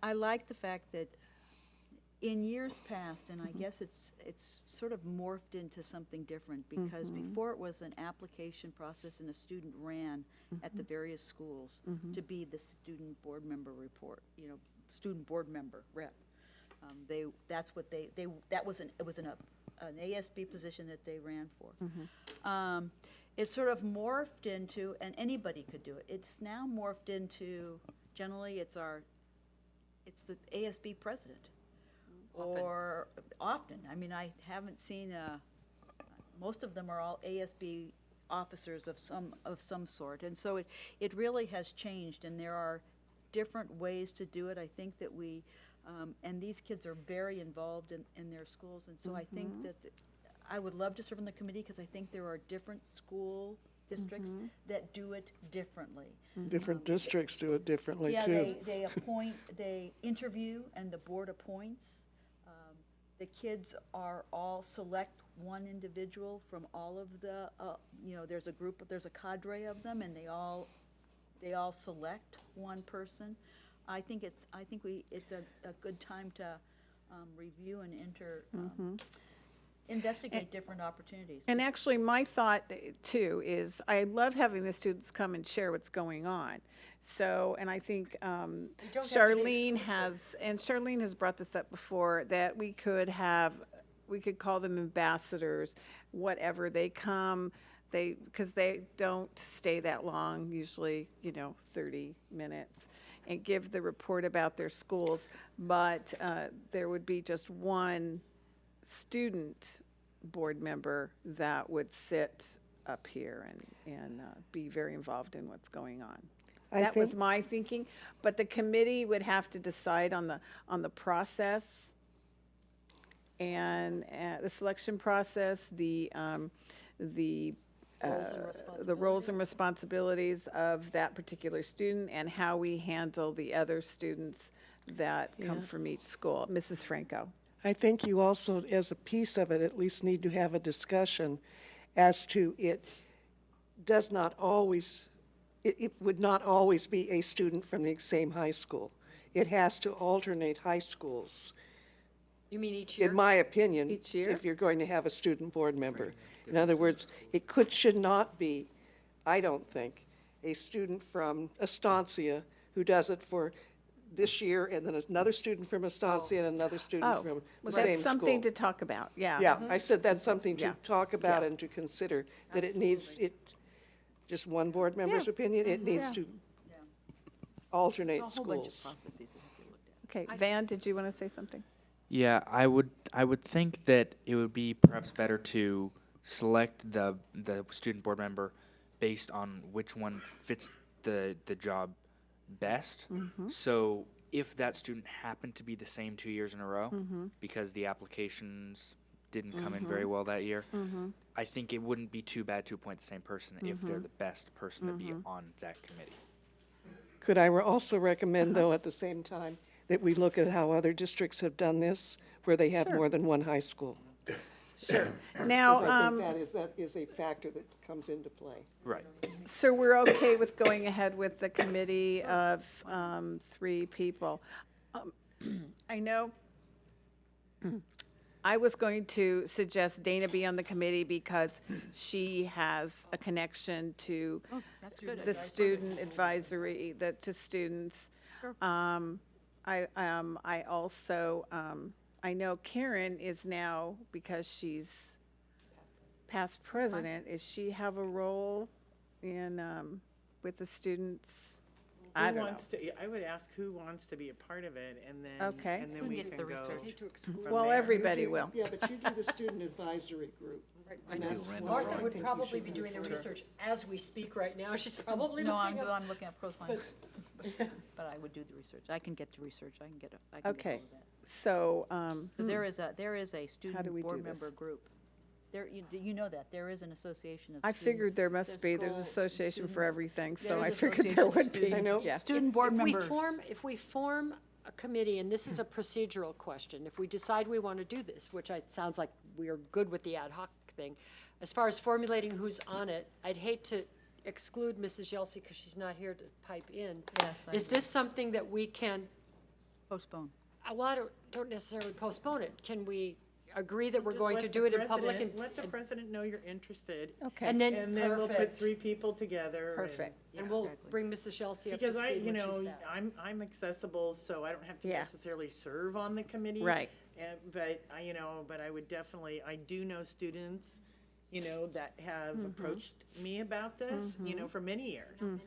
I like the fact that in years past, and I guess it's sort of morphed into something different, because before it was an application process and a student ran at the various schools to be the student board member student board member rep. That's what that was it was an ASB position that they ran for. It sort of morphed into, and anybody could do it. It's now morphed into, generally it's the ASB president. Or often. I mean, I haven't seen most of them are all ASB officers of some sort, and so it really has changed, and there are different ways to do it. I think that we and these kids are very involved in their schools, and so I think that I would love to serve on the committee, because I think there are different school districts that do it differently. Different districts do it differently, Yeah, too. they appoint, they interview, and the board appoints. The kids are all select one individual from all of the, there's a cadre of them, and they all select one person. I think it's a good time to review and investigate different opportunities. and actually, my thought too is, I love having the students come and share what's going on. So, and I think Charlene has brought this up before, that we could call them ambassadors, whatever. They come, because they don't stay that long, usually, 30 minutes, and give the report about their schools. But there would be just one student board member that would sit up here and be very involved in what's going on. That was my thinking, but the committee would have to decide on the process and the selection process, the roles and responsibilities of that particular student, and how we handle the other students that come from each school. Mrs. Franco. I think you also, as a piece of it, at least need to have a discussion as to it would not always be a student from the same high school. It has to alternate high schools. You mean each year? In my opinion, Each year? if you're going to have a student board member. In other words, it should not be, I don't think, a student from Estancia who does it for this year, and then another student from Estancia and another student from the same That's school. something to talk about, yeah. Yeah, I said that's something Yeah. to talk about Yeah. and to consider, that it needs, just one board member's opinion, it needs to alternate There's a whole bunch of schools. processes that have to be looked at. Okay, Van, did you want to say something? Yeah, I would think that it would be perhaps better to select the student board member based on which one fits the job best. So if that student happened to be the same 2 years in a row, because the applications didn't come in very well that year. I think it wouldn't be too bad to appoint the same person if they're the best person to be on that committee. Could I also recommend, though, at the same time, that we look at how other districts have done this, where they have more than one high school? Sure. 'Cause Now, I think that is a factor that comes into play. Right. so we're okay with going ahead with the committee of 3 people. I know I was going to suggest Dana be on the committee because she has a connection to the student advisory, to students. I also, I know Karen is now, because she's past president, does she have a role in, with the students? I Who don't know. wants to, I would ask who wants to be a part of it, and then, Okay. and then we can go. from Well, there. everybody will. Yeah, but you do the student advisory group. And that's what I Martha would think you probably should be do. doing the research as we speak right now. She's probably No, looking up. I'm looking at Coastline. But I would do the research. I can get to research. I can get Okay, all of that. so, Because there is a do student we board do this? member group. There, you know that, there is an association of. I student- figured there must be, there's school- association for student- everything, so there I is figured there association of would be. student- I know. Yeah. Student board members. If we form a committee, and this is a procedural question, if we decide we want to do this, which sounds like we are good with the ad hoc thing, as far as formulating who's on it, I'd hate to exclude Mrs. Yelsey because she's not here to pipe in. Yes, I Is this something that we can, Postpone. well, I don't necessarily postpone it. Can we agree that we're Just going let to the do it in public? president- Let the president know you're interested. Okay. And then, And then we'll put perfect. 3 people together. Perfect. And we'll bring Mrs. Yelsey up to Because I, speed you when she's know, back. I'm accessible, so I don't have to Yeah. necessarily serve on the committee. Right. But I, you know, but I would definitely, I do know students, you know, that have Mm-hmm. approached me about this, you know, for many years. You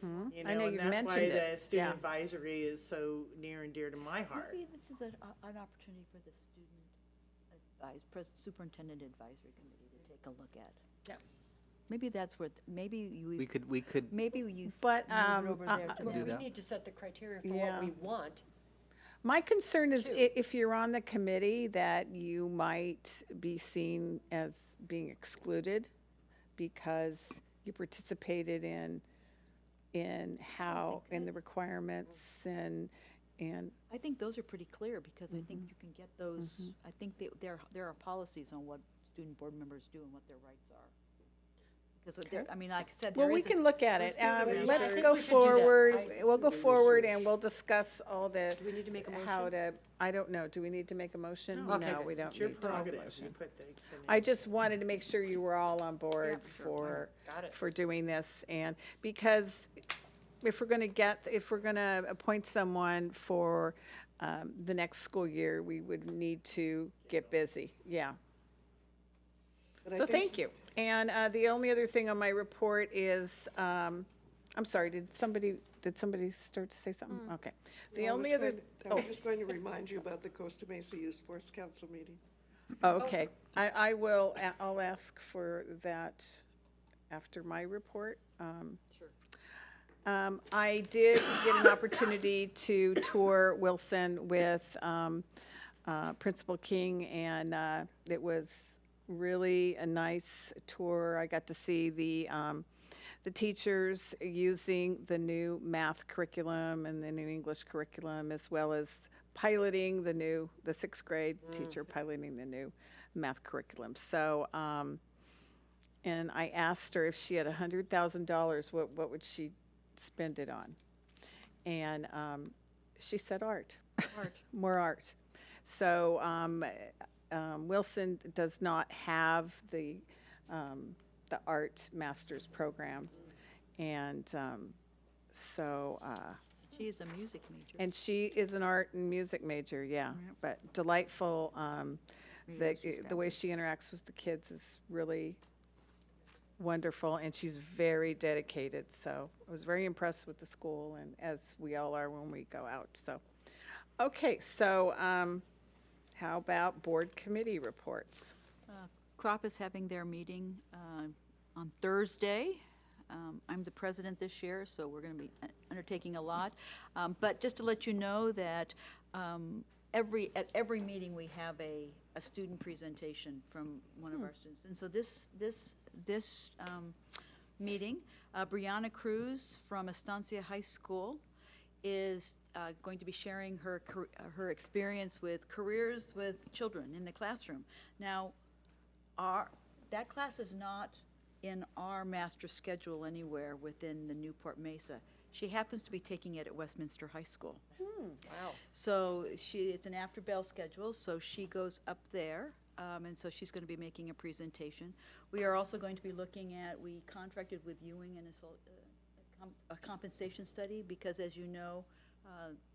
I know and you've that's why mentioned it. the student Yeah. advisory is so near and dear to my heart. Maybe this is an opportunity for the superintendent advisory committee to take a look at. Yeah. Maybe that's where, maybe We could, maybe you. But, move it over there to Well, do we that. need to set the criteria for Yeah. what we want. My concern is Two. if you're on the committee, that you might be seen as being excluded because you participated in how, in the requirements and, I think those are pretty clear, because I think you can get those, I think there are policies on what student board members do and what their rights are. Because there, I mean, like I said, well, there we is. can look at it. let's do the Let's research. go I think we should do that. forward. We'll go do the forward research. and we'll discuss all the, Do we need to make a motion? how to, I don't know, do we need to make a motion? Okay, No, good. we don't It's your need to make a prerogative. motion. You put the. I just wanted to make sure you were all on board Got it. for doing this, and because if we're gonna appoint someone for the next school year, we would need to get busy, yeah. But I So think- thank you. And the only other thing on my report is, I'm sorry, did somebody start to say something? Okay. The only other, I was just going to remind you about the Costa Mesa Youth Sports Council meeting. okay, I'll ask for that after my report. Sure. I did get an opportunity to tour Wilson with Principal King, and it was really a nice tour. I got to see the teachers using the new math curriculum and the new English curriculum, as well as piloting the 6th grade teacher piloting the new math curriculum. So, and I asked her if she had $100,000, what would she spend it on? And she said art. More art. So Wilson does not have the art master's program, and so. She is a music major. And she is an art and music major, yeah, but delightful. The way she interacts with the kids is really wonderful, and she's very dedicated. So I was very impressed with the school, and as we all are when we go out. So, okay, so how about board committee reports? CROP is having their meeting on Thursday. I'm the president this year, so we're going to be undertaking a lot. But just to let you know that at every meeting, we have a student presentation from one of our students. And so this meeting, Brianna Cruz from Estancia High School is going to be sharing her experience with careers with children in the classroom. Now, that class is not in our master schedule anywhere within the Newport-Mesa. She happens to be taking it at Westminster High School. Wow. So it's an after-bell schedule, so she goes up there, and so she's going to be making a presentation. We are also going to be looking at, we contracted with Ewing and a compensation study, because as you know,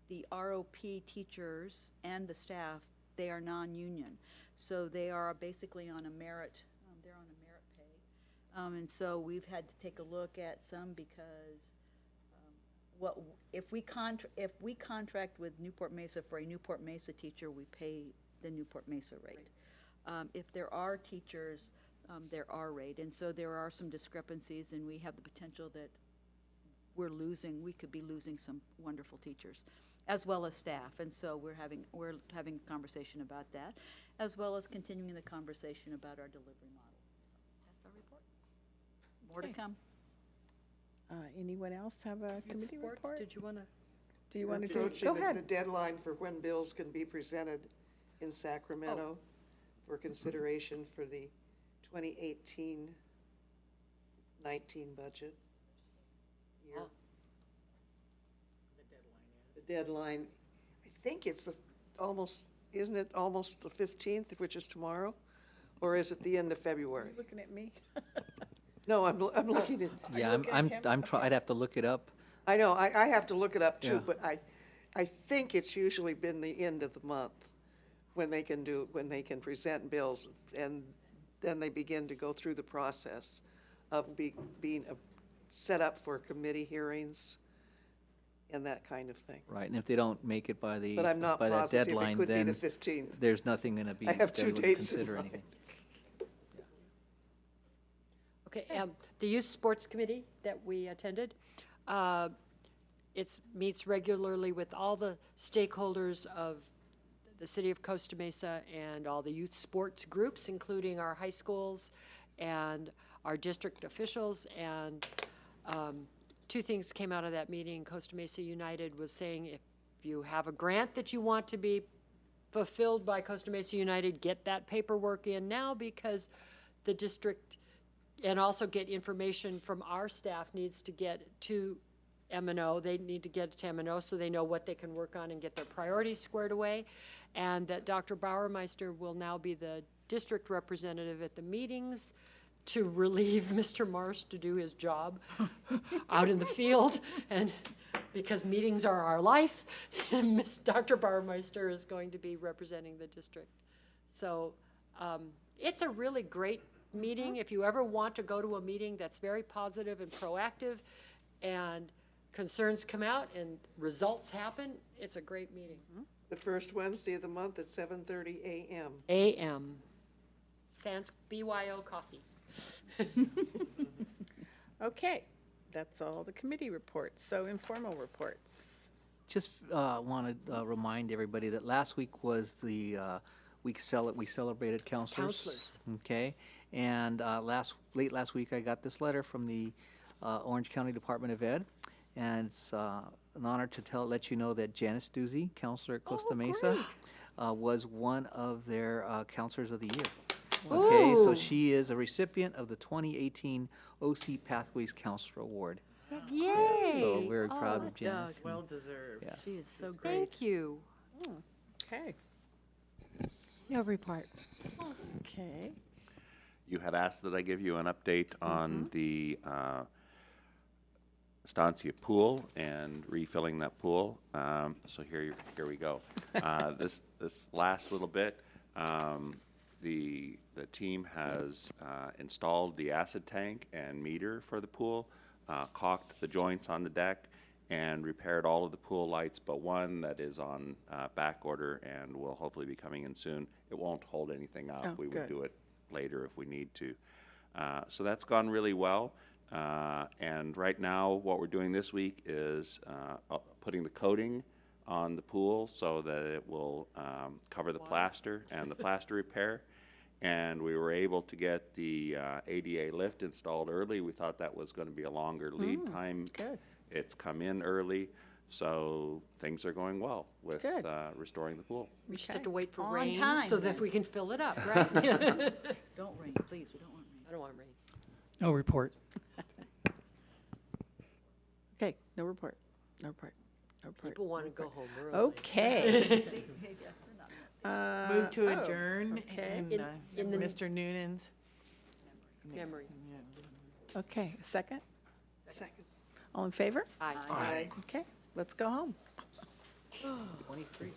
the ROP teachers and the staff, they are non-union. So they are basically on a merit, they're on a merit pay. And so we've had to take a look at some, because if we contract with Newport-Mesa for a Newport-Mesa teacher, we pay the Newport-Mesa rate. If there are teachers, there are rate. And so there are some discrepancies, and we have the potential that we could be losing some wonderful teachers, as well as staff. And so we're having a conversation about that, as well as continuing the conversation about our delivery model. So that's our report. More to come. Anyone else have a committee Sports, report? did you want to? Do you want to Approaching go ahead? the deadline for when bills can be presented in Sacramento for consideration for the 2018-19 budget year. The deadline, I think it's isn't it almost the 15th, which is tomorrow? Or is it the end of February? You looking at me? No, I'm looking at. Yeah, I'd have to look it up. I know, I have to look it up too, Yeah. but I think it's usually been the end of the month when they can present bills, and then they begin to go through the process of being set up for committee hearings and that kind of thing. Right, and if they don't make it by But I'm not that positive, it deadline, could be then the 15th. there's nothing going to be, I have they 2 wouldn't dates in consider mind. anything. Okay, the Youth Sports Committee that we attended, it meets regularly with all the stakeholders of the city of Costa Mesa and all the youth sports groups, including our high schools and our district officials. And 2 things came out of that meeting. Costa Mesa United was saying, if you have a grant that you want to be fulfilled by Costa Mesa United, get that paperwork in now, because the district, and also get information from our staff, needs to get to M&O. They need to get it to M&O so they know what they can work on and get their priorities squared away. And that Dr. Bauermeister will now be the district representative at the meetings to relieve Mr. Marsh to do his job out in the field. And because meetings are our life, Dr. Bauermeister is going to be representing the district. So it's a really great meeting. If you ever want to go to a meeting that's very positive and proactive, and concerns come out and results happen, it's a great meeting. The first Wednesday of the month at 7:30 a.m. AM. Sans BYO coffee. Okay, that's all the committee reports. So informal reports. Just want to remind everybody that last week was the we celebrated counselors. Counselors. Okay, and late last week I got this letter from the Orange County Department of Ed, and it's an honor to let you know that Janice Doozy, counselor at Costa Mesa, was one of their counselors of the year. Okay, so she is a recipient of the 2018 OC Pathways Counselor Award. Yay! So we're proud of Doug. Janice. Well deserved. Yes. She is so great. Thank you. Okay. No report. Okay. You had asked that I give you an update on the Estancia pool and refilling that pool. So here we go. This last little bit, the team has installed the acid tank and meter for the pool, caulked the joints on the deck, and repaired all of the pool lights but one that is on back order and will hopefully be coming in soon. It won't hold anything up. Oh, we good. would do it later if we need to. So that's gone really well. And right now, what we're doing this week is putting the coating on the pool so that it will cover the plaster and the plaster repair. And we were able to get the ADA lift installed early. We thought that was going to be a longer lead time. Good. It's come in early, so things are going well with Good. restoring the pool. We just have to wait for On rain time, so then. that we can fill it up, right? Don't rain, please, we don't want rain. I don't want rain. No report. Okay, no report, no report, no report. People want to go home early. Okay. Move to adjourn okay. in Mr. Noonan's Memory. Okay, a second? Second. All in favor? Aye. Aye. Okay, let's go home. 23.